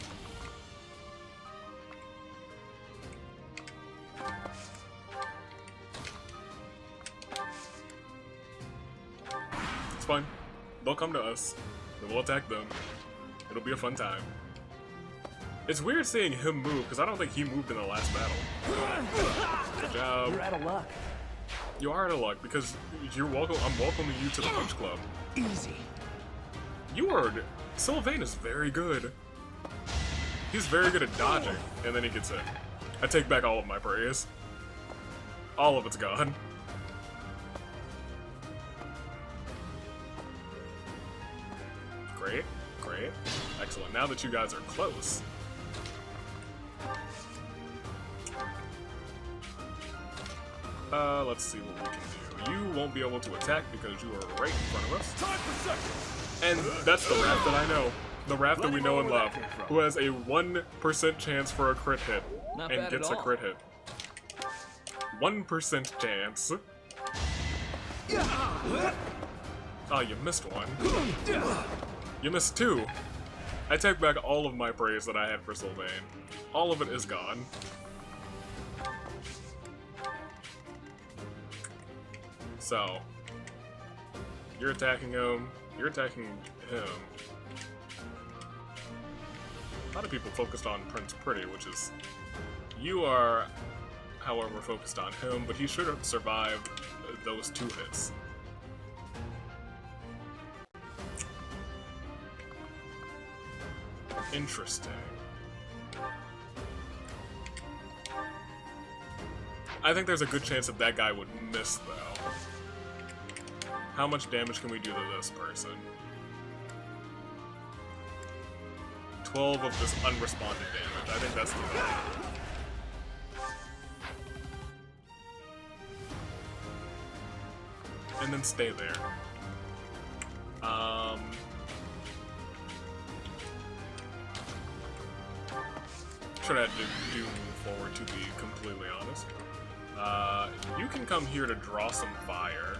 It's fine. They'll come to us. We'll attack them. It'll be a fun time. It's weird seeing him move, because I don't think he moved in the last battle. Good job. You're out of luck. You are out of luck, because you're welcome. I'm welcoming you to the Punch Club. Easy. You are... Sylvain is very good. He's very good at dodging, and then he gets hit. I take back all of my praise. All of it's gone. Great, great. Excellent. Now that you guys are close. Let's see what we can do. You won't be able to attack because you are right in front of us. Time for seconds. And that's the Wrath that I know. The Wrath that we know and love. Who has a 1% chance for a crit hit. And gets a crit hit. 1% chance. Oh, you missed one. You missed two. I take back all of my praise that I had for Sylvain. All of it is gone. So, you're attacking him. You're attacking him. A lot of people focused on Prince Pretty, which is... You are, however, focused on him, but he should have survived those 2 hits. Interesting. I think there's a good chance that that guy would miss, though. How much damage can we do to this person? 12 of just unresponded damage. I think that's the goal. And then stay there. Should have to do move forward, to be completely honest. You can come here to draw some fire.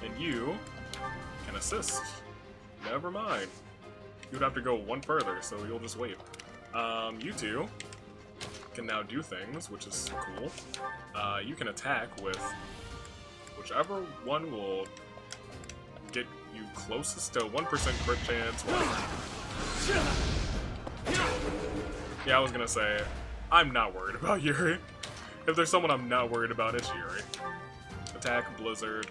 And you can assist. Never mind. You'd have to go one further, so you'll just wait. You two can now do things, which is cool. You can attack with whichever one will get you closest to 1% crit chance. Yeah, I was gonna say, I'm not worried about Yuri. If there's someone I'm not worried about, it's Yuri. Attack, Blizzard.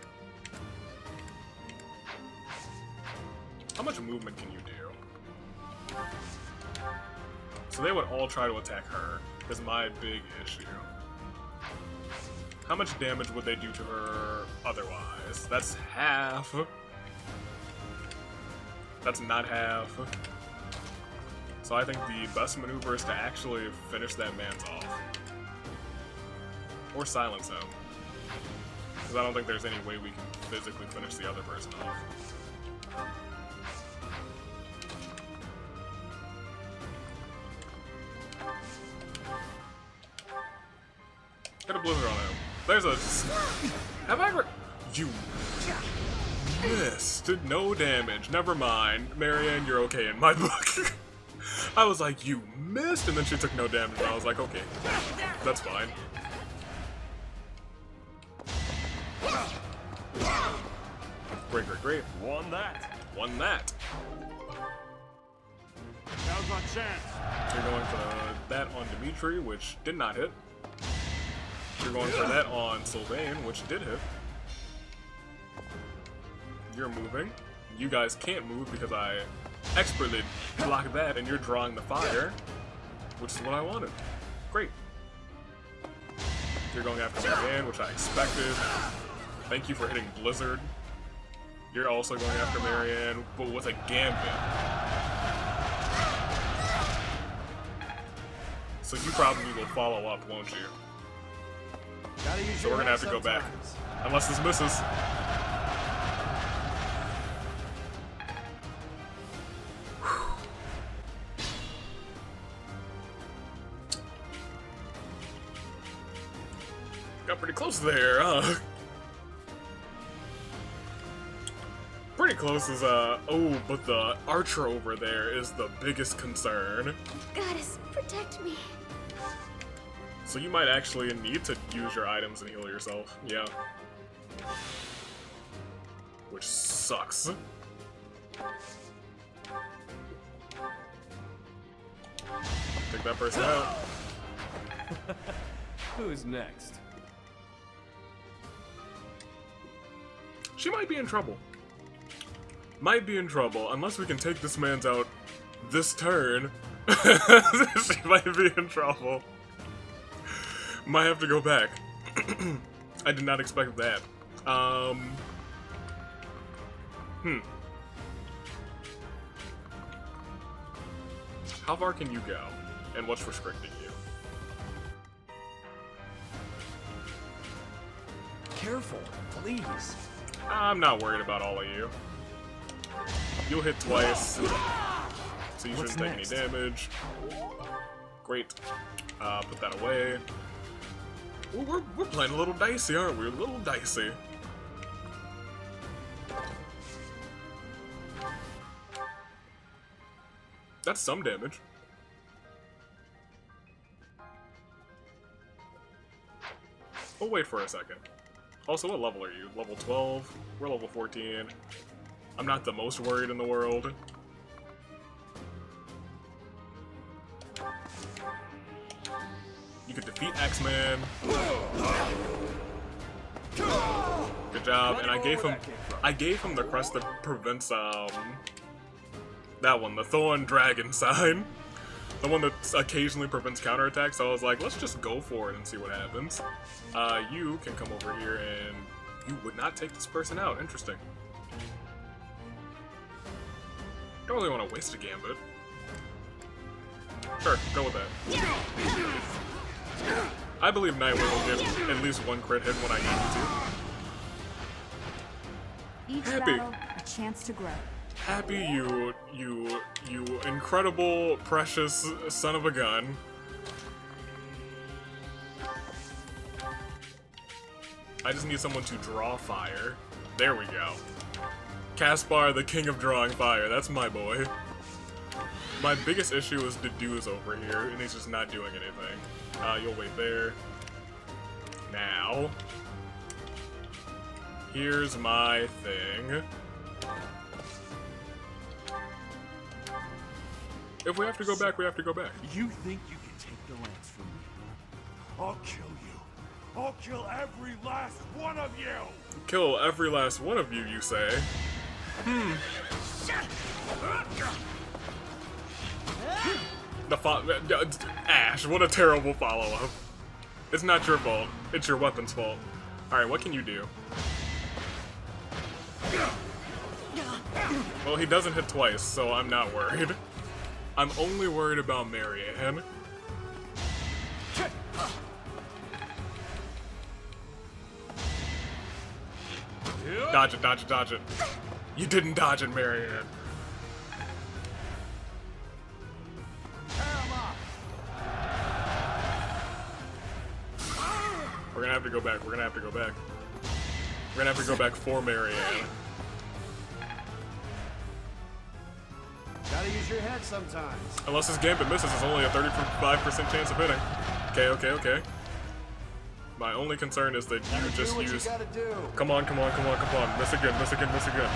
How much movement can you do? So they would all try to attack her, is my big issue. How much damage would they do to her otherwise? That's half. That's not half. So I think the best maneuver is to actually finish that man's off. Or silence him. Because I don't think there's any way we can physically finish the other person off. Get a blizzard on him. There's a... Have I ever... You... missed. No damage. Never mind. Marianne, you're okay in my book. I was like, you missed, and then she took no damage, and I was like, okay. That's fine. Great, great, great. Won that. Won that. Now's my chance. You're going for that on Dimitri, which did not hit. You're going for that on Sylvain, which did hit. You're moving. You guys can't move because I expertly blocked that, and you're drawing the fire, which is what I wanted. Great. You're going after Marianne, which I expected. Thank you for hitting Blizzard. You're also going after Marianne, but with a Gambit. So you probably will follow up, won't you? So we're gonna have to go back. Unless this misses. Got pretty close there, huh? Pretty close is, oh, but the archer over there is the biggest concern. Goddess, protect me. So you might actually need to use your items and heal yourself, yeah. Which sucks. Take that person out. Who's next? She might be in trouble. Might be in trouble, unless we can take this man's out this turn. She might be in trouble. Might have to go back. I did not expect that. How far can you go? And what's restricting you? Careful, please. I'm not worried about all of you. You'll hit twice, so you shouldn't take any damage. Great. Put that away. Ooh, we're playing a little dicey, aren't we? A little dicey. That's some damage. Oh, wait for a second. Also, what level are you? Level 12? We're level 14. I'm not the most worried in the world. You could defeat X-Man. Good job. And I gave him the crest that prevents that one, the Thorn Dragon sign. The one that occasionally prevents counterattacks, so I was like, let's just go for it and see what happens. You can come over here and you would not take this person out. Interesting. Don't really want to waste a gambit. Sure, go with that. I believe Nightwing will get at least one crit hit when I need to. Each battle, a chance to grow. Happy you incredible, precious son of a gun. I just need someone to draw fire. There we go. Caspar, the king of drawing fire. That's my boy. My biggest issue is Dedue's over here, and he's just not doing anything. You'll wait there. Now. Here's my thing. If we have to go back, we have to go back. You think you can take the lance from me? I'll kill you. I'll kill every last one of you! Kill every last one of you, you say? Ash, what a terrible follow-up. It's not your fault. It's your weapon's fault. Alright, what can you do? Well, he doesn't hit twice, so I'm not worried. I'm only worried about Marianne. Dodge it, dodge it, dodge it. You didn't dodge it, Marianne. We're gonna have to go back, we're gonna have to go back. We're gonna have to go back for Marianne. Gotta use your head sometimes. Unless his gambit misses, it's only a 35% chance of hitting. Okay, okay, okay. My only concern is that you just use... Come on, come on, come on, come on. Miss again, miss again, miss again.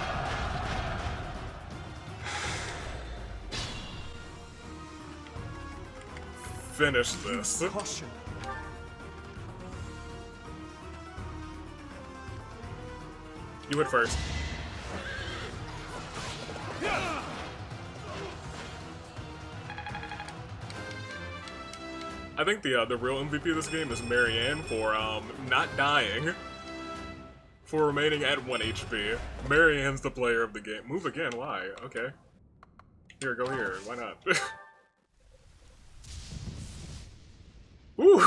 Finish this. You hit first. I think the real MVP of this game is Marianne for not dying, for remaining at 1 HP. Marianne's the player of the game. Move again, why? Okay. Here, go here. Why not? Ooh!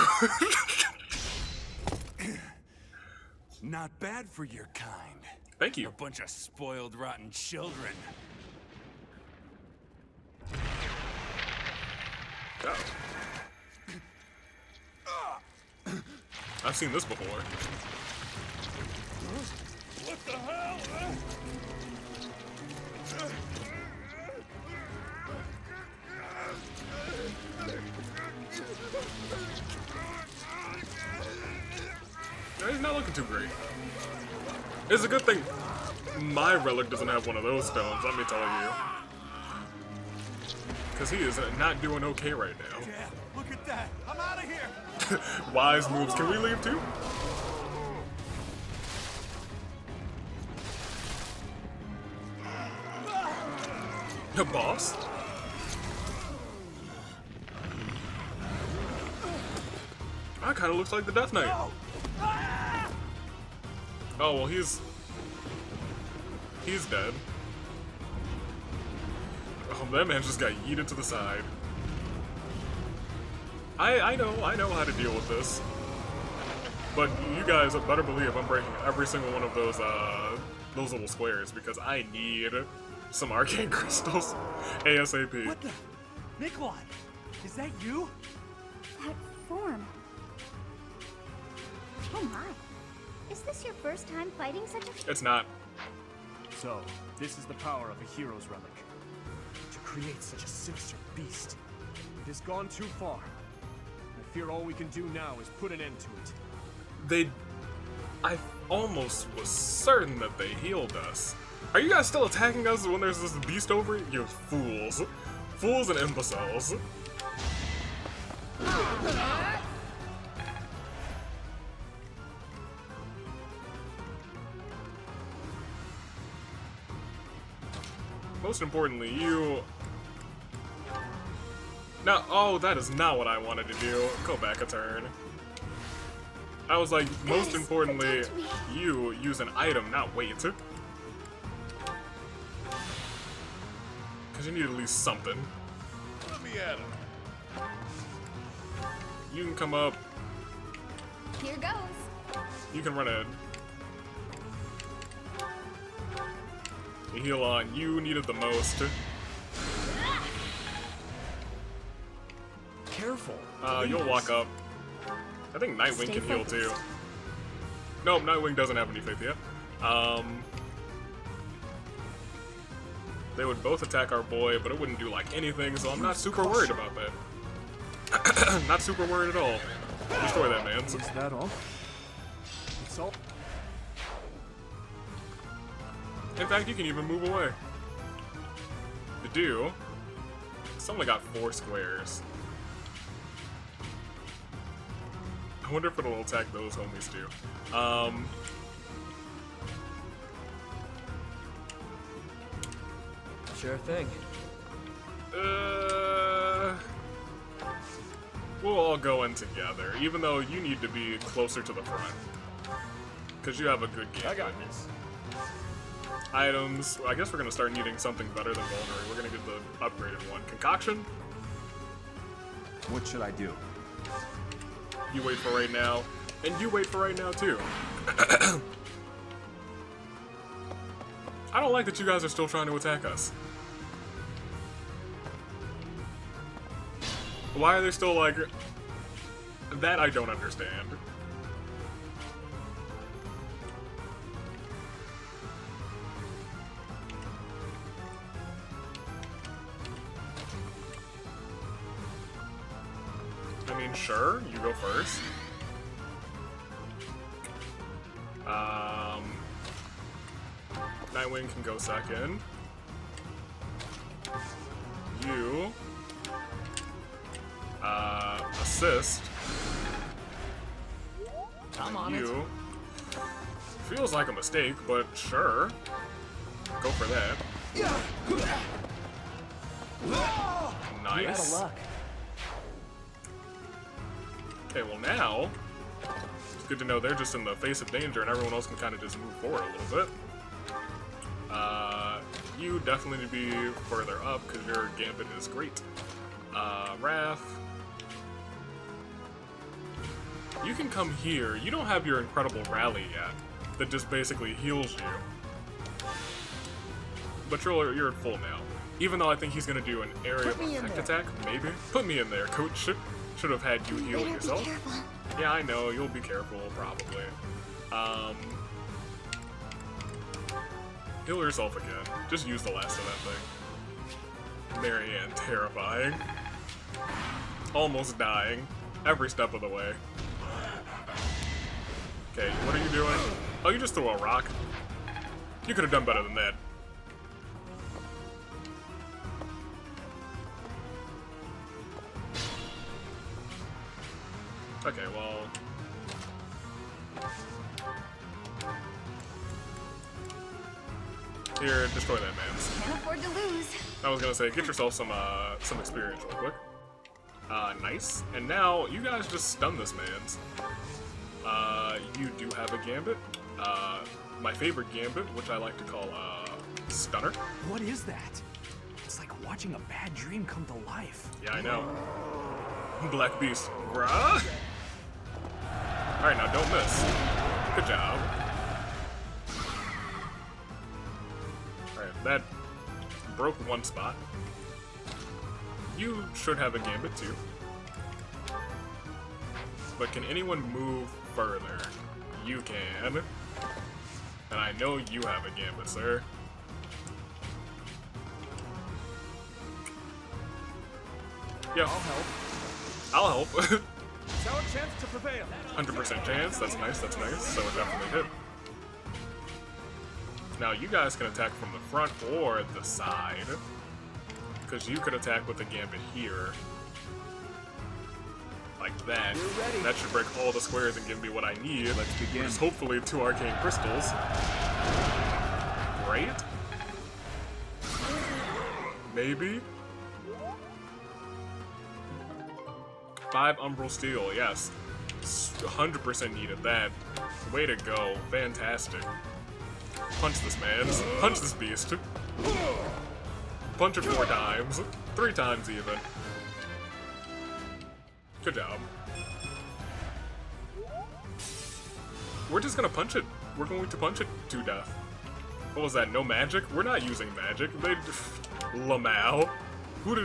Not bad for your kind. Thank you. A bunch of spoiled, rotten children. Oh. I've seen this before. What the hell? He's not looking too great. It's a good thing my relic doesn't have one of those stones, let me tell you. Because he is not doing okay right now. Yeah, look at that. I'm out of here. Wise moves. Can we leave too? The boss? That kind of looks like the Death Knight. Oh, well, he's dead. Oh, that man just got yeeted to the side. I know how to deal with this. But you guys better believe I'm breaking every single one of those little squares because I need some arcane crystals ASAP. What the? Nikolai, is that you? That form. Oh my. Is this your first time fighting such a... It's not. So, this is the power of a hero's relic. To create such a sinister beast. It has gone too far. I fear all we can do now is put an end to it. I almost was certain that they healed us. Are you guys still attacking us when there's this beast over it? You fools. Fools and imbeciles. Most importantly, you... No, oh, that is not what I wanted to do. Go back a turn. I was like, most importantly, you use an item, not wait. Because you need at least something. Let me at him. You can come up. Here goes. You can run in. The heal on you needed the most. Careful. You'll walk up. I think Nightwing can heal too. Nope, Nightwing doesn't have any faith yet. They would both attack our boy, but it wouldn't do like anything, so I'm not super worried about that. Not super worried at all. Destroy that man. Is that all? It's all. In fact, you can even move away. To do, it's only got 4 squares. I wonder if it'll attack those homies too. Sure thing. We'll all go in together, even though you need to be closer to the front. Because you have a good game. I got this. Items. I guess we're going to start needing something better than Vulnerary. We're going to get the upgraded one. Concoction? What should I do? You wait for right now. And you wait for right now, too. I don't like that you guys are still trying to attack us. Why are they still like... That I don't understand. I mean, sure, you go first. Nightwing can go second. You assist. I'm on it. You feels like a mistake, but sure. Go for that. Nice. You're out of luck. Okay, well now, it's good to know they're just in the face of danger and everyone else can kind of just move forward a little bit. You definitely need to be further up because your gambit is great. Wrath. You can come here. You don't have your incredible rally yet that just basically heals you. But you're at full now. Even though I think he's going to do an area of effect attack, maybe. Put me in there, coach. Should have had you heal yourself. Yeah, I know. You'll be careful, probably. Heal yourself again. Just use the last of that thing. Marianne, terrifying. Almost dying. Every step of the way. Okay, what are you doing? Oh, you just threw a rock. You could have done better than that. Okay, well... Here, destroy that man. Can't afford to lose. I was gonna say, get yourself some experience real quick. Nice. And now, you guys just stun this man's. You do have a gambit. My favorite gambit, which I like to call, Stunner. What is that? It's like watching a bad dream come to life. Yeah, I know. Black Beast. Bruh! Alright, now don't miss. Good job. Alright, that broke one spot. You should have a gambit too. But can anyone move further? You can. And I know you have a gambit, sir. Yeah. I'll help. It's our chance to prevail. 100% chance. That's nice. That's nice. So it definitely hit. Now you guys can attack from the front or the side, because you could attack with the gambit here, like that. That should break all the squares and give me what I need. Let's begin. Which is hopefully 2 arcane crystals. Right? Maybe. 5 umbral steel. Yes. 100% needed that. Way to go. Fantastic. Punch this man. Punch this beast. Punch it 4 times. 3 times even. Good job. We're just gonna punch it. We're going to punch it to death. What was that? No magic? We're not using magic. They... Lamau. Who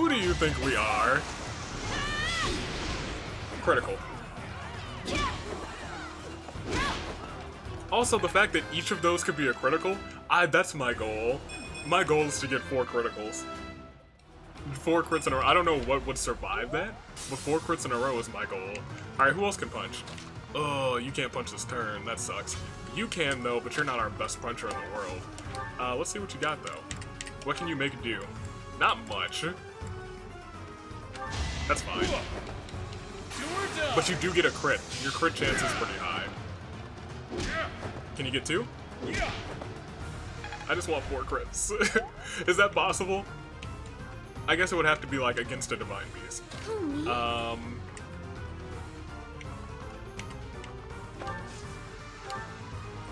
do you think we are? Critical. Also, the fact that each of those could be a critical, that's my goal. My goal is to get 4 criticals. 4 crits in a row. I don't know what would survive that, but 4 crits in a row is my goal. Alright, who else can punch? Oh, you can't punch this turn. That sucks. You can, though, but you're not our best puncher in the world. Let's see what you got, though. What can you make it do? Not much. That's fine. But you do get a crit. Your crit chance is pretty high. Can you get 2? I just want 4 crits. Is that possible? I guess it would have to be like against a divine beast.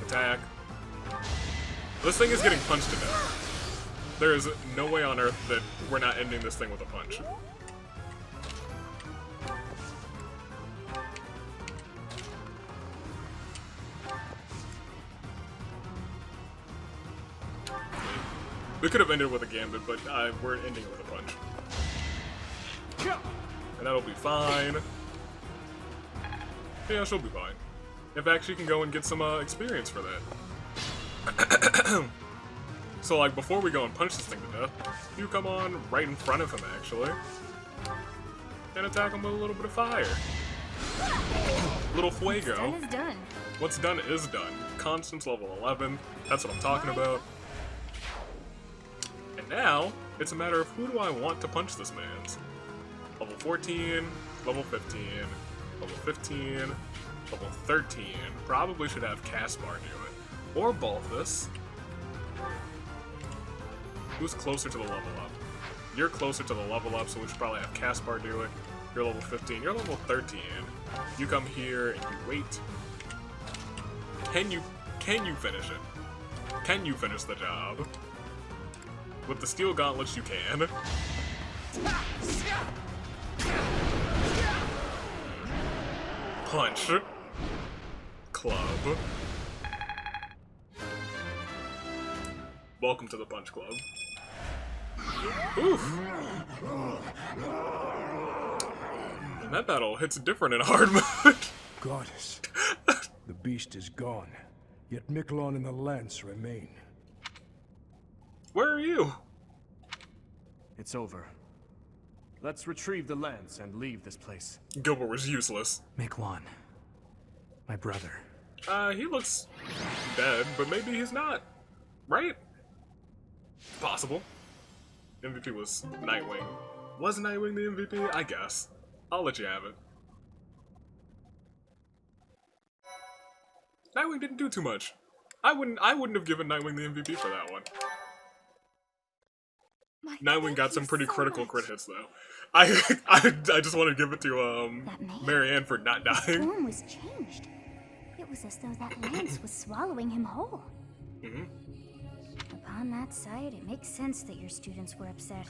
Attack. This thing is getting punched to death. There is no way on earth that we're not ending this thing with a punch. We could have ended with a gambit, but we're ending it with a punch. And that'll be fine. Yeah, she'll be fine. In fact, she can go and get some experience for that. So, like, before we go and punch this thing to death, you come on right in front of him, actually. And attack him with a little bit of fire. Little fuego. What's done is done. What's done is done. Constance level 11. That's what I'm talking about. And now, it's a matter of who do I want to punch this man's. Level 14, level 15, level 15, level 13. Probably should have Caspar do it. Or Balthus. Who's closer to the level up? You're closer to the level up, so we should probably have Caspar do it. You're level 15. You're level 13. You come here and you wait. Can you finish it? Can you finish the job? With the steel gauntlets, you can. Punch. Club. Welcome to the Punch Club. Oof. That battle hits different in hard mode. Goddess. The beast is gone, yet Miquelon and the lance remain. Where are you? It's over. Let's retrieve the lance and leave this place. Gilbert was useless. Miquelon. My brother. He looks dead, but maybe he's not. Right? Possible. MVP was Nightwing. Was Nightwing the MVP? I guess. I'll let you have it. Nightwing didn't do too much. I wouldn't have given Nightwing the MVP for that one. Nightwing got some pretty critical crit hits though. I just want to give it to Marianne for not dying. His form was changed. It was as though that lance was swallowing him whole. Upon that sight, it makes sense that your students were upset.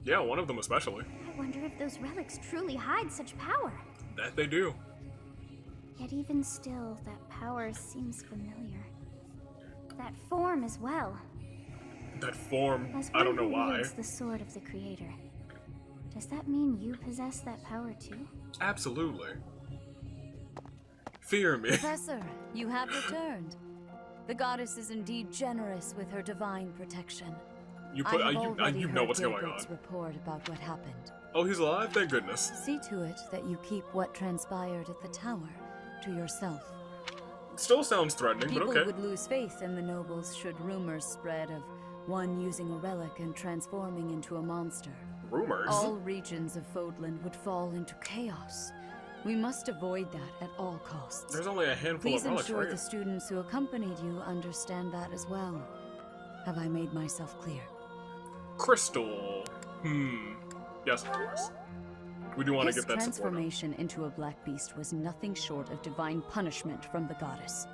Yeah, one of them especially. I wonder if those relics truly hide such power. That they do. Yet even still, that power seems familiar. That form as well. That form, I don't know why. As the sword of the creator. Does that mean you possess that power too? Absolutely. Fear me. Professor, you have returned. The goddess is indeed generous with her divine protection. You put, I have you already know heard what's going on. Gilbert's report about what happened. Oh, he's alive? Thank goodness. See to it that you keep what transpired at the tower to yourself. Still sounds threatening, People but okay. would lose faith in the nobles should rumors spread of one using a relic and transforming into a monster. Rumors? All regions of Fodland would fall into chaos. We must avoid that at all costs. There's only a handful Please of relics, ensure right? the students who accompanied you understand that as well. Have I made myself clear? Crystal. Yes, of course. We do want to His get that support. transformation into a black beast was nothing short of divine punishment from the goddess.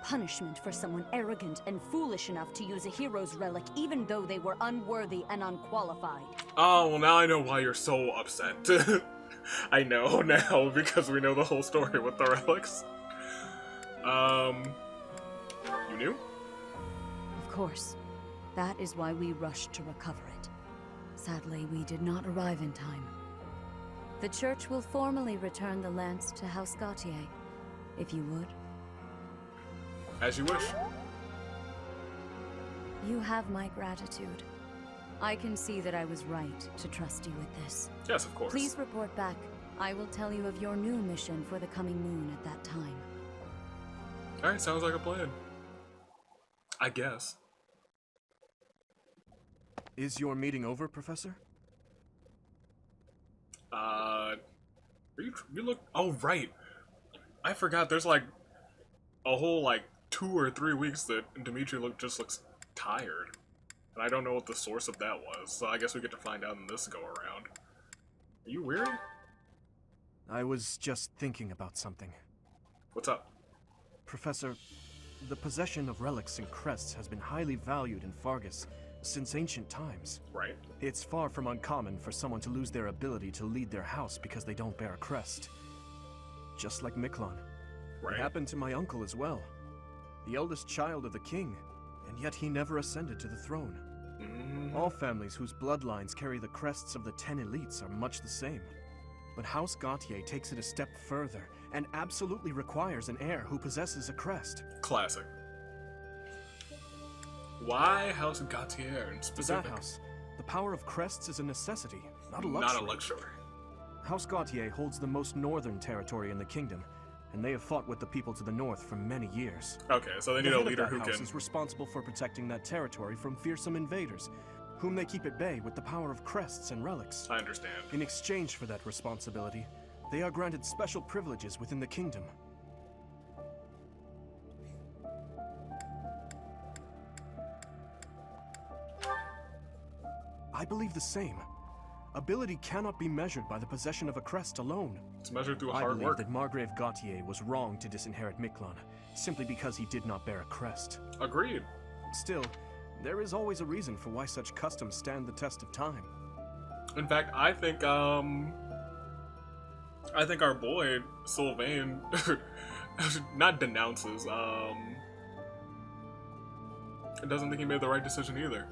Punishment for someone arrogant and foolish enough to use a hero's relic even though they were unworthy and unqualified. Oh, well now I know why you're so upset. I know now, because we know the whole story with the relics. You knew? Of course. That is why we rushed to recover it. Sadly, we did not arrive in time. The church will formally return the lance to House Gautier, if you would. As you wish. You have my gratitude. I can see that I was right to trust you with this. Yes, of course. Please report back. I will tell you of your new mission for the coming moon at that time. Alright, sounds like a plan. I guess. Is your meeting over, Professor? You look. Oh, right. I forgot. There's like a whole 2 or 3 weeks that Dimitri just looks tired, and I don't know what the source of that was. So I guess we get to find out in this go around. Are you weary? I was just thinking about something. What's up? Professor, the possession of relics and crests has been highly valued in Fargus since ancient times. Right. It's far from uncommon for someone to lose their ability to lead their house because they don't bear a crest. Just like Miklon. Right. It happened to my uncle as well. The eldest child of the king, and yet he never ascended to the throne. All families whose bloodlines carry the crests of the 10 elites are much the same. But House Gautier takes it a step further and absolutely requires an heir who possesses a crest. Classic. Why House Gautier in specific? That house, the power of crests is a necessity, not a luxury. Not a luxury. House Gautier holds the most northern territory in the kingdom, and they have fought with the people to the north for many years. Okay, so they need a leader who The head of that house can... is responsible for protecting that territory from fearsome invaders, whom they keep at bay with the power of crests and relics. I understand. In exchange for that responsibility, they are granted special privileges within the kingdom. I believe the same. Ability cannot be measured by the possession of a crest alone. It's measured through I hard believe work. that Margrave Gautier was wrong to disinherit Miklon, simply because he did not bear a crest. Agreed. Still, there is always a reason for why such customs stand the test of time. In fact, I think our boy Sylvain not denounces, doesn't think he made the right decision either.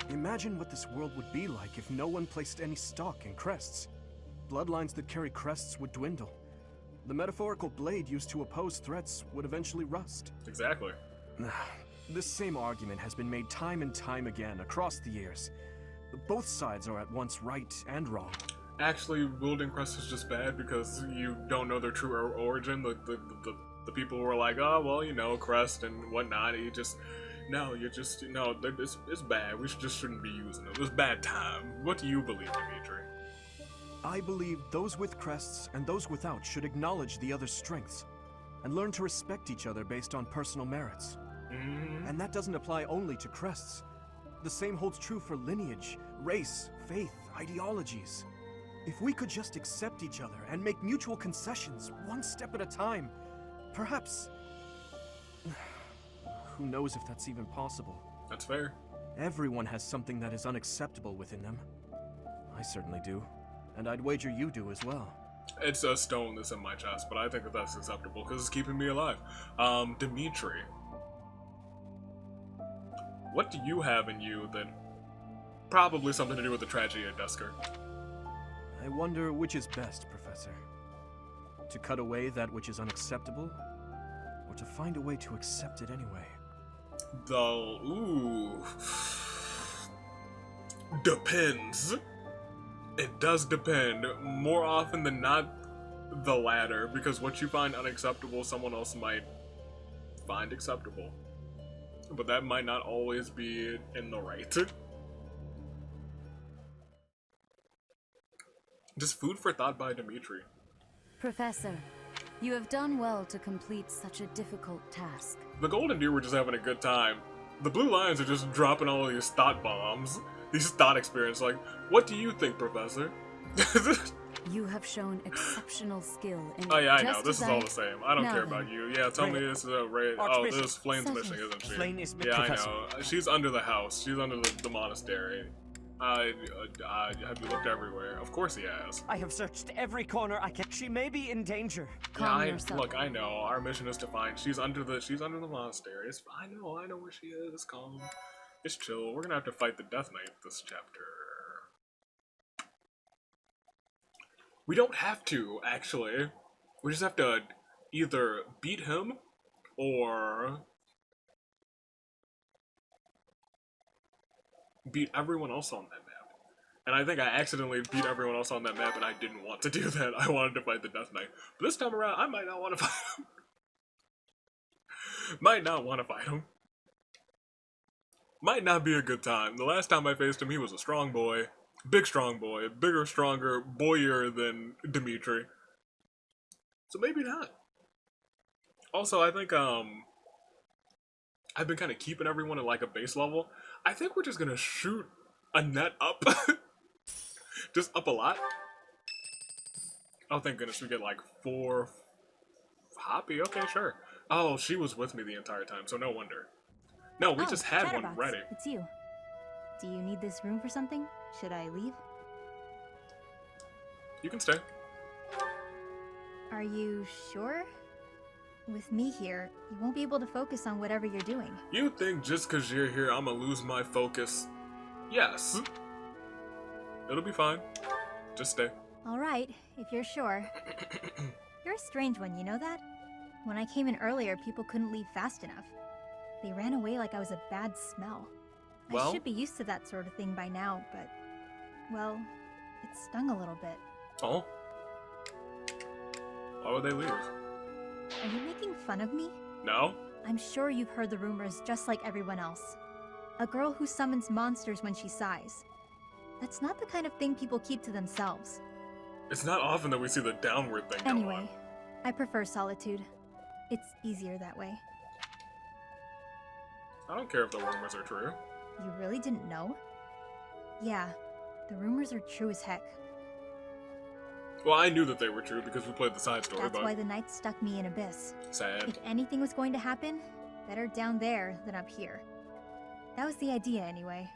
Imagine what this world would be like if no one placed any stock in crests. Bloodlines that carry crests would dwindle. The metaphorical blade used to oppose threats would eventually rust. Exactly. This same argument has been made time and time again across the years. Both sides are at once right and wrong. Actually, wielding crest is just bad because you don't know their true origin. The people who are like, oh, well, you know, crest and whatnot, you just... No, it's bad. We just shouldn't be using it. It's bad time. What do you believe, Dimitri? I believe those with crests and those without should acknowledge the other's strengths and learn to respect each other based on personal merits. And that doesn't apply only to crests. The same holds true for lineage, race, faith, ideologies. If we could just accept each other and make mutual concessions, one step at a time, perhaps... Who knows if that's even possible? That's fair. Everyone has something that is unacceptable within them. I certainly do. And I'd wager you do as well. It's a stone that's in my chest, but I think that that's acceptable because it's keeping me alive. Dimitri. What do you have in you that... Probably something to do with the tragedy at Dusker. I wonder which is best, Professor. To cut away that which is unacceptable, or to find a way to accept it anyway? Though, ooh. Depends. It does depend. More often than not, the latter, because what you find unacceptable, someone else might find acceptable. But that might not always be in the right. Just food for thought by Dimitri. Professor, you have done well to complete such a difficult task. The Golden Deer were just having a good time. The Blue Lions are just dropping all these thought bombs. These thought experiences, like, what do you think, Professor? You have shown exceptional skill in Oh yeah, I know. This is all the same. I don't care about you. Yeah, tell me this is a Ray. Oh, this is Flane's mission, isn't she? Flane is yeah, Professor. I know. She's under the house. She's under the monastery. Have you looked everywhere? Of course he has. I have searched every corner I can. She may be in danger. Look, I know. Our mission is to find. She's under the monastery. I know where she is. It's calm. It's chill. We're gonna have to fight the Death Knight this chapter. We don't have to, actually. We just have to either beat him or beat everyone else on that map. And I think I accidentally beat everyone else on that map and I didn't want to do that. I wanted to fight the Death Knight. But this time around, I might not want to fight him. Might not want to fight him. Might not be a good time. The last time I faced him, he was a strong boy. Big strong boy. Bigger, stronger, boyier than Dimitri. So maybe not. Also, I think, I've been kind of keeping everyone at like a base level. I think we're just gonna shoot a net up. Just up a lot. Oh, thank goodness we get like 4 Hoppy. Okay, sure. Oh, she was with me the entire time, so no wonder. No, we just had one ready. It's you. Do you need this room for something? Should I leave? You can stay. Are you sure? With me here, you won't be able to focus on whatever you're doing. You think just because you're here, I'm gonna lose my focus? Yes. It'll be fine. Just stay. Alright, if you're sure. You're a strange one, you know that? When I came in earlier, people couldn't leave fast enough. They ran away like I was a bad smell. Well, I should be used to that sort of thing by now, but... well, it stung a little bit. Oh? Why would they leave? Are you making fun of me? No? I'm sure you've heard the rumors just like everyone else. A girl who summons monsters when she sighs. That's not the kind of thing people keep to themselves. It's not often that we see the downward thing going Anyway, on. I prefer solitude. It's easier that way. I don't care if the rumors are true. You really didn't know? Yeah, the rumors are true as heck. Well, I knew that they were true because we played the side story, That's but... why the knight stuck me in Abyss. Sad. If anything was going to happen, better down there than up here. That was the idea, anyway.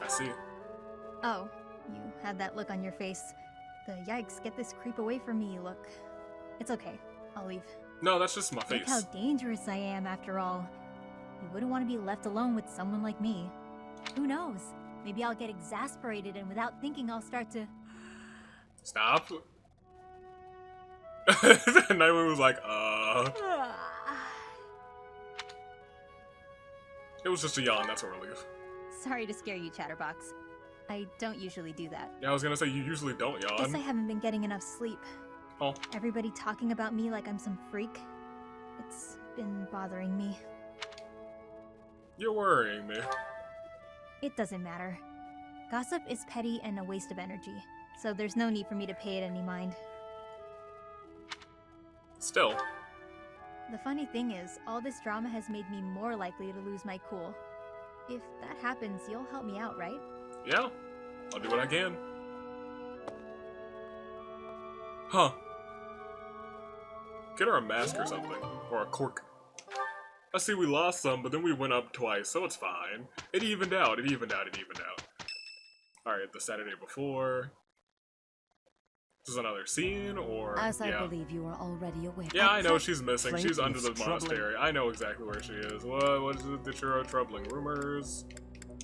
I see. Oh, you had that look on your face. The yikes, get this creep away from me look. It's okay, I'll leave. No, that's just my Look face. how dangerous I am, after all. You wouldn't want to be left alone with someone like me. Who knows? Maybe I'll get exasperated and without thinking I'll start to... Stop. Nightwing was like, It was just a yawn, that's a relief. Sorry to scare you, Chatterbox. I don't usually do that. Yeah, I was gonna say, you usually don't yawn. Guess I haven't been getting enough sleep. Oh. Everybody talking about me like I'm some freak. It's been bothering me. You're worrying me. It doesn't matter. Gossip is petty and a waste of energy, so there's no need for me to pay it any mind. Still. The funny thing is, all this drama has made me more likely to lose my cool. If that happens, you'll help me out, right? Yeah, I'll do what I can. Huh. Get her a mask or something. Or a cork. I see we lost some, but then we went up twice, so it's fine. It evened out, it evened out, it evened out. Alright, the Saturday before. This is another scene, or... As I yeah. believe you are already aware. Yeah, I know she's missing. Flame She's under is the troubling. monastery. I know exactly where she is. What is it that you're troubling? Rumors?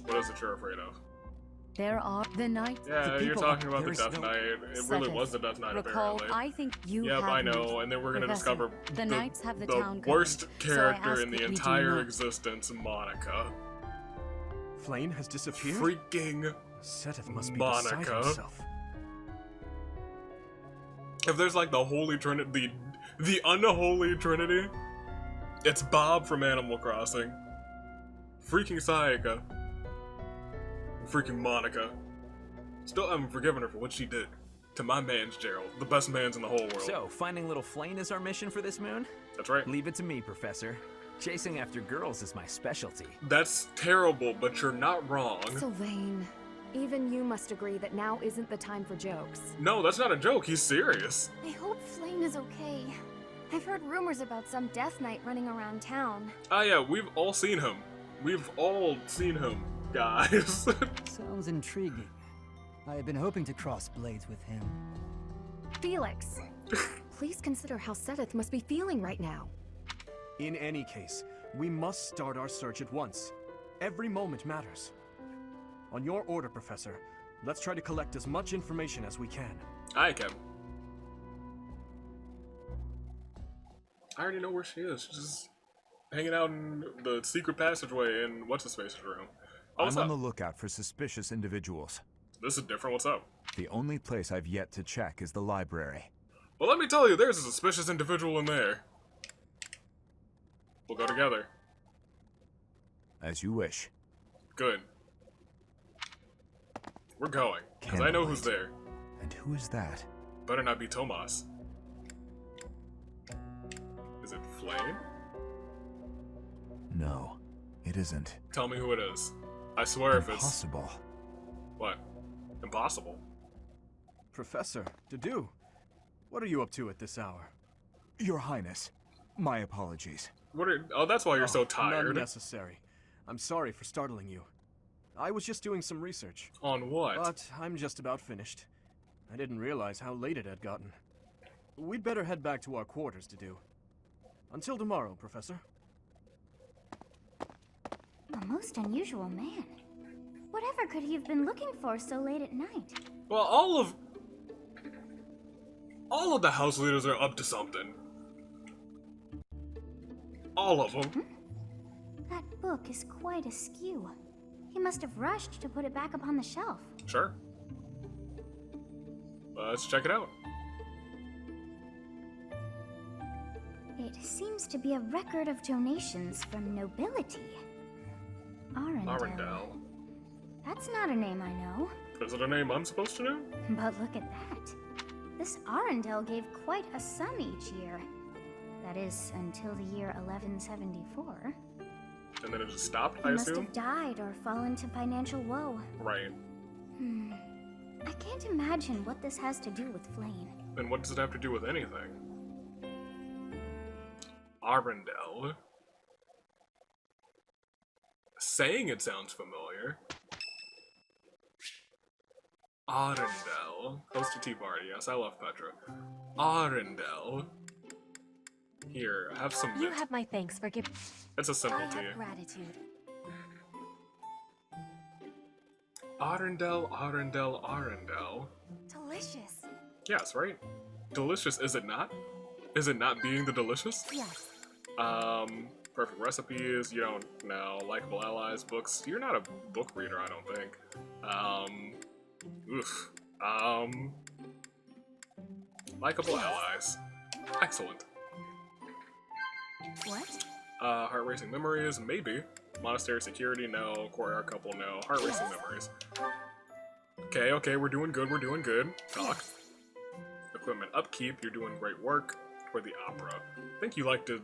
What is it you're afraid of? There are the nights. Yeah, you're talking about the Death no... Knight. It really was the Death Knight, Recall, apparently. I think you Yep, have I know, moved. and then we're gonna Professor, discover the Knights have the town worst covered, character so I ask in the that we do entire not- existence, Monica. Flame has disappeared? Freaking Seteth must be beside Monica. himself. If there's like the Holy Trinity, the unholy Trinity, it's Bob from Animal Crossing, freaking Sayaka, freaking Monica. Still haven't forgiven her for what she did to my man's Gerald, the best man's in the whole world. So, finding little Flame is our mission for this moon? That's right. Leave it to me, Professor. Chasing after girls is my specialty. That's terrible, but you're not wrong. Sylvain, even you must agree that now isn't the time for jokes. No, that's not a joke. He's serious. I hope Flame is okay. I've heard rumors about some Death Knight running around town. Ah, yeah, we've all seen him. We've all seen him, guys. Sounds intriguing. I have been hoping to cross blades with him. Felix, please consider how Seteth must be feeling right now. In any case, we must start our search at once. Every moment matters. On your order, Professor, let's try to collect as much information as we can. I can. I already know where she is. She's just hanging out in the secret passageway in what's-his-face's room. Oh, what's I'm up? on the lookout for suspicious individuals. This is different. What's up? The only place I've yet to check is the library. Well, let me tell you, there's a suspicious individual in there. We'll go together. As you wish. Good. We're going, because I know who's there. And who is that? Better not be Tomas. Is it Flame? No, it isn't. Tell me who it is. I swear if it's... Impossible. What? Impossible? Professor, Dedu, what are you up to at this hour? Your Highness, my apologies. What are... Oh, that's why you're so tired. Not necessary. I'm sorry for startling you. I was just doing some research. On what? But I'm just about finished. I didn't realize how late it had gotten. We'd better head back to our quarters, Dedu. Until tomorrow, Professor. A most unusual man. Whatever could he have been looking for so late at night? Well, all of the house leaders are up to something. All of them. That book is quite askew. He must have rushed to put it back upon the shelf. Sure. Let's check it out. It seems to be a record of donations from nobility. Arundel. That's not a name I know. Is it a name I'm supposed to know? But look at that. This Arundel gave quite a sum each year. That is, until the year 1174. And then it just stopped, He I must assume? have died or fallen to financial woe. Right. I can't imagine what this has to do with Flame. Then what does it have to do with anything? Arundel. Saying it sounds familiar. Arundel. Close to Tea Party, yes, I love Petra. Arundel. Here, have some You mint. have my thanks for giving. It's a simple I tea. have gratitude. Arundel, Arundel, Arundel. Delicious. Yes, right? Delicious, is it not? Is it not being the delicious? Yes. Perfect recipes, you don't know, likable allies, books. You're not a book reader, I don't think. Likable allies. Excellent. What? Heart racing memories, maybe. Monastery security, no. Courtyard couple, no. Heart racing memories. Okay, we're doing good, we're doing good. Talk. Equipment upkeep, you're doing great work. For the opera. I think you like to...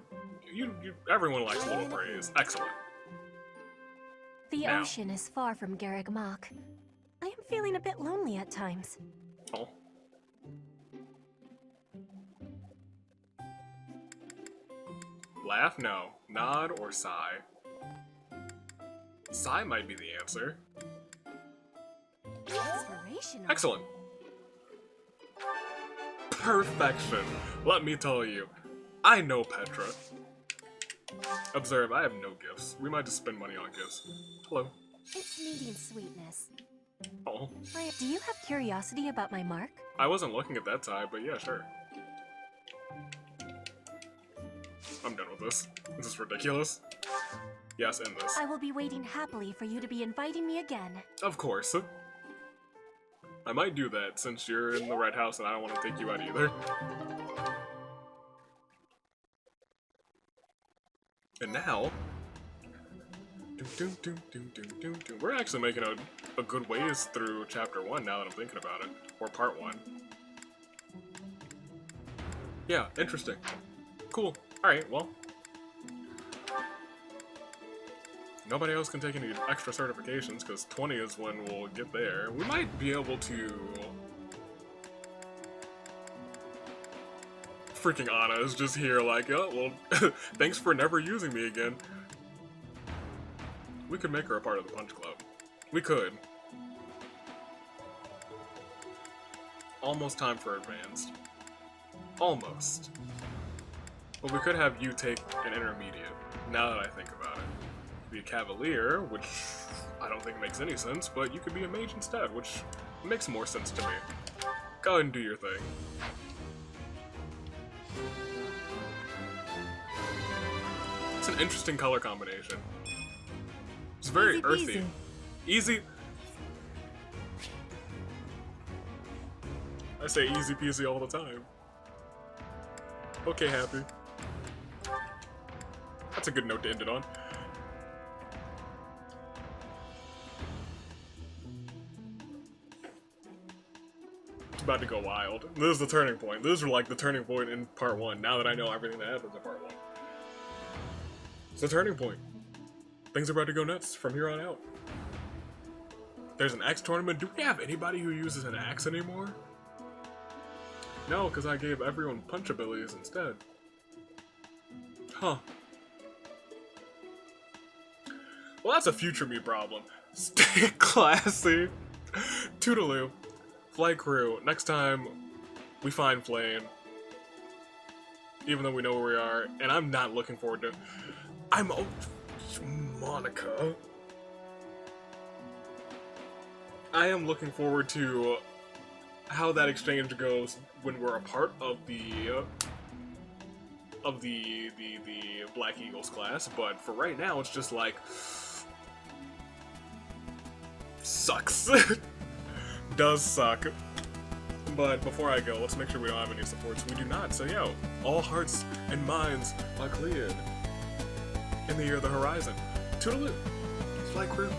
everyone likes a little praise. Excellent. The Now. ocean is far from Garreg Mach. I am feeling a bit lonely at times. Oh. Laugh? No. Nod or sigh? Sigh might be the answer. Inspirational. Excellent. Perfection. Let me tell you. I know Petra. Observe, I have no gifts. We might just spend money on gifts. Hello. It's needing sweetness. Oh. Do you have curiosity about my mark? I wasn't looking at that side, but yeah, sure. I'm done with this. This is ridiculous. Yes, end this. I will be waiting happily for you to be inviting me again. Of course. I might do that since you're in the right house and I don't want to take you out either. And now... We're actually making a good ways through chapter 1 now that I'm thinking about it. Or part 1. Yeah, interesting. Cool. Alright, well. Nobody else can take any extra certifications, because 20 is when we'll get there. We might be able to... Freaking Anna is just here like, oh, well, thanks for never using me again. We could make her a part of the Punch Club. We could. Almost time for advanced. Almost. But we could have you take an intermediate, now that I think about it. Be a Cavalier, which I don't think makes any sense, but you could be a mage instead, which makes more sense to me. Go ahead and do your thing. It's an interesting color combination. It's very Easy earthy. peasy. Easy. I say easy peasy all the time. Okay, Happy. That's a good note to end it on. It's about to go wild. This is the turning point. This is like the turning point in part 1, now that I know everything that happens in part 1. It's the turning point. Things are about to go nuts from here on out. There's an axe tournament. Do we have anybody who uses an axe anymore? No, because I gave everyone punch abilities instead. Huh. Well, that's a future me problem. Stay classy. Toodaloo. Flight crew. Next time we find Flame. Even though we know where we are. And I'm not looking forward to... Monica. I am looking forward to how that exchange goes when we're a part of the Black Eagles class, but for right now it's just like sucks. Does suck. But before I go, let's make sure we don't have any supports. We do not, so yo, all hearts and minds are cleared in the year of the horizon. Toodaloo. Flight crew.